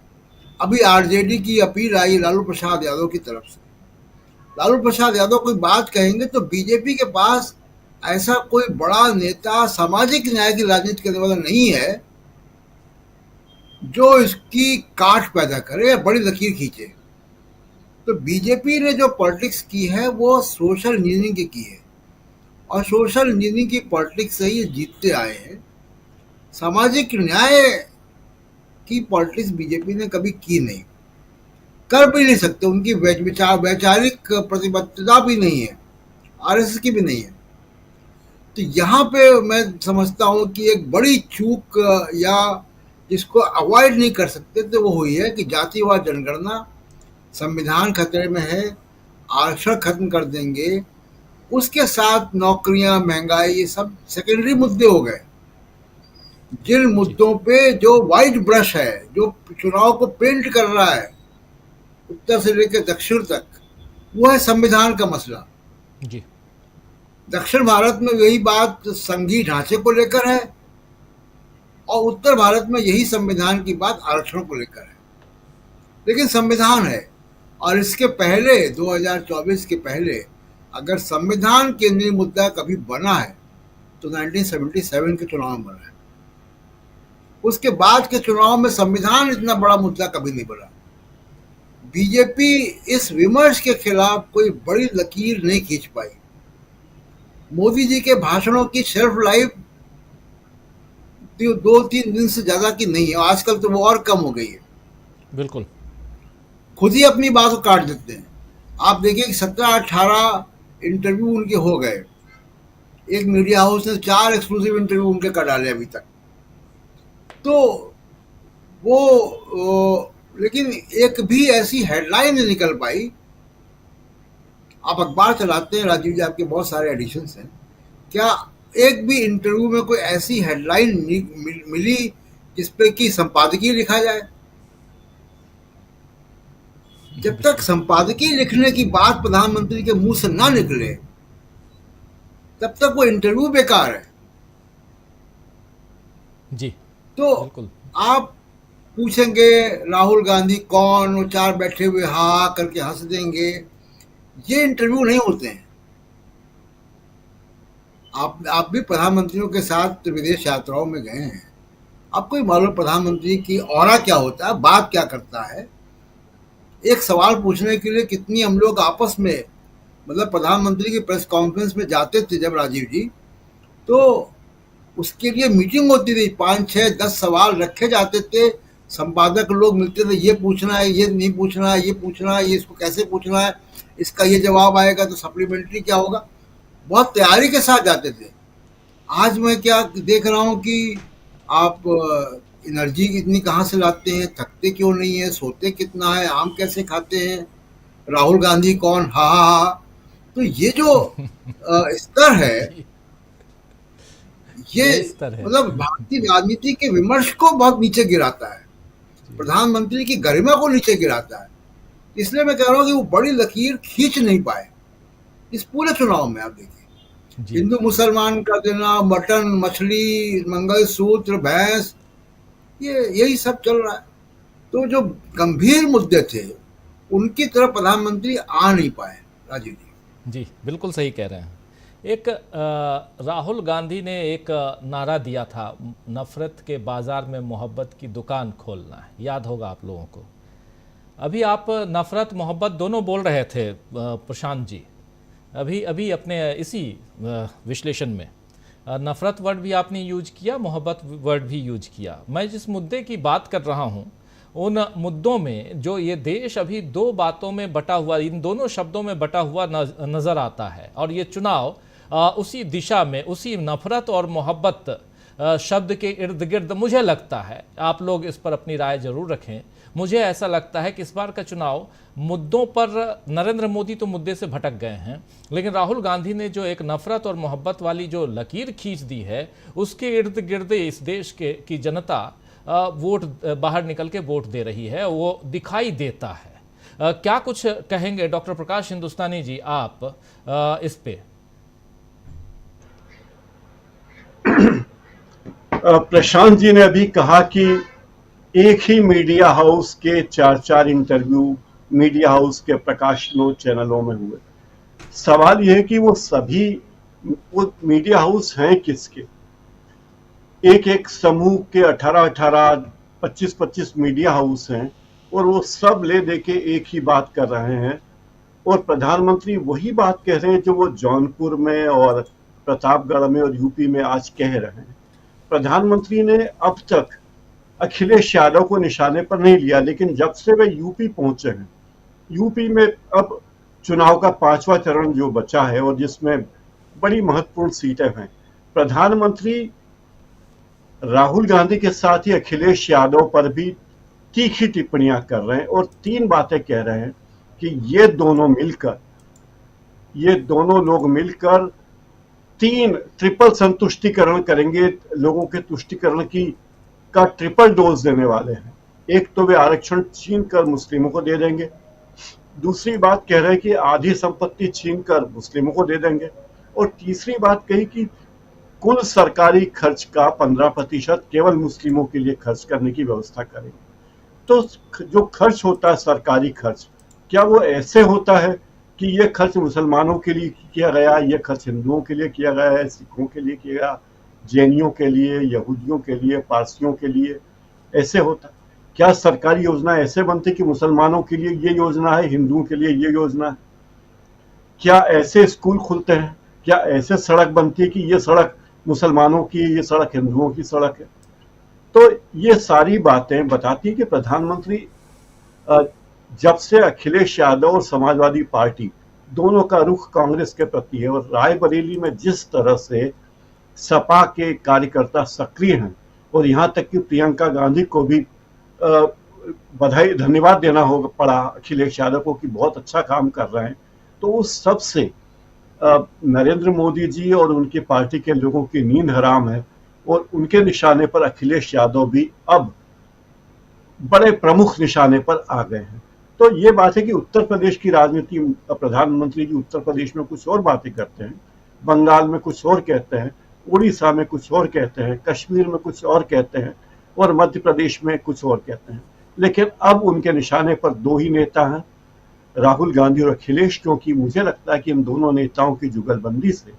अभी आरजेडी की अपील आई लालू प्रसाद यादव की तरफ से, लालू प्रसाद यादव कोई बात कहेंगे तो बीजेपी के पास ऐसा कोई बड़ा नेता सामाजिक न्याय की राजनीति करने वाला नहीं है जो इसकी काट पैदा करे या बड़ी लकीर खींचे। तो बीजेपी ने जो पॉलिटिक्स की है वो सोशल इंजीनियरिंग की है, और सोशल इंजीनियरिंग की पॉलिटिक्स से ही जीतते आए हैं। सामाजिक न्याय की पॉलिटिक्स बीजेपी ने कभी की नहीं, कर भी नहीं सकते, उनकी वैचारिक प्रतिबद्धता भी नहीं है, आरएसएस की भी नहीं है। तो यहाँ पे मैं समझता हूँ कि एक बड़ी चूक या जिसको अवॉइड नहीं कर सकते तो वो हुई है कि जातिवाद जनगणना, संविधान खतरे में है, आरक्षण खत्म कर देंगे, उसके साथ नौकरियां, महंगाई, ये सब सेकेंडरी मुद्दे हो गए। जिन मुद्दों पे जो वाइट ब्रश है, जो चुनाव को पेंट कर रहा है उत्तर से लेकर दक्षिण तक, वो है संविधान का मसला जी। दक्षिण भारत में यही बात संघीय ढांचे को लेकर है, और उत्तर भारत में यही संविधान की बात आरक्षण को लेकर है। लेकिन संविधान है, और इसके पहले 2024 के पहले अगर संविधान केंद्रीय मुद्दा कभी बना है तो 1977 के चुनाव में बना है। उसके बाद के चुनाव में संविधान इतना बड़ा मुद्दा कभी नहीं बना। बीजेपी इस विमर्श के खिलाफ कोई बड़ी लकीर नहीं खींच पाई। मोदी जी के भाषणों की शेल्फ लाइफ 2-3 दिन से ज्यादा की नहीं है, आजकल तो वो और कम हो गई है। बिल्कुल, खुद ही अपनी बात को काट देते हैं। आप देखिए कि 17-18 इंटरव्यू उनके हो गए, एक मीडिया हाउस ने 4 एक्सक्लूसिव इंटरव्यू उनके कर डाले अभी तक। तो वो लेकिन एक भी ऐसी हेडलाइन नहीं निकल पाई। आप अखबार चलाते हैं राजीव जी, आपके बहुत सारे एडिशंस हैं, क्या एक भी इंटरव्यू में कोई ऐसी हेडलाइन मिली जिस पे कि संपादकीय लिखा जाए? जब तक संपादकीय लिखने की बात प्रधानमंत्री के मुंह से ना निकले तब तक वो इंटरव्यू बेकार है जी। तो बिल्कुल। आप पूछेंगे राहुल गांधी कौन, वो 4 बैठे हुए हा करके हंस देंगे, ये इंटरव्यू नहीं होते हैं। आप भी प्रधानमंत्रियों के साथ विदेश यात्राओं में गए हैं, आपको ही मालूम प्रधानमंत्री की ऑरा क्या होता है, बात क्या करता है। एक सवाल पूछने के लिए कितनी हम लोग आपस में, मतलब प्रधानमंत्री की प्रेस कॉन्फ्रेंस में जाते थे जब राजीव जी, तो उसके लिए मीटिंग होती थी, 5-6-10 सवाल रखे जाते थे, संपादक लोग मिलते थे, ये पूछना है, ये नहीं पूछना है, ये पूछना है, ये इसको कैसे पूछना है, इसका ये जवाब आएगा तो सप्लीमेंट्री क्या होगा, बहुत तैयारी के साथ जाते थे। आज मैं क्या देख रहा हूँ कि आप एनर्जी इतनी कहाँ से लाते हैं, थकते क्यों नहीं है, सोते कितना है, आम कैसे खाते हैं, राहुल गांधी कौन, हा हा हा। तो ये जो स्तर है, ये स्तर है। मतलब भारतीय राजनीति के विमर्श को बहुत नीचे गिराता है, प्रधानमंत्री की गरिमा को नीचे गिराता है। इसलिए मैं कह रहा हूं कि वो बड़ी लकीर खींच नहीं पाए इस पूरे चुनाव में। आप देखिए, हिंदू मुसलमान का देना, मटन मछली, मंगलसूत्र, भैंस, ये यही सब चल रहा है। तो जो गंभीर मुद्दे थे उनकी तरफ प्रधानमंत्री आ नहीं पाए। राजीव जी बिल्कुल सही कह रहे हैं। एक राहुल गांधी ने एक नारा दिया था, नफरत के बाजार में मोहब्बत की दुकान खोलना है, याद होगा आप लोगों को। अभी आप नफरत मोहब्बत दोनों बोल रहे थे प्रशांत जी, अभी अपने इसी विश्लेषण में नफरत वर्ड भी आपने यूज किया, मोहब्बत वर्ड भी यूज किया। मैं जिस मुद्दे की बात कर रहा हूँ उन मुद्दों में जो ये देश अभी दो बातों में बटा हुआ, इन दोनों शब्दों में बटा हुआ नज़र आता है, और ये चुनाव उसी दिशा में, उसी नफरत और मोहब्बत शब्द के इर्द गिर्द, मुझे लगता है, आप लोग इस पर अपनी राय जरूर रखें, मुझे ऐसा लगता है कि इस बार का चुनाव मुद्दों पर, नरेंद्र मोदी तो मुद्दे से भटक गए हैं, लेकिन राहुल गांधी ने जो एक नफरत और मोहब्बत वाली जो लकीर खींच दी है, उसके इर्द गिर्द इस देश की जनता वोट, बाहर निकल के वोट दे रही है, वो दिखाई देता है। क्या कुछ कहेंगे डॉक्टर प्रकाश हिंदुस्तानी जी आप इस पे? प्रशांत जी ने अभी कहा कि एक ही मीडिया हाउस के 4 इंटरव्यू मीडिया हाउस के प्रकाशनों चैनलों में हुए। सवाल यह है कि वो मीडिया हाउस हैं किसके? एक समूह के 18, 25 मीडिया हाउस हैं, और वो सब ले दे के एक ही बात कर रहे हैं, और प्रधानमंत्री वही बात कह रहे हैं जो वो जौनपुर में और प्रतापगढ़ में और यूपी में आज कह रहे हैं। प्रधानमंत्री ने अब तक अखिलेश यादव को निशाने पर नहीं लिया, लेकिन जब से वे यूपी पहुंचे हैं, यूपी में अब चुनाव का 5वां चरण जो बचा है और जिसमें बड़ी महत्वपूर्ण सीटें हैं, प्रधानमंत्री राहुल गांधी के साथ ही अखिलेश यादव पर भी तीखी टिप्पणियां कर रहे हैं और 3 बातें कह रहे हैं कि ये दोनों लोग मिलकर 3 ट्रिपल संतुष्टिकरण करेंगे, लोगों के तुष्टिकरण का ट्रिपल डोज देने वाले हैं। एक तो वे आरक्षण छीन कर मुस्लिमों को दे देंगे, दूसरी बात कह रहे हैं कि आधी संपत्ति छीन कर मुस्लिमों को दे देंगे, और तीसरी बात कही कि कुल सरकारी खर्च का 15% केवल मुस्लिमों के लिए खर्च करने की व्यवस्था करेंगे। तो जो खर्च होता है सरकारी खर्च, क्या वो ऐसे होता है कि ये खर्च मुसलमानों के लिए किया गया, ये खर्च हिंदुओं के लिए किया गया है, सिखों के लिए किया गया, जैनियों के लिए, यहूदियों के लिए, पारसियों के लिए, ऐसे होता? क्या सरकारी योजना ऐसे बनती कि मुसलमानों के लिए ये योजना है, हिंदुओं के लिए ये योजना है? क्या ऐसे स्कूल खुलते हैं? क्या ऐसे सड़क बनती है कि ये सड़क मुसलमानों की, ये सड़क हिंदुओं की सड़क है? तो ये सारी बातें बताती है कि प्रधानमंत्री जब से अखिलेश यादव और समाजवादी पार्टी दोनों का रुख कांग्रेस के प्रति है, और रायबरेली में जिस तरह से सपा के कार्यकर्ता सक्रिय हैं, और यहां तक कि प्रियंका गांधी को भी बधाई, धन्यवाद देना होगा पड़ा अखिलेश यादव को कि बहुत अच्छा काम कर रहे हैं, तो उस सब से नरेंद्र मोदी जी और उनकी पार्टी के लोगों की नींद हराम है, और उनके निशाने पर अखिलेश यादव भी अब बड़े प्रमुख निशाने पर आ गए हैं। तो ये बात है कि उत्तर प्रदेश की राजनीति, प्रधानमंत्री जी उत्तर प्रदेश में कुछ और बातें करते हैं, बंगाल में कुछ और कहते हैं, उड़ीसा में कुछ और कहते हैं, कश्मीर में कुछ और कहते हैं, और मध्य प्रदेश में कुछ और कहते हैं, लेकिन अब उनके निशाने पर 2 ही नेता हैं, राहुल गांधी और अखिलेश, क्योंकि मुझे लगता है कि इन दोनों नेताओं की जुगलबंदी से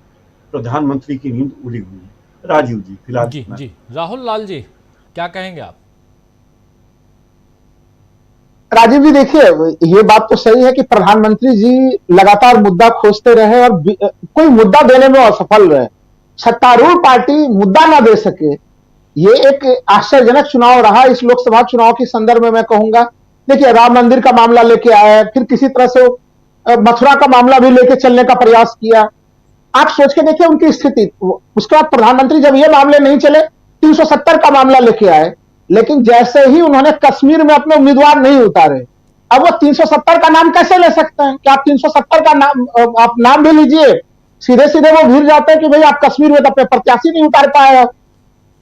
प्रधानमंत्री की नींद उड़ी हुई है। राजीव जी फिलहाल जी राहुल लाल जी क्या कहेंगे आप? राजीव जी देखिए, ये बात तो सही है कि प्रधानमंत्री जी लगातार मुद्दा खोजते रहे और कोई मुद्दा देने में असफल रहे। सत्तारूढ़ पार्टी मुद्दा ना दे सके, ये एक आश्चर्यजनक चुनाव रहा इस लोकसभा चुनाव के संदर्भ में। मैं कहूंगा, देखिए, राम मंदिर का मामला लेके आए, फिर किसी तरह से मथुरा का मामला भी लेके चलने का प्रयास किया। आप सोच के देखिए उनकी स्थिति। उसके बाद प्रधानमंत्री जब ये मामले नहीं चले, 370 का मामला लेके आए, लेकिन जैसे ही उन्होंने कश्मीर में अपने उम्मीदवार नहीं उतारे, अब वो 370 का नाम कैसे ले सकते हैं? क्या आप 370 का नाम आप नाम भी लीजिए, सीधे सीधे वो भीड़ जाते हैं कि भाई आप कश्मीर में तो अपने प्रत्याशी नहीं उतार पाए हो।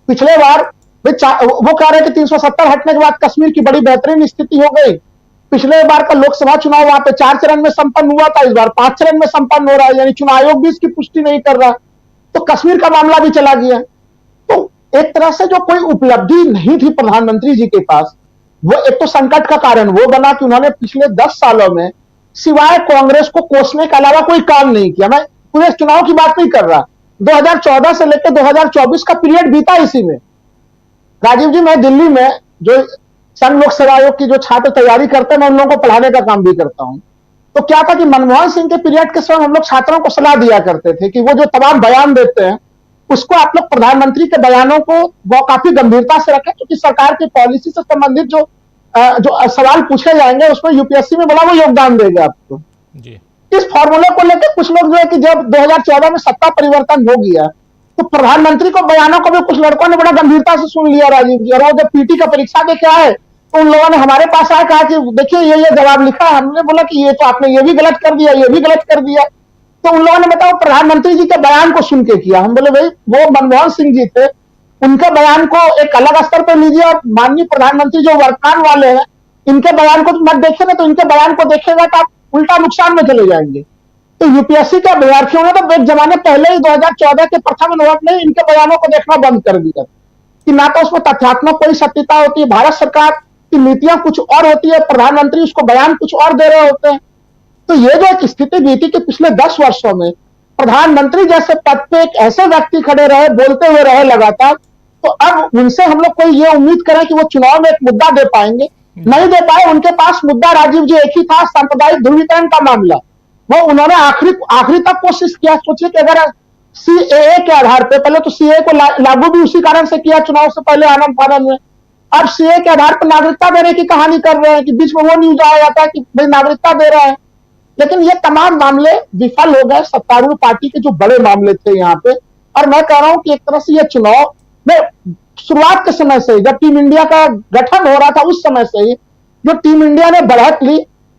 पिछले बार वो कह रहे हैं कि 370 हटने के बाद कश्मीर की बड़ी बेहतरीन स्थिति हो गई। पिछले बार का लोकसभा चुनाव वहां पे 4 चरण में संपन्न हुआ था, इस बार 5 चरण में संपन्न हो रहा है, यानी चुनाव आयोग भी इसकी पुष्टि नहीं कर रहा। तो कश्मीर का मामला भी चला गया। तो एक तरह से जो कोई उपलब्धि नहीं थी प्रधानमंत्री जी के पास, वो एक तो संकट का कारण वो बना कि उन्होंने पिछले 10 सालों में सिवाय कांग्रेस को कोसने के अलावा कोई काम नहीं किया। मैं पूरे चुनाव की बात नहीं कर रहा, 2014 से लेकर 2024 का पीरियड बीता इसी में। राजीव जी, मैं दिल्ली में जो संघ लोक सेवा आयोग की जो छात्र तैयारी करते हैं, मैं उन लोगों को पढ़ाने का काम भी करता हूं। तो क्या था कि मनमोहन सिंह के पीरियड के समय हम लोग छात्रों को सलाह दिया करते थे कि वो जो तमाम बयान देते हैं उसको आप लोग प्रधानमंत्री के बयानों को वो काफी गंभीरता से रखें, क्योंकि सरकार की पॉलिसी से संबंधित जो सवाल पूछे जाएंगे उसमें यूपीएससी में बड़ा वो योगदान देगा आपको जी। इस फॉर्मूले को लेकर कुछ लोग जो है कि जब 2014 में सत्ता परिवर्तन हो गया तो प्रधानमंत्री को बयानों को भी कुछ लड़कों ने बड़ा गंभीरता से सुन लिया राजीव जी। और वो जब पीटी का परीक्षा देके आए तो उन लोगों ने हमारे पास आया, कहा कि देखिए ये जवाब लिखा है। हमने बोला कि ये तो आपने ये भी गलत कर दिया, ये भी गलत कर दिया। तो उन लोगों ने बताओ प्रधानमंत्री जी के बयान को सुन के किया। हम बोले भाई वो मनमोहन सिंह जी थे, उनके बयान को एक अलग स्तर पर लीजिए और माननीय प्रधानमंत्री जो वर्तमान वाले हैं इनके बयान को मत देखिए ना, तो इनके बयान को देखिएगा तो आप उल्टा नुकसान में चले जाएंगे। तो यूपीएससी के अभ्यर्थियों ने तो एक जमाने पहले ही 2014 के प्रथम अनुभव में इनके बयानों को देखना बंद कर दिया कि ना तो उसमें तथ्यात्मक कोई सत्यता होती है, भारत सरकार की नीतियां कुछ और होती है, प्रधानमंत्री उसको बयान कुछ और दे रहे होते हैं। तो ये जो एक स्थिति बीती कि पिछले 10 वर्षों में प्रधानमंत्री जैसे पद पे एक ऐसे व्यक्ति खड़े रहे, बोलते हुए रहे लगातार, तो अब उनसे हम लोग कोई ये उम्मीद करें कि वो चुनाव में एक मुद्दा दे पाएंगे, नहीं दे पाए। उनके पास मुद्दा राजीव जी एक ही था, सांप्रदायिक ध्रुवीकरण का मामला। वो उन्होंने आखिरी तक कोशिश किया। सोचिए कि अगर सीएए के आधार पे, पहले तो सीएए को लागू भी उसी कारण से किया चुनाव से पहले आनंद फानंद में, अब सीएए के आधार पर नागरिकता देने की कहानी कर रहे हैं कि बीच में वो न्यूज आया जाता है कि भाई नागरिकता दे रहा है। लेकिन ये तमाम मामले विफल हो गए, सत्तारूढ़ पार्टी के जो बड़े मामले थे यहाँ पे। और मैं कह रहा हूं कि एक तरह से ये चुनाव में शुरुआत के समय से ही, जब टीम इंडिया का गठन हो रहा था उस समय से ही जो टीम इंडिया ने बढ़त ली,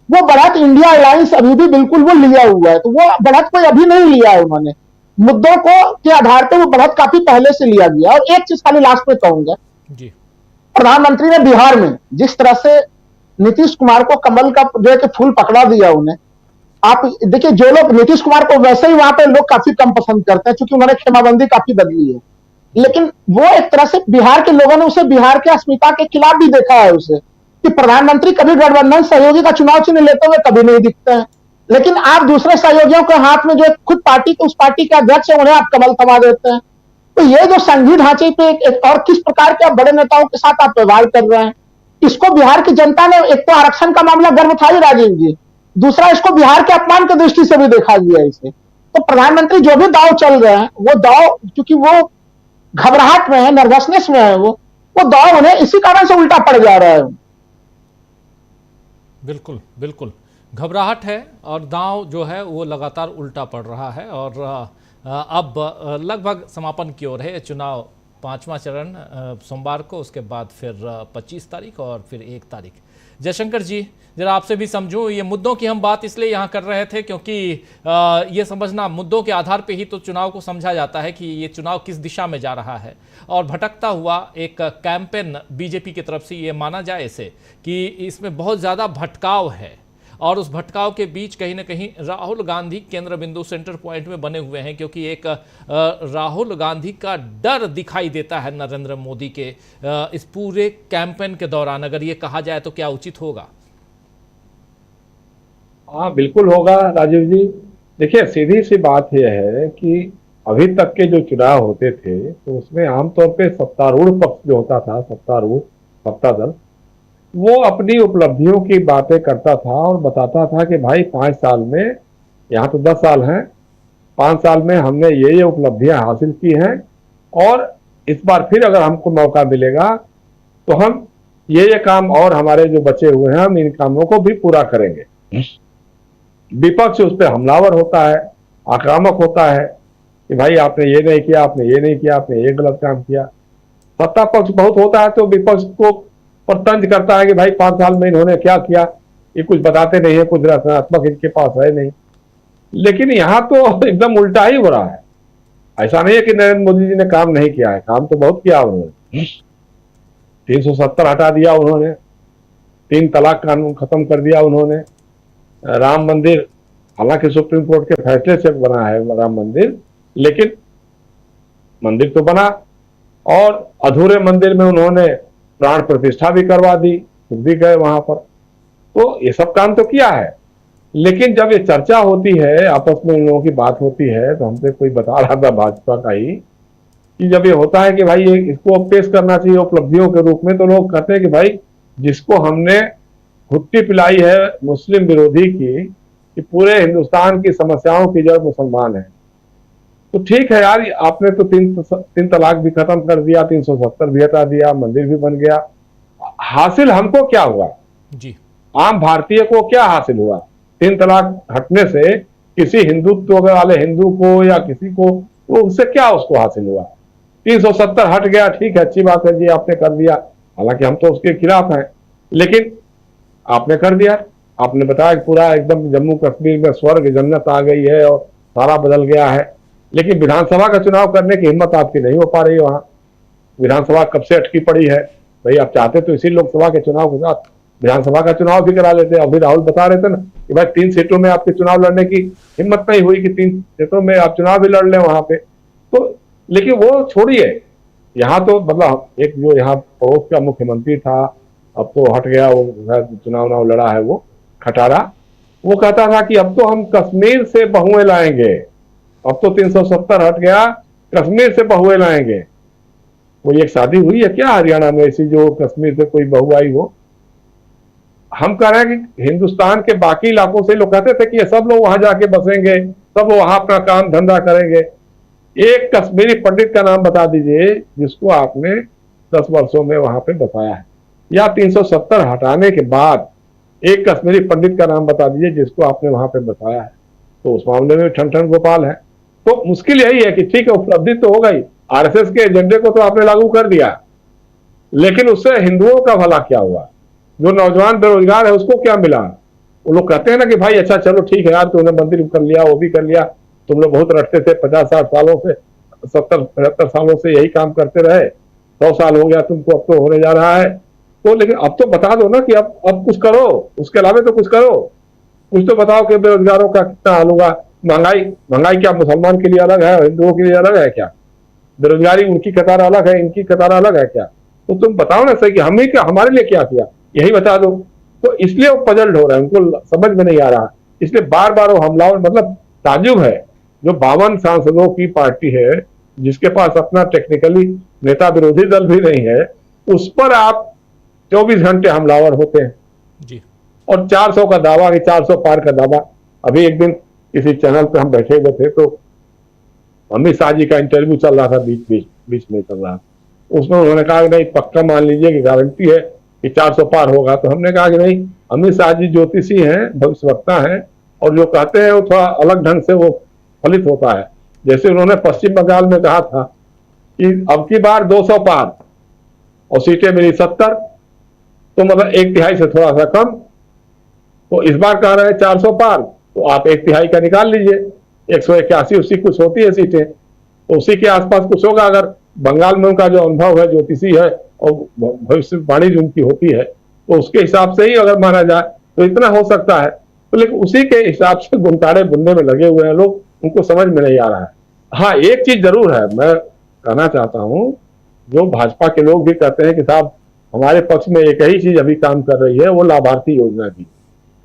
वो बढ़त इंडिया अलायंस अभी भी बिल्कुल वो लिया हुआ है। तो वो बढ़त कोई अभी नहीं लिया है उन्होंने, मुद्दों को के आधार पर वो बढ़त काफी पहले से लिया गया। और एक चीज खाली लास्ट में कहूंगा, प्रधानमंत्री ने बिहार में जिस तरह से नीतीश कुमार को कमल का जो है कि फूल पकड़ा दिया उन्हें। आप देखिए, जो लोग नीतीश कुमार को वैसे ही वहां पे लोग काफी कम पसंद करते हैं क्योंकि उन्होंने खेमाबंदी काफी बदली है, लेकिन वो एक तरह से बिहार के लोगों ने उसे बिहार के अस्मिता के खिलाफ भी देखा है उसे, कि प्रधानमंत्री कभी गठबंधन सहयोगी का चुनाव चिन्ह लेते हुए कभी नहीं दिखते हैं। लेकिन आप दूसरे सहयोगियों के हाथ में जो खुद पार्टी के उस पार्टी के अध्यक्ष है उन्हें आप कमल थमा देते हैं। तो ये जो संघीय ढांचे पे एक और किस प्रकार के आप बड़े नेताओं के साथ आप व्यवहार कर रहे हैं, इसको बिहार की जनता ने, एक तो आरक्षण का मामला गर्व था ही राजीव जी, दूसरा इसको बिहार के अपमान की दृष्टि से भी देखा गया इसे। तो प्रधानमंत्री जो भी दाव चल रहे हैं वो दाव, क्योंकि वो घबराहट में है, नर्वसनेस में है, वो दाव उन्हें इसी कारण से उल्टा पड़ जा रहा है। बिल्कुल बिल्कुल घबराहट है और दांव जो है वो लगातार उल्टा पड़ रहा है। और अब लगभग समापन की ओर है चुनाव, 5वां चरण सोमवार को, उसके बाद फिर 25 तारीख और फिर 1 तारीख। जयशंकर जी, जरा आपसे भी समझूं, ये मुद्दों की हम बात इसलिए यहाँ कर रहे थे क्योंकि ये समझना, मुद्दों के आधार पे ही तो चुनाव को समझा जाता है कि ये चुनाव किस दिशा में जा रहा है। और भटकता हुआ एक कैंपेन बीजेपी की तरफ से ये माना जाए इसे कि इसमें बहुत ज़्यादा भटकाव है, और उस भटकाव के बीच कहीं ना कहीं राहुल गांधी केंद्र बिंदु, सेंटर पॉइंट में बने हुए हैं, क्योंकि एक राहुल गांधी का डर दिखाई देता है नरेंद्र मोदी के इस पूरे कैंपेन के दौरान। अगर ये कहा जाए तो क्या उचित होगा? हाँ, बिल्कुल होगा राजीव जी। देखिए, सीधी सी बात यह है कि अभी तक के जो चुनाव होते थे तो उसमें आमतौर पे सत्तारूढ़ पक्ष जो होता था, सत्तारूढ़ सत्ता दल, वो अपनी उपलब्धियों की बातें करता था और बताता था कि भाई 5 साल में, यहाँ तो 10 साल हैं, 5 साल में हमने ये उपलब्धियां हासिल की हैं और इस बार फिर अगर हमको मौका मिलेगा तो हम ये काम और हमारे जो बचे हुए हैं हम इन कामों को भी पूरा करेंगे। विपक्ष उस पर हमलावर होता है, आक्रामक होता है कि भाई आपने ये नहीं किया, आपने ये नहीं किया, आपने ये गलत काम किया। सत्ता पक्ष बहुत होता है तो विपक्ष को पर तंज करता है कि भाई 5 साल में इन्होंने क्या किया, ये कुछ बताते नहीं है, कुछ रचनात्मक इनके पास है नहीं। लेकिन यहाँ तो एकदम उल्टा ही हो रहा है। ऐसा नहीं है कि नरेंद्र मोदी जी ने काम नहीं किया है, काम तो बहुत किया उन्होंने। 370 हटा दिया उन्होंने, 3 तलाक कानून खत्म कर दिया उन्होंने, राम मंदिर, हालांकि सुप्रीम कोर्ट के फैसले से बना है राम मंदिर, लेकिन मंदिर तो बना। और अधूरे मंदिर में उन्होंने प्राण प्रतिष्ठा भी करवा दी, खुद भी गए वहां पर। तो ये सब काम तो किया है। लेकिन जब ये चर्चा होती है, आपस में इन लोगों की बात होती है, तो हमसे कोई बता रहा था भाजपा का ही, कि जब ये होता है कि भाई ये इसको पेश करना चाहिए उपलब्धियों के रूप में, तो लोग कहते हैं कि भाई जिसको हमने घुट्टी पिलाई है मुस्लिम विरोधी की, कि पूरे हिंदुस्तान की समस्याओं की जड़ मुसलमान है, तो ठीक है यार, आपने तो तीन तलाक भी खत्म कर दिया, 370 भी हटा दिया, मंदिर भी बन गया। हासिल हमको क्या हुआ जी? आम भारतीय को क्या हासिल हुआ? 3 तलाक हटने से किसी हिंदुत्व वाले हिंदू को या किसी को, वो उससे क्या उसको हासिल हुआ? 370 हट गया, ठीक है, अच्छी बात है जी, आपने कर दिया। हालांकि हम तो उसके खिलाफ हैं, लेकिन आपने कर दिया। आपने बताया कि पूरा एकदम जम्मू कश्मीर में स्वर्ग जन्नत आ गई है और सारा बदल गया है। लेकिन विधानसभा का चुनाव करने की हिम्मत आपकी नहीं हो पा रही है। वहां विधानसभा कब से अटकी पड़ी है। भाई आप चाहते तो इसी लोकसभा के चुनाव के साथ विधानसभा का चुनाव भी करा लेते। अभी राहुल बता रहे थे ना कि भाई 3 सीटों में आपके चुनाव लड़ने की हिम्मत नहीं हुई कि 3 सीटों में आप चुनाव भी लड़ लें वहां पे। तो लेकिन वो छोड़िए, यहाँ तो मतलब एक जो यहाँ पड़ोस का मुख्यमंत्री था, अब तो हट गया, वो चुनाव लड़ा है वो खटारा, वो कहता था कि अब तो हम कश्मीर से बहुएं लाएंगे। अब तो 370 हट गया, कश्मीर से बहुएं लाएंगे। कोई एक शादी हुई है क्या हरियाणा में ऐसी जो कश्मीर से कोई बहू आई हो? हम कह रहे हैं कि हिंदुस्तान के बाकी इलाकों से लोग कहते थे कि ये सब लोग वहां जाके बसेंगे, सब लोग वहां अपना काम धंधा करेंगे। एक कश्मीरी पंडित का नाम बता दीजिए जिसको आपने 10 वर्षों में वहां पे बसाया है, या 370 हटाने के बाद एक कश्मीरी पंडित का नाम बता दीजिए जिसको आपने वहां पे बसाया है। तो उस मामले में ठन ठन गोपाल है। तो मुश्किल यही है कि ठीक है, उपलब्धि तो हो गई, आरएसएस के एजेंडे को तो आपने लागू कर दिया, लेकिन उससे हिंदुओं का भला क्या हुआ? जो नौजवान बेरोजगार है उसको क्या मिला? वो लोग कहते हैं ना कि भाई अच्छा चलो ठीक है यार, तूने मंदिर कर लिया, वो भी कर लिया, तुम लोग बहुत रटते थे 50-60 सालों से, 70-75 सालों से यही काम करते रहे, 100 साल हो गया तुमको, अब तो होने जा रहा है। तो लेकिन अब तो बता दो ना कि अब कुछ करो, उसके अलावा तो कुछ करो, कुछ तो बताओ कि बेरोजगारों का कितना हाल होगा। महंगाई क्या मुसलमान के लिए अलग है, हिंदुओं के लिए अलग है क्या? बेरोजगारी उनकी कतार अलग है, इनकी कतार अलग है क्या? तो तुम बताओ ना सही कि हम ही क्या, हमारे लिए क्या किया, यही बता दो। तो इसलिए वो पजल्ड हो रहा है, उनको समझ में नहीं आ रहा, इसलिए बार बार वो हमला। मतलब ताजुब है, जो 52 सांसदों की पार्टी है जिसके पास अपना टेक्निकली नेता विरोधी दल भी नहीं है, उस पर आप 24 घंटे हमलावर होते हैं जी। और 400 का दावा, कि 400 पार का दावा। अभी एक दिन किसी चैनल पे हम बैठे हुए थे, तो अमित शाह जी का इंटरव्यू चल रहा था, बीच में चल रहा, उसमें उन्होंने कहा कि नहीं पक्का मान लीजिए कि गारंटी है कि 400 पार होगा। तो हमने कहा कि नहीं, अमित शाह जी ज्योतिषी हैं, भविष्यवक्ता हैं, और जो कहते हैं वो थोड़ा अलग ढंग से वो फलित होता है। जैसे उन्होंने पश्चिम बंगाल में कहा था कि अब की बार 200 पार और सीटें मिली 70, तो मतलब 1/3 से थोड़ा सा कम। तो इस बार कह रहे हैं 400 पार, तो आप 1/3 का निकाल लीजिए, 181 कुछ होती है सीटें, तो उसी के आसपास कुछ होगा। अगर बंगाल में उनका जो अनुभव है, ज्योतिषी है और भविष्यवाणी जो उनकी होती है, तो उसके हिसाब से ही अगर माना जाए तो इतना हो सकता है। तो लेकिन उसी के हिसाब से गुंताड़े बुनने में लगे हुए हैं लोग, उनको समझ में नहीं आ रहा है। हाँ, एक चीज जरूर है, मैं कहना चाहता हूं, जो भाजपा के लोग भी कहते हैं कि साहब हमारे पक्ष में एक ही चीज अभी काम कर रही है, वो लाभार्थी योजना की।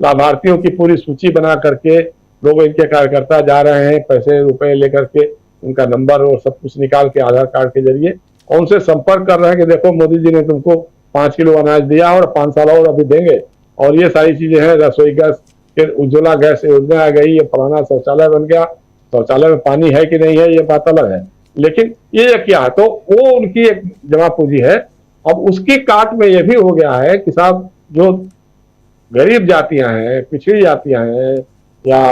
लाभार्थियों की पूरी सूची बना करके लोग, इनके कार्यकर्ता जा रहे हैं पैसे रुपए लेकर के, उनका नंबर और सब कुछ निकाल के आधार कार्ड के जरिए उनसे संपर्क कर रहे हैं कि देखो मोदी जी ने तुमको 5 किलो अनाज दिया और 5 साल और अभी देंगे, और ये सारी चीजें हैं, रसोई गैस के उज्ज्वला गैस योजना आ गई, ये फलाना शौचालय बन गया, शौचालय में पानी है कि नहीं है ये बात अलग है, लेकिन ये क्या है, तो वो उनकी एक जमा पूंजी है। अब उसकी काट में ये भी हो गया है कि साहब जो गरीब जातियां हैं, पिछड़ी जातियां हैं, या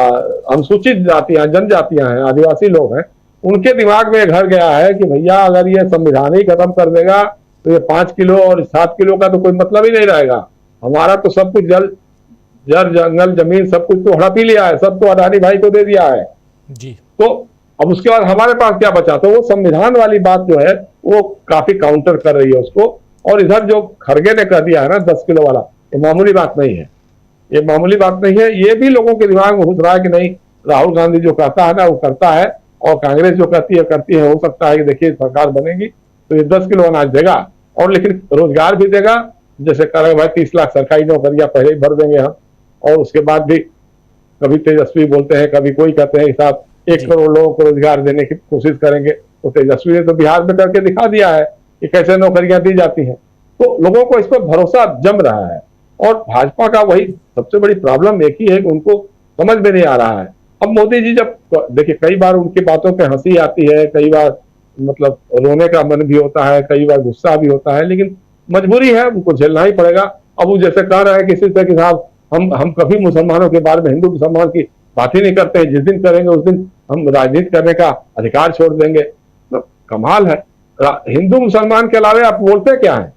अनुसूचित जातियां, जनजातियां हैं, आदिवासी लोग हैं, उनके दिमाग में घर गया है कि भैया अगर ये संविधान ही खत्म कर देगा तो ये 5 किलो और 7 किलो का तो कोई मतलब ही नहीं रहेगा, हमारा तो सब कुछ जल जड़ जंगल जमीन सब कुछ तो हड़प ही लिया है, सब तो अडानी भाई को दे दिया है जी। तो अब उसके बाद हमारे पास क्या बचा? तो वो संविधान वाली बात जो है वो काफी काउंटर कर रही है उसको। और इधर जो खड़गे ने कह दिया है ना 10 किलो वाला, ये मामूली बात नहीं है, ये मामूली बात नहीं है। ये भी लोगों के दिमाग में घुस रहा है कि नहीं, राहुल गांधी जो कहता है ना वो करता है, और कांग्रेस जो कहती है हो सकता है कि देखिए सरकार बनेगी तो ये 10 किलो अनाज देगा, और लेकिन रोजगार भी देगा। जैसे कह भाई 30 लाख सरकारी नौकरियां पहले ही भर देंगे हम, और उसके बाद भी कभी तेजस्वी बोलते हैं, कभी कोई कहते हैं कि साहब 1 करोड़ लोगों को रोजगार देने की कोशिश करेंगे। तो तेजस्वी ने तो बिहार में करके दिखा दिया है कि कैसे नौकरियां दी जाती हैं। तो लोगों को इस पर भरोसा जम रहा है, और भाजपा का वही सबसे बड़ी प्रॉब्लम एक ही है कि उनको समझ में नहीं आ रहा है। अब मोदी जी जब देखिए कई बार उनकी बातों पे हंसी आती है, कई बार मतलब रोने का मन भी होता है, कई बार गुस्सा भी होता है, लेकिन मजबूरी है, उनको झेलना ही पड़ेगा। अब वो जैसे कह रहे हैं किसी से कि साहब हम कभी मुसलमानों के बारे में, हिंदू मुसलमान की बात ही नहीं करते हैं, जिस दिन करेंगे उस दिन हम राजनीति करने का अधिकार छोड़ देंगे। तो कमाल है, हिंदू मुसलमान के अलावा आप बोलते क्या है?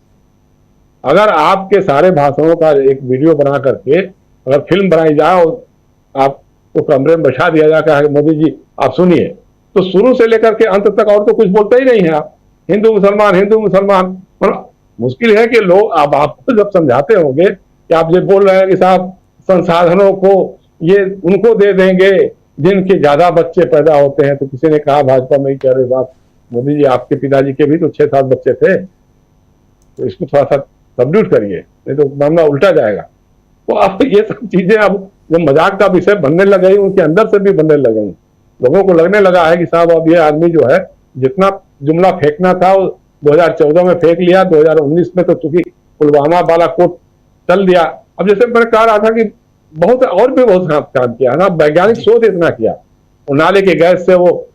अगर आपके सारे भाषणों का एक वीडियो बना करके अगर फिल्म बनाई जाए और आपको कमरे में बैठा दिया जाए, मोदी जी आप सुनिए, तो शुरू से लेकर के अंत तक और तो कुछ बोलते ही नहीं है आप, हिंदू मुसलमान। मुश्किल है कि लोग अब आपको जब समझाते होंगे कि आप ये बोल रहे हैं कि साहब संसाधनों को ये उनको दे देंगे जिनके ज्यादा बच्चे पैदा होते हैं, तो किसी ने कहा भाजपा में ही कह रहे बात, मोदी जी आपके पिताजी के भी तो 6-7 बच्चे थे, तो इसको थोड़ा सा सबड्यूट करिए, नहीं तो मामला उल्टा जाएगा। तो अब ये सब चीजें अब जो मजाक का विषय बनने लग गई, उनके अंदर से भी बनने लग गई। लोगों को लगने लगा है कि साहब अब ये आदमी जो है जितना जुमला फेंकना था वो 2014 में फेंक लिया, 2019 में तो चूंकि पुलवामा बालाकोट चल दिया। अब जैसे मैंने कह रहा था कि बहुत और भी बहुत काम किया है ना, वैज्ञानिक शोध इतना किया, वो नाले के गैस से वो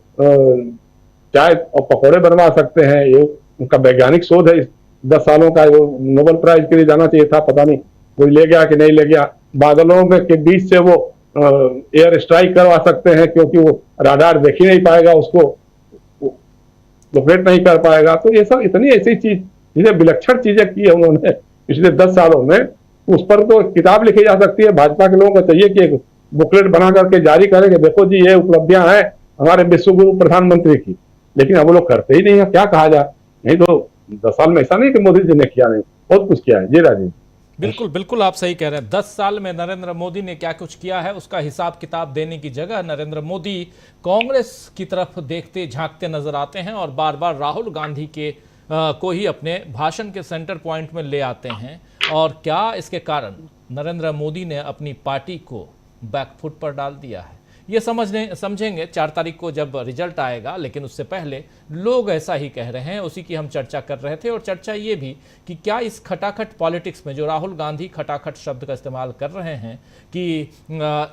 चाय और पकौड़े बनवा सकते हैं, ये उनका वैज्ञानिक शोध है। 10 सालों का वो नोबेल प्राइज के लिए जाना चाहिए था, पता नहीं कोई ले गया कि नहीं ले गया। बादलों में के बीच से वो एयर स्ट्राइक करवा सकते हैं, क्योंकि वो राडार देख ही नहीं पाएगा, उसको लोकेट नहीं कर पाएगा। तो ये सब इतनी ऐसी चीजें विलक्षण चीजें की है उन्होंने पिछले 10 सालों में, उस पर तो किताब लिखी जा सकती है। भाजपा के लोगों को चाहिए कि एक बुकलेट बना करके जारी करेंगे, देखो जी ये उपलब्धियां हैं हमारे विश्वगुरु प्रधानमंत्री की, लेकिन अब वो लोग करते ही नहीं है, क्या कहा जाए। नहीं तो 10 साल में ऐसा नहीं कि मोदी जी ने किया नहीं, बहुत कुछ किया है। जी राजीव, बिल्कुल बिल्कुल आप सही कह रहे हैं। 10 साल में नरेंद्र मोदी ने क्या कुछ किया है उसका हिसाब किताब देने की जगह नरेंद्र मोदी कांग्रेस की तरफ देखते झांकते नजर आते हैं, और बार बार राहुल गांधी के को ही अपने भाषण के सेंटर पॉइंट में ले आते हैं। और क्या इसके कारण नरेंद्र मोदी ने अपनी पार्टी को बैकफुट पर डाल दिया है, ये समझेंगे 4 तारीख को जब रिजल्ट आएगा। लेकिन उससे पहले लोग ऐसा ही कह रहे हैं, उसी की हम चर्चा कर रहे थे। और चर्चा ये भी कि क्या इस खटाखट पॉलिटिक्स में जो राहुल गांधी खटाखट शब्द का इस्तेमाल कर रहे हैं कि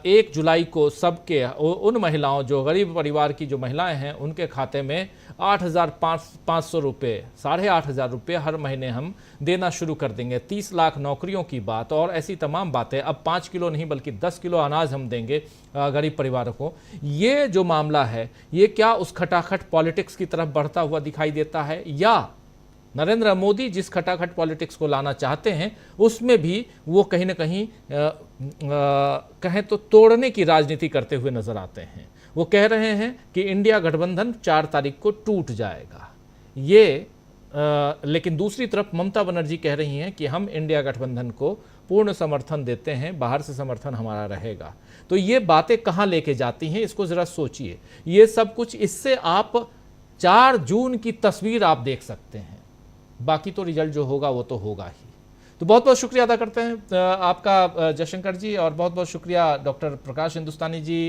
1 जुलाई को सबके उन महिलाओं जो गरीब परिवार की जो महिलाएं हैं उनके खाते में 8,500 रुपये, 8,500 रुपये हर महीने हम देना शुरू कर देंगे, 30 लाख नौकरियों की बात और ऐसी तमाम बातें। अब 5 किलो नहीं बल्कि 10 किलो अनाज हम देंगे गरीब परिवारों को। ये जो मामला है ये क्या उस खटाखट पॉलिटिक्स की तरफ बढ़ता हुआ दिखाई देता है, या नरेंद्र मोदी जिस खटाखट पॉलिटिक्स को लाना चाहते हैं उसमें भी वो कहीं ना कहीं कहें तो तोड़ने की राजनीति करते हुए नजर आते हैं। वो कह रहे हैं कि इंडिया गठबंधन 4 तारीख को टूट जाएगा, ये लेकिन दूसरी तरफ ममता बनर्जी कह रही हैं कि हम इंडिया गठबंधन को पूर्ण समर्थन देते हैं, बाहर से समर्थन हमारा रहेगा। तो ये बातें कहाँ लेके जाती हैं, इसको ज़रा सोचिए। ये सब कुछ, इससे आप 4 जून की तस्वीर आप देख सकते हैं, बाकी तो रिजल्ट जो होगा वो तो होगा ही। तो बहुत बहुत शुक्रिया अदा करते हैं आपका जयशंकर जी, और बहुत बहुत शुक्रिया डॉक्टर प्रकाश हिंदुस्तानी जी।